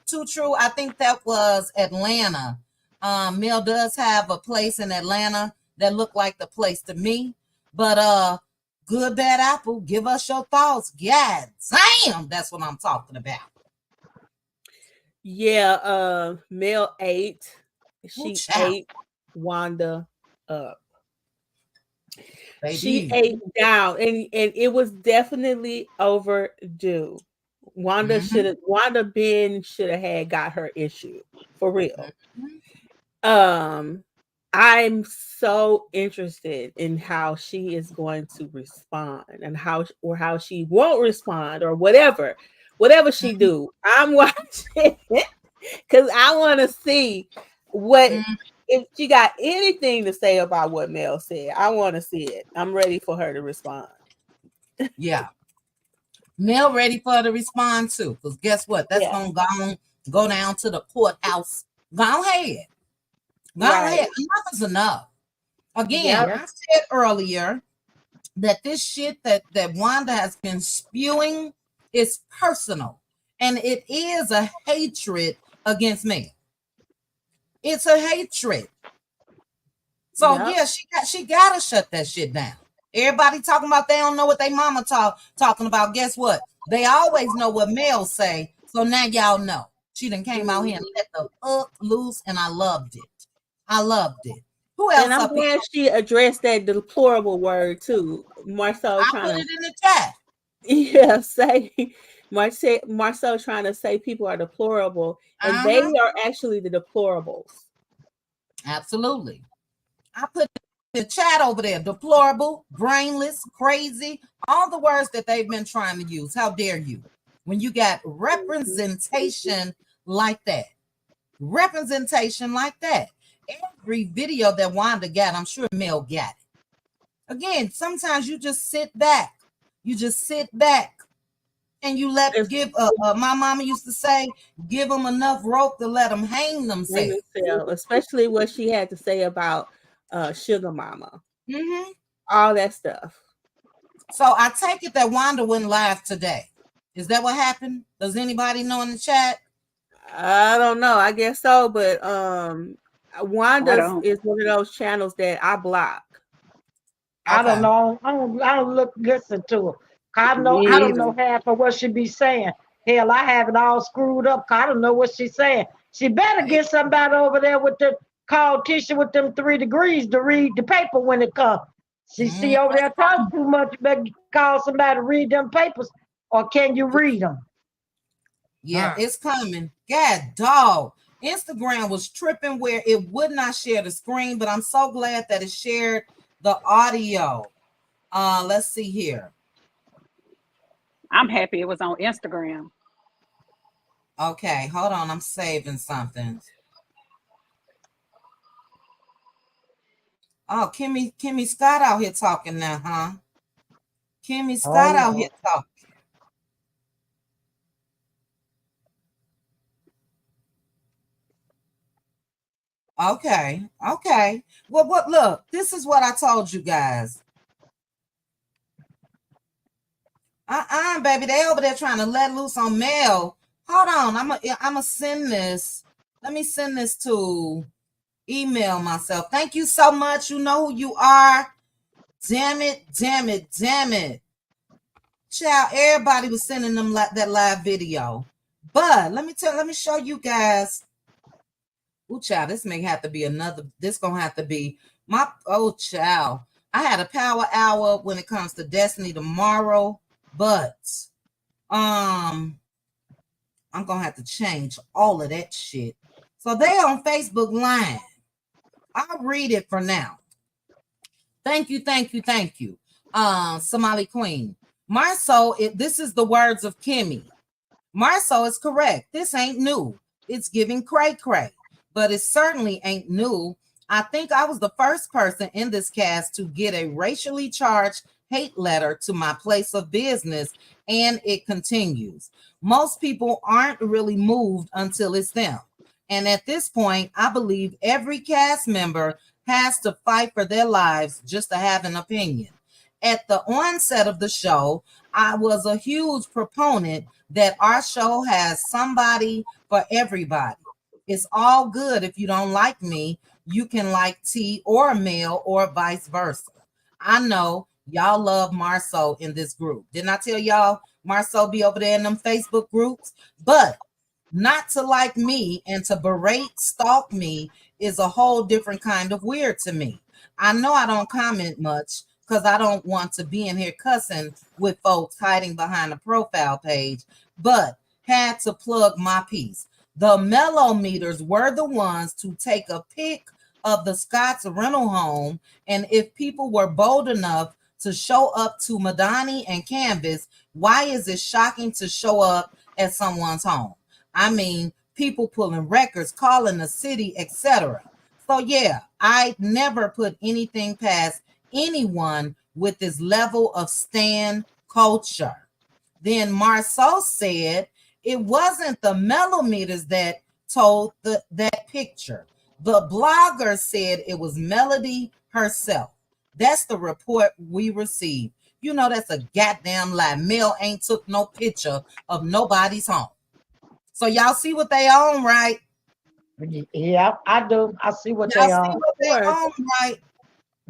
Too true. I think that was Atlanta. Mel does have a place in Atlanta that looked like the place to me. But Good Bad Apple, give us your thoughts. God damn, that's what I'm talking about. Yeah, Mel ate. She ate Wanda up. Baby. She ate down, and it was definitely overdue. Wanda should have had got her issue for real. I'm so interested in how she is going to respond and how she won't respond or whatever she do. I'm watching because I want to see what if she got anything to say about what Mel said. I want to see it. I'm ready for her to respond. Yeah. Mel ready for her to respond too. Because guess what? That's gonna go down to the courthouse. Go ahead. Go ahead. Enough is enough. Again, I said earlier that this shit that Wanda has been spewing is personal. And it is a hatred against me. It's a hatred. So she gotta shut that shit down. Everybody talking about they don't know what they mama talking about. Guess what? They always know what Mel say. So now y'all know. She done came out here and let the fuck loose, and I loved it. I loved it. Who else And I'm up here? glad she addressed that deplorable word too. Marcel I trying put to, it in the chat. yeah, say Marcel trying to say people are deplorable, and they are actually the deplorables. Absolutely. I put the chat over there. Deplorable, brainless, crazy, all the words that they've been trying to use. How dare you? When you got representation like that. Representation like that. Every video that Wanda got, I'm sure Mel got it. Again, sometimes you just sit back. You just sit back and you my mama used to say, give them enough rope to let them hang themselves. Especially what she had to say about Sugar Mama. All that stuff. So I take it that Wanda went live today. Is that what happened? Does anybody know in the chat? I don't know. I guess so, but Wanda's is one of those channels that I block. I don't know. I don't listen to her. I don't know half of what she be saying. Hell, I have it all screwed up. I don't know what she's saying. She better get somebody over there with the call Tisha with them 3 degrees to read the paper when it comes. She over there talking too much. You better call somebody to read them papers, or can you read them? Yeah, it's coming. God, dog. Instagram was tripping where it would not share the screen, but I'm so glad that it shared the audio. Let's see here. I'm happy it was on Instagram. Okay, hold on. I'm saving something. Oh, Kimmy Scott out here talking now, huh? Kimmy Scott out here talking. Okay. Well, look, this is what I told you guys. Baby, they over there trying to let loose on Mel. Hold on, I'm gonna send this. Let me send this to email myself. Thank you so much. You know who you are. Damn it. Child, everybody was sending them that live video. But let me show you guys. Oh, child, this may have to be this gonna have to be my, child. I had a power hour when it comes to Destiny tomorrow, but I'm gonna have to change all of that shit. So they on Facebook Live. I'll read it for now. Thank you. Somali Queen. Marceau, this is the words of Kimmy. Marceau is correct. This ain't new. It's giving cray, but it certainly ain't new. I think I was the first person in this cast to get a racially charged hate letter to my place of business, and it continues. Most people aren't really moved until it's them. And at this point, I believe every cast member has to fight for their lives just to have an opinion. At the onset of the show, I was a huge proponent that our show has somebody for everybody. It's all good if you don't like me. You can like T or Mel or vice versa. I know y'all love Marceau in this group. Didn't I tell y'all Marceau be over there in them Facebook groups? But not to like me and to berate, stalk me is a whole different kind of weird to me. I know I don't comment much because I don't want to be in here cussing with folks hiding behind a profile page, but had to plug my piece. The mellow meters were the ones to take a pic of the Scott's rental home, and if people were bold enough to show up to Madani and Canvas, why is it shocking to show up at someone's home? I mean, people pulling records, calling the city, etc. So yeah, I never put anything past anyone with this level of stan culture. Then Marceau said it wasn't the mellometers that told that picture. The blogger said it was Melody herself. That's the report we received. You know that's a goddamn lie. Mel ain't took no picture of nobody's home. So y'all see what they own, right? Yeah, I do. I see what they own. Right?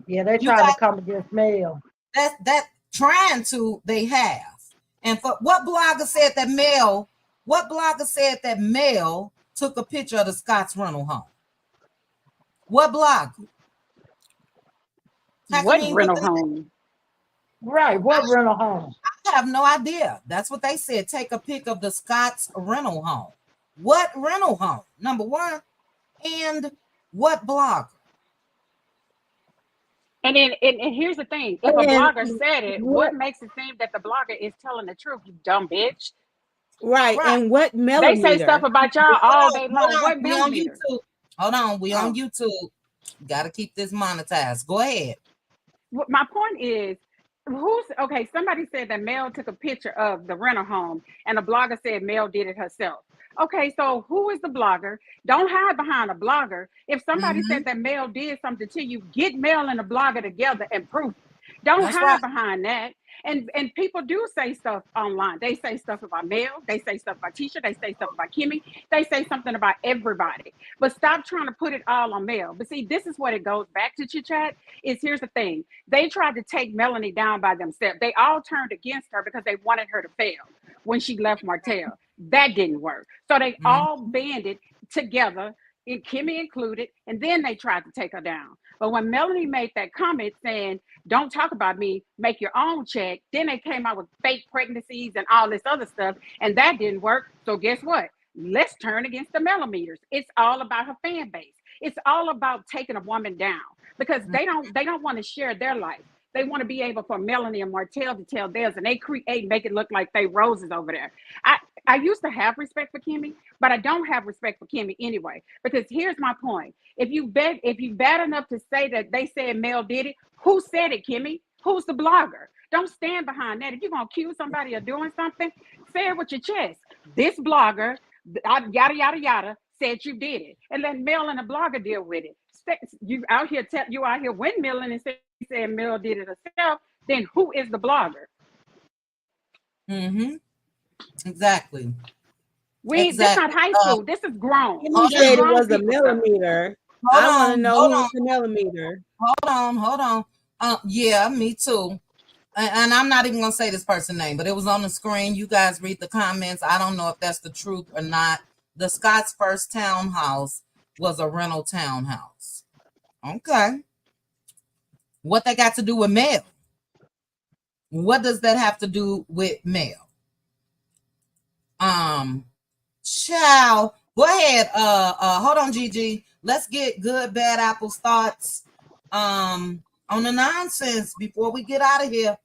Yeah, they're trying to come against Mel. That trying to they have. And for what blogger said that Mel? What blogger said that Mel took a picture of the Scott's rental home? What blogger? What rental home? Right. What rental home? I have no idea. That's what they said. Take a pic of the Scott's rental home. What rental home? Number one. And what blogger? And then and here's the thing. If a blogger said it, what makes it seem that the blogger is telling the truth, you dumb bitch? Right. And what They millimeter? say stuff about y'all all day long. What We on millimeter? YouTube. Hold on. We on YouTube. Got to keep this monetized. Go ahead. My point is, okay, somebody said that Mel took a picture of the rental home and the blogger said Mel did it herself. Okay, so who is the blogger? Don't hide behind a blogger. If somebody said that Mel did something to you, get Mel and the blogger together and prove it. Don't hide behind that. And people do say stuff online. They say stuff about Mel. They say stuff about Tisha. They say stuff about Kimmy. They say something about everybody. But stop trying to put it all on Mel. But see, this is what it goes back to, Chit Chat, is here's the thing. They tried to take Melanie down by themselves. They all turned against her because they wanted her to fail when she left Martell. That didn't work. So they all banded together, and Kimmy included, and then they tried to take her down. But when Melanie made that comment saying, don't talk about me, make your own check, then they came out with fake pregnancies and all this other stuff, and that didn't work. So guess what? Let's turn against the millimeters. It's all about her fan base. It's all about taking a woman down because they don't want to share their life. They want to be able for Melanie and Martell to tell theirs, and they make it look like they roses over there. I used to have respect for Kimmy, but I don't have respect for Kimmy anyway. Because here's my point: if you bad enough to say that they said Mel did it, who said it, Kimmy? Who's the blogger? Don't stand behind that. If you're gonna accuse somebody of doing something, say it with your chest. This blogger, yada yada yada, said you did it, and let Mel and the blogger deal with it. You out here windmilling and said Mel did it herself. Then who is the blogger? Exactly. This not high school. This is grown. You said it was a millimeter. I want to know who's the millimeter. Hold on. Yeah, me too. And I'm not even gonna say this person's name, but it was on the screen. You guys read the comments. I don't know if that's the truth or not. The Scott's first townhouse was a rental townhouse. Okay. What they got to do with Mel? What does that have to do with Mel? Child, go ahead. Hold on, Gigi. Let's get Good Bad Apple's thoughts on the nonsense before we get out of here.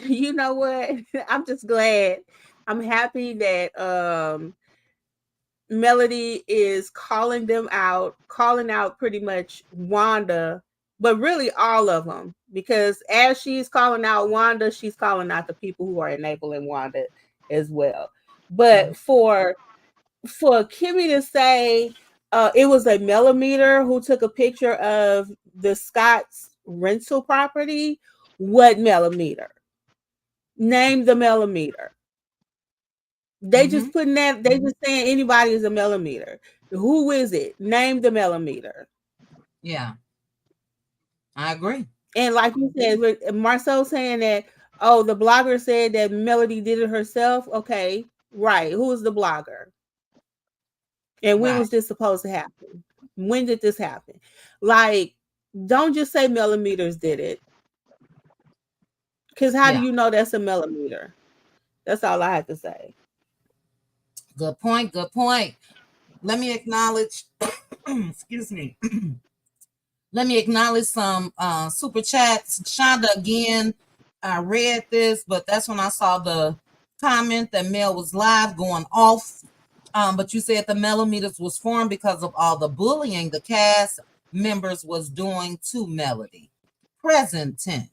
You know what? I'm just glad. I'm happy that Melody is calling out pretty much Wanda, but really all of them, because as she's calling out Wanda, she's calling out the people who are enabling Wanda as well. But for Kimmy to say it was a millimeter who took a picture of the Scott's rental property, what millimeter? Name the millimeter. They just putting that, they just saying anybody is a millimeter. Who is it? Name the millimeter. Yeah, I agree. And like you said, with Marcel saying that, oh, the blogger said that Melody did it herself. Okay, right. Who is the blogger? And when was this supposed to happen? When did this happen? Like, don't just say millimeters did it. Because how do you know that's a millimeter? That's all I have to say. Good point. Good point. Let me acknowledge, excuse me. Let me acknowledge some super chats. Shonda, again, I read this, but that's when I saw the comment that Mel was live going off. But you said the millimeters was formed because of all the bullying the cast members was doing to Melody. Present tense.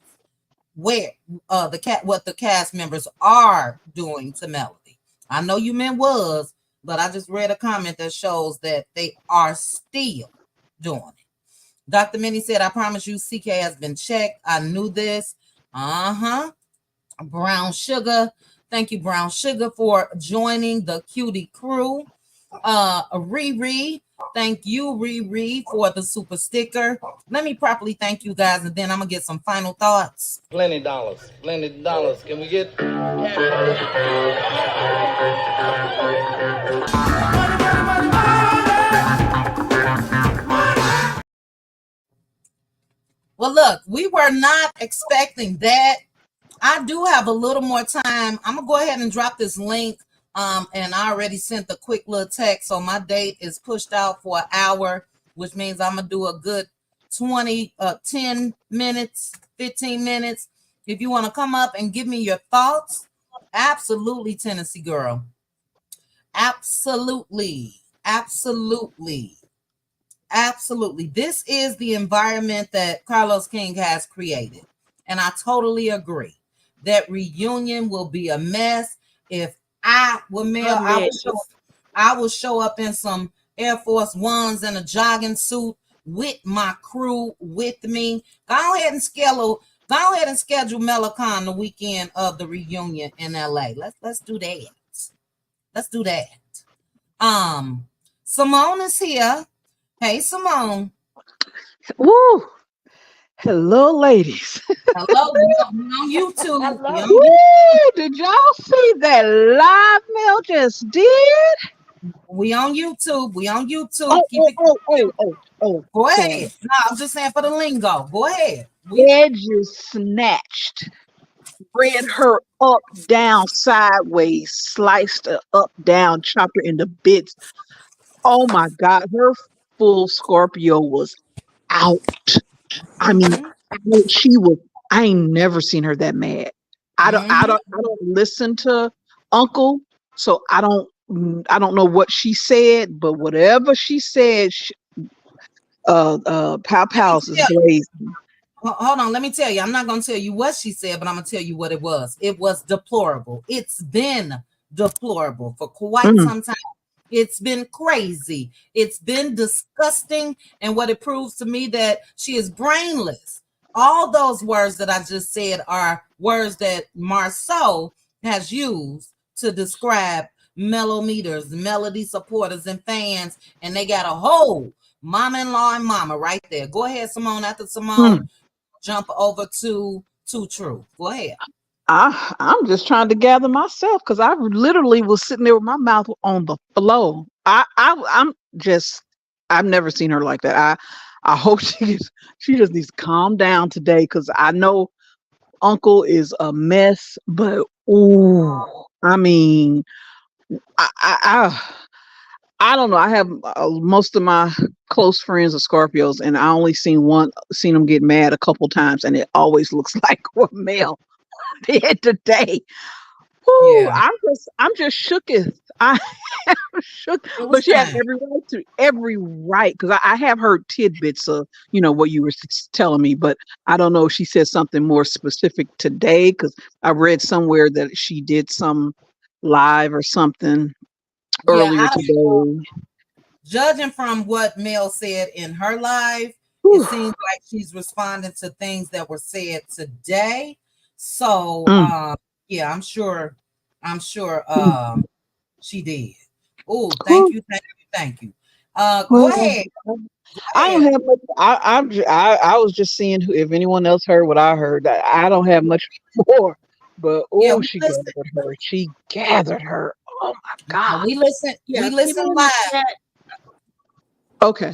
Where what the cast members are doing to Melody. I know you meant was, but I just read a comment that shows that they are still doing it. Dr. Minnie said, I promise you, CK has been checked. I knew this. Brown Sugar. Thank you, Brown Sugar, for joining the Cutie crew. Riri, Thank you, Riri, for the super sticker. Let me properly thank you guys, and then I'm gonna get some final thoughts. Plenty dollars. Plenty dollars. Can we get? Well, look, we were not expecting that. I do have a little more time. I'm gonna go ahead and drop this link. And I already sent a quick little text, so my date is pushed out for an hour, which means I'm gonna do a good 10 minutes, 15 minutes. If you want to come up and give me your thoughts, absolutely, Tennessee girl. Absolutely. Absolutely. Absolutely. This is the environment that Carlos King has created. And I totally agree. That reunion will be a mess. If I were Mel, I will show up in some Air Force Ones and a jogging suit with my crew with me. Go ahead and schedule Melicon the weekend of the reunion in LA. Let's do that. Let's do that. Simone is here. Hey, Simone. Woo! Hello, ladies. Hello, we on YouTube. Hello. Woo! Did y'all see that live Mel just did? We on YouTube. Go ahead. No, I'm just saying for the lingo. Go ahead. Edges snatched, read her up, down, sideways, sliced her up, down, chopped her into bits. Oh my God, her full Scorpio was out. I mean, she was. I ain't never seen her that mad. I don't listen to Uncle, so I don't know what she said, but whatever she said, Pow Pow's is blazing. Hold on, let me tell you. I'm not going to tell you what she said, but I'm going to tell you what it was. It was deplorable. It's been deplorable for quite some time. It's been crazy. It's been disgusting. And what it proves to me that she is brainless. All those words that I just said are words that Marceau has used to describe mellometers, melody supporters, and fans. And they got a whole mama-in-law and mama right there. Go ahead, Simone. After Simone, jump over to True. Go ahead. I'm just trying to gather myself because I literally was sitting there with my mouth on the floor. I've never seen her like that. I hope she just needs to calm down today because I know Uncle is a mess, but I mean, I don't know. I have most of my close friends are Scorpios, and I only seen them get mad a couple times, and it always looks like what Mel did today. Yeah. I'm just shooketh. I am shook, but she has every right because I have heard tidbits of what you were telling me, but I don't know if she said something more specific today because I read somewhere that she did some live or something earlier today. Judging from what Mel said in her live, it seems like she's responding to things that were said today. So yeah, I'm sure she did. Oh, thank you. Go ahead. I don't have much. I was just seeing if anyone else heard what I heard. I don't have much more. But she gathered her. Oh my God. We listen live. Okay.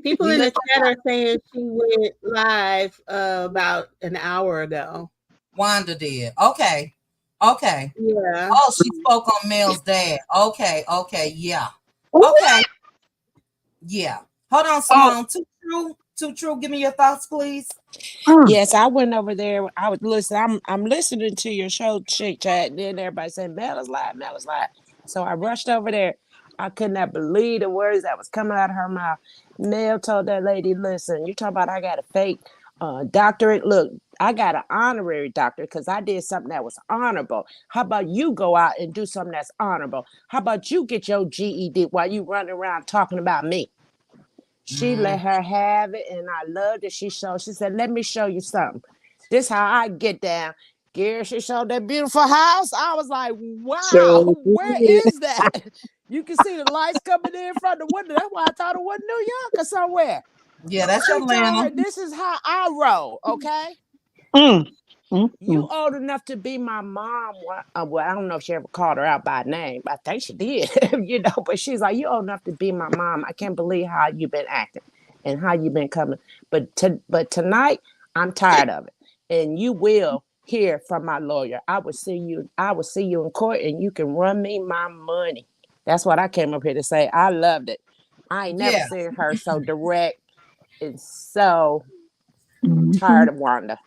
People in the chat are saying she went live about an hour ago. Wanda did. Okay. Yeah. Oh, she spoke on Mel's dad. Okay. Yeah. Okay. Yeah. Hold on, Simone. Too true. Give me your thoughts, please. Yes, I went over there. I was listening. I'm listening to your show, Chick Chat, and then everybody saying Mel is live. So I rushed over there. I could not believe the words that was coming out of her mouth. Mel told that lady, "Listen, you talking about I got a fake doctorate? Look, I got an honorary doctorate because I did something that was honorable. How about you go out and do something that's honorable? How about you get your GED while you running around talking about me?" She let her have it, and I loved it. She said, "Let me show you something. This how I get down. scared. She showed that beautiful house. I was like, wow, So where is that? You can see the lights coming in from the window. That's why I thought it was New York or somewhere. Yeah, that's She told Atlanta. her, this is how I roll, okay? You old enough to be my mom. Well, I don't know if she ever called her out by name. I think she did, but she's like, you old enough to be my mom. I can't believe how you've been acting and how you've been coming. But tonight, I'm tired of it. And you will hear from my lawyer. I will see you in court and you can run me my money. That's what I came up here to say. I loved it. I ain't never seen her so direct and so tired of Wanda.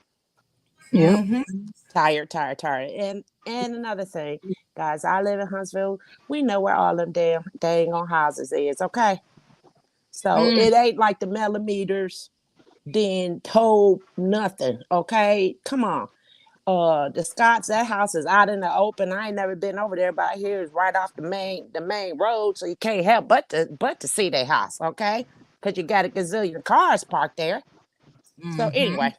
Yep. Tired. And another thing, guys, I live in Huntsville. We know where all them damn dang on houses is, okay? So it ain't like the millimeters then told nothing, okay? Come on. The Scotts, that house is out in the open. I ain't never been over there, but I hear it's right off the main road, so you can't help but to see their house, okay? Because you got a gazillion cars parked there. So anyway,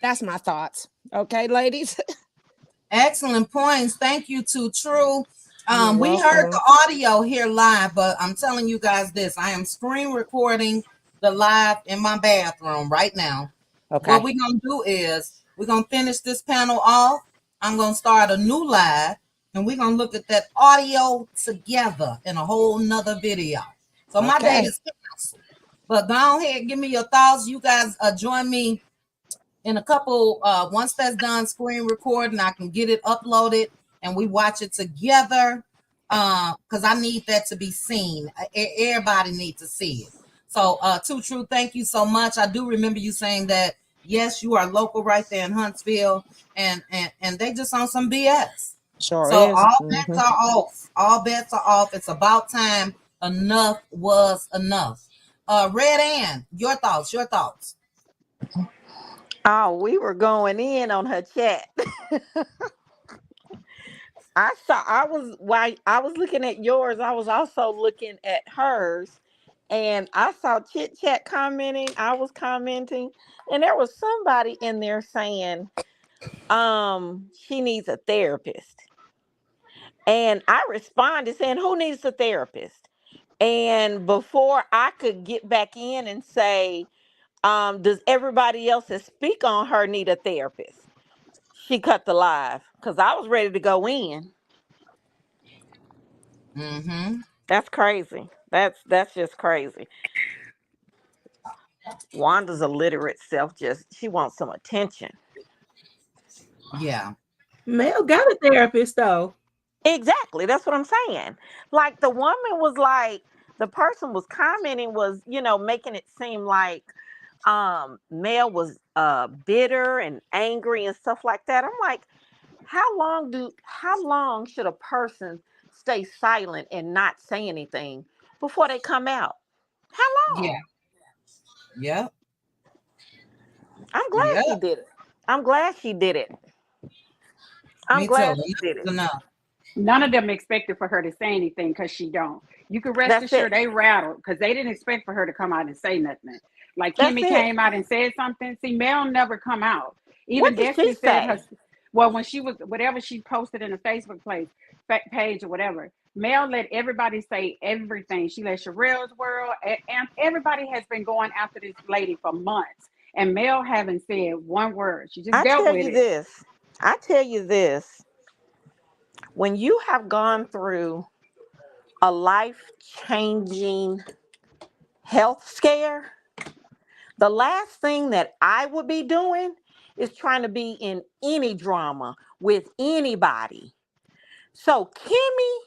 that's my thoughts. Okay, ladies. Excellent points. Thank you, Too True. You're We welcome. heard the audio here live, but I'm telling you guys this. I am screen recording the live in my bathroom right now. Okay. What we're going to do is we're going to finish this panel off. I'm going to start a new live, and we're going to look at that audio together in a whole nother video. So my day is canceled. But go ahead, give me your thoughts. You guys join me in a couple. Once that's done, screen recording, I can get it uploaded and we watch it together. Because I need that to be seen. Everybody needs to see it. So, Too True, thank you so much. I do remember you saying that. Yes, you are local right there in Huntsville, and they just on some BS. Sure So is. all bets are off. All bets are off. It's about time. Enough was enough. Red Ann, your thoughts. Oh, we were going in on her chat. While I was looking at yours, I was also looking at hers. And I saw Chit Chat commenting, I was commenting, and there was somebody in there saying she needs a therapist. And I responded saying, who needs a therapist? And before I could get back in and say, does everybody else that speak on her need a therapist? She cut the live because I was ready to go in. That's crazy. That's just crazy. Wanda's illiterate self she wants some attention. Yeah. Mel got a therapist though. Exactly. That's what I'm saying. Like the woman was like, the person was commenting was, making it seem like Mel was bitter and angry and stuff like that. I'm like, how long should a person stay silent and not say anything before they come out? How long? Yeah. I'm glad she did it. I'm glad she did it. Me too. Enough. None of them expected for her to say anything because she don't. You can rest That's assured it. they rattled because they didn't expect for her to come out and say nothing. Like That's Kimmy it. came out and said something. See, Mel never come out. Even What did Destiny she said say? her. Well, when she was whatever she posted in the Facebook page or whatever, Mel let everybody say everything. She let Sherelle's world, and everybody has been going after this lady for months, and Mel haven't said one word. She just dealt with it. I tell you this. When you have gone through a life-changing health scare, the last thing that I would be doing is trying to be in any drama with anybody. So Kimmy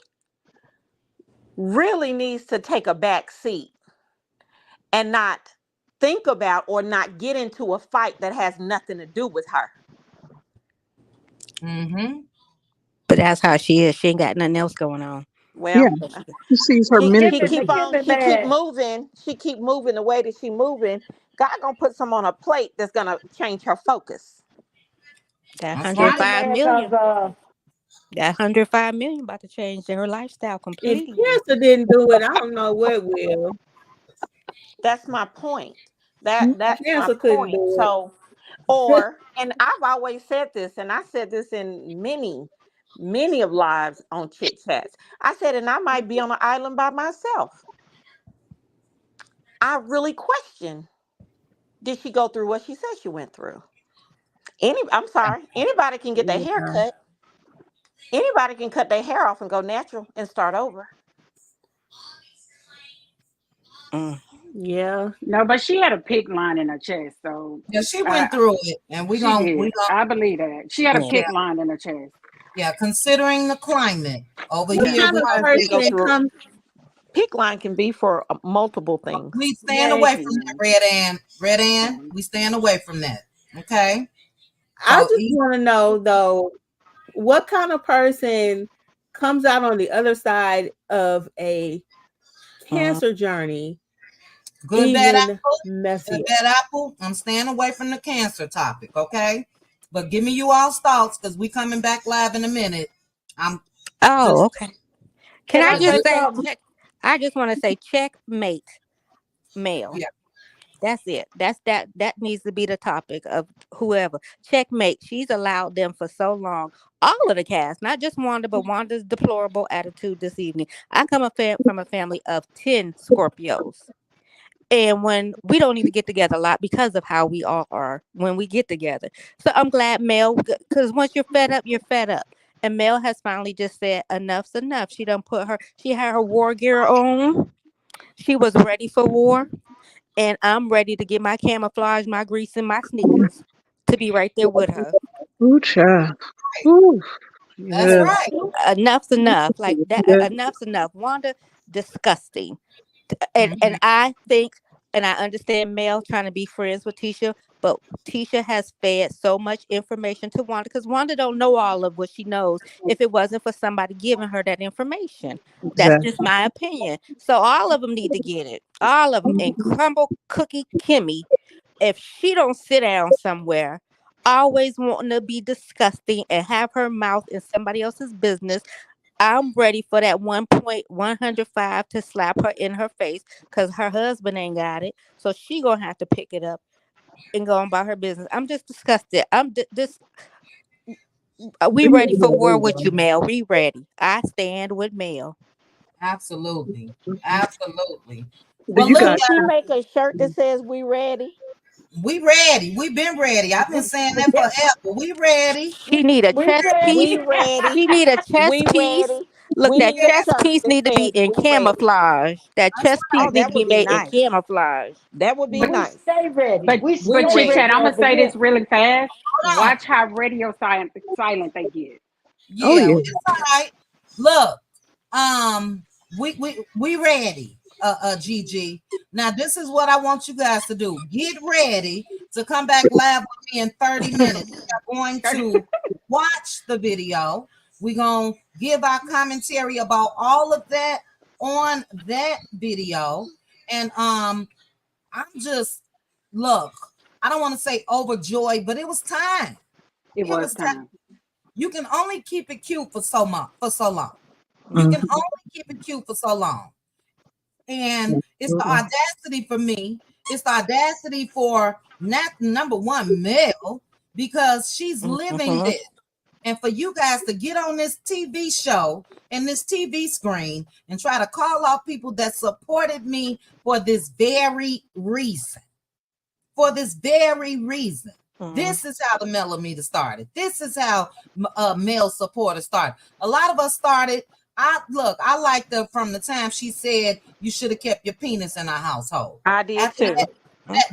really needs to take a back seat and not think about or not get into a fight that has nothing to do with her. But that's how she is. She ain't got nothing else going on. Well, she sees her she ministry. keep on, she keep moving. She keep moving the way that she moving. God gonna put some on her plate that's gonna change her focus. That She 105 mad million. 'cause, That 105 million about to change her lifestyle If completely. cancer didn't do it, I don't know what will. That's my point. Cancer That's my couldn't point. do it. So Or, and I've always said this, and I said this in many of lives on Chit Chats. I said, and I might be on an island by myself. I really question, did she go through what she said she went through? I'm sorry, anybody can get their hair cut. Anybody can cut their hair off and go natural and start over. Yeah. No, but she had a pig line in her chest, so Yeah, she went through it, and we she don't. did. I believe that she had a Yeah. pig line in her chest. Yeah, considering the climate over What here, kind we of don't. person comes? Pig line can be for multiple things. We staying Yeah, away it from that, can. Red Ann. Red Ann, we staying away from that. Okay. I So just want to know though, what kind of person comes out on the other side of a cancer journey good bad even apple. messier? Good bad apple. I'm staying away from the cancer topic. Okay. But give me you all's thoughts because we coming back live in a minute. I'm Oh, just. okay. Can Can I I just say say something? check? I just want to say checkmate male. Yeah. That's it. That needs to be the topic of whoever. Checkmate. She's allowed them for so long. All of the cast, not just Wanda, but Wanda's deplorable attitude this evening. I come from a family of 10 Scorpios. And when we don't even get together a lot because of how we all are when we get together. So I'm glad Mel, because once you're fed up, you're fed up. And Mel has finally just said enough's enough. She had her war gear on. She was ready for war. And I'm ready to get my camouflage, my grease, and my sneakers to be right there with her. Ooh, child. Ooh, That's yes. right. Enough's enough. Like that, Yes. enough's enough. Wanda, disgusting. And I think, and I understand Mel trying to be friends with Tisha, but Tisha has fed so much information to Wanda because Wanda don't know all of what she knows if it wasn't for somebody giving her that information. That's just Exactly. my opinion. So all of them need to get it. All of them. And Crumble Cookie Kimmy, if she don't sit down somewhere, always wanting to be disgusting and have her mouth in somebody else's business, I'm ready for that 1.105 to slap her in her face because her husband ain't got it. So she gonna have to pick it up and go on about her business. I'm just disgusted. We ready for war with you, Mel. We ready. I stand with Mel. Absolutely. Absolutely. Do Well, you look, guys? Can she guys, make a shirt that says "We ready"? we ready. We've been ready. I've been saying that forever. We ready. She need a We chest piece. ready. We ready. She need a chest We piece. ready. Look, We that need a chest shirt piece that need to be says in "We ready." camouflage. That That's chest piece Oh, right. need that to be would be made in nice. camouflage. That would be We nice. stay ready. We But stay chit We chat, ready I'm at gonna the say hip. this really fast. Hold on. Watch how radio silent they get. Oh Yeah, yeah. it's all right. Look, we ready. Gigi. Now this is what I want you guys to do. Get ready to come back live with me in 30 minutes. We are going to watch the video. We're gonna give our commentary about all of that on that video. And I'm just look, I don't want to say overjoyed, but it was time. It It was was time. time. You can only keep it cute for so long. You can Mhm. only keep it cute for so long. And it's the audacity for me. It's the audacity for not number one, Mel, because she's living Mhm. this. And for you guys to get on this TV show and this TV screen and try to call out people that supported me for this very reason. For this very reason. This is how the Millimeter started. This is how male supporters started. A lot of us started. I liked her from the time she said you should have kept your penis in our household. I did After too.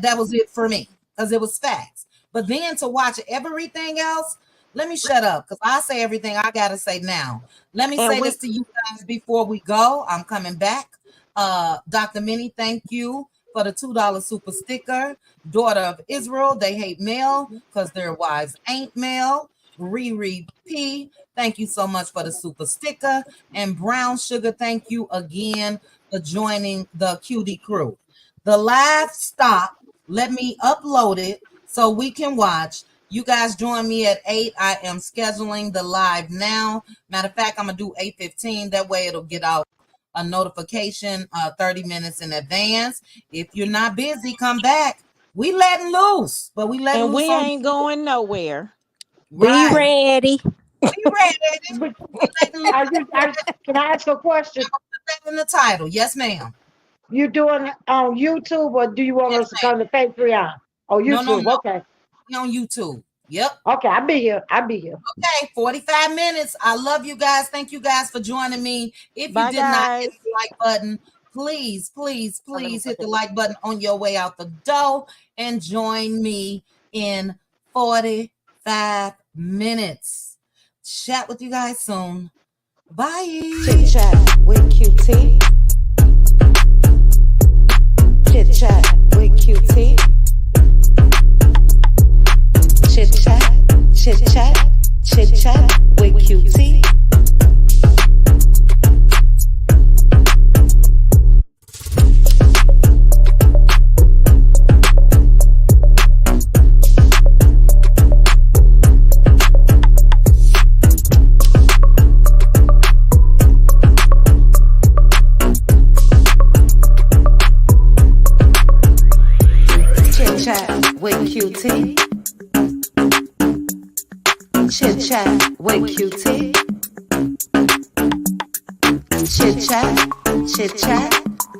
that was it for me because it was facts. But then to watch everything else, let me shut up because I say everything I gotta say now. Let me And say we this to you guys before we go. I'm coming back. Dr. Minnie, thank you for the $2 super sticker. Daughter of Israel, they hate male because their wives ain't male. Riri P, thank you so much for the super sticker. And Brown Sugar, thank you again for joining the Cutie crew. The live stop. Let me upload it so we can watch. You guys join me at 8. I am scheduling the live now. Matter of fact, I'm gonna do 8:15. That way it'll get out a notification 30 minutes in advance. If you're not busy, come back. We letting loose, but we letting And loose we on ain't going nowhere. Be right. ready. We ready. We letting loose. Can I ask a question? Put that in the title. Yes, ma'am. You doing it on YouTube or do you want us to come to Patreon? Oh, YouTube. No. Okay. We on YouTube. Yep. Okay, I'll be here. Okay, 45 minutes. I love you guys. Thank you guys for joining me. If you Bye, did not guys. hit the like button, please hit the like button on your way out the door and join me in 45 minutes. Chat with you guys soon. Bye. Chit chat with QT. Chit chat with QT. Chit chat with QT. Chit chat with QT. Chit chat with QT.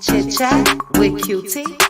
Chit chat with QT.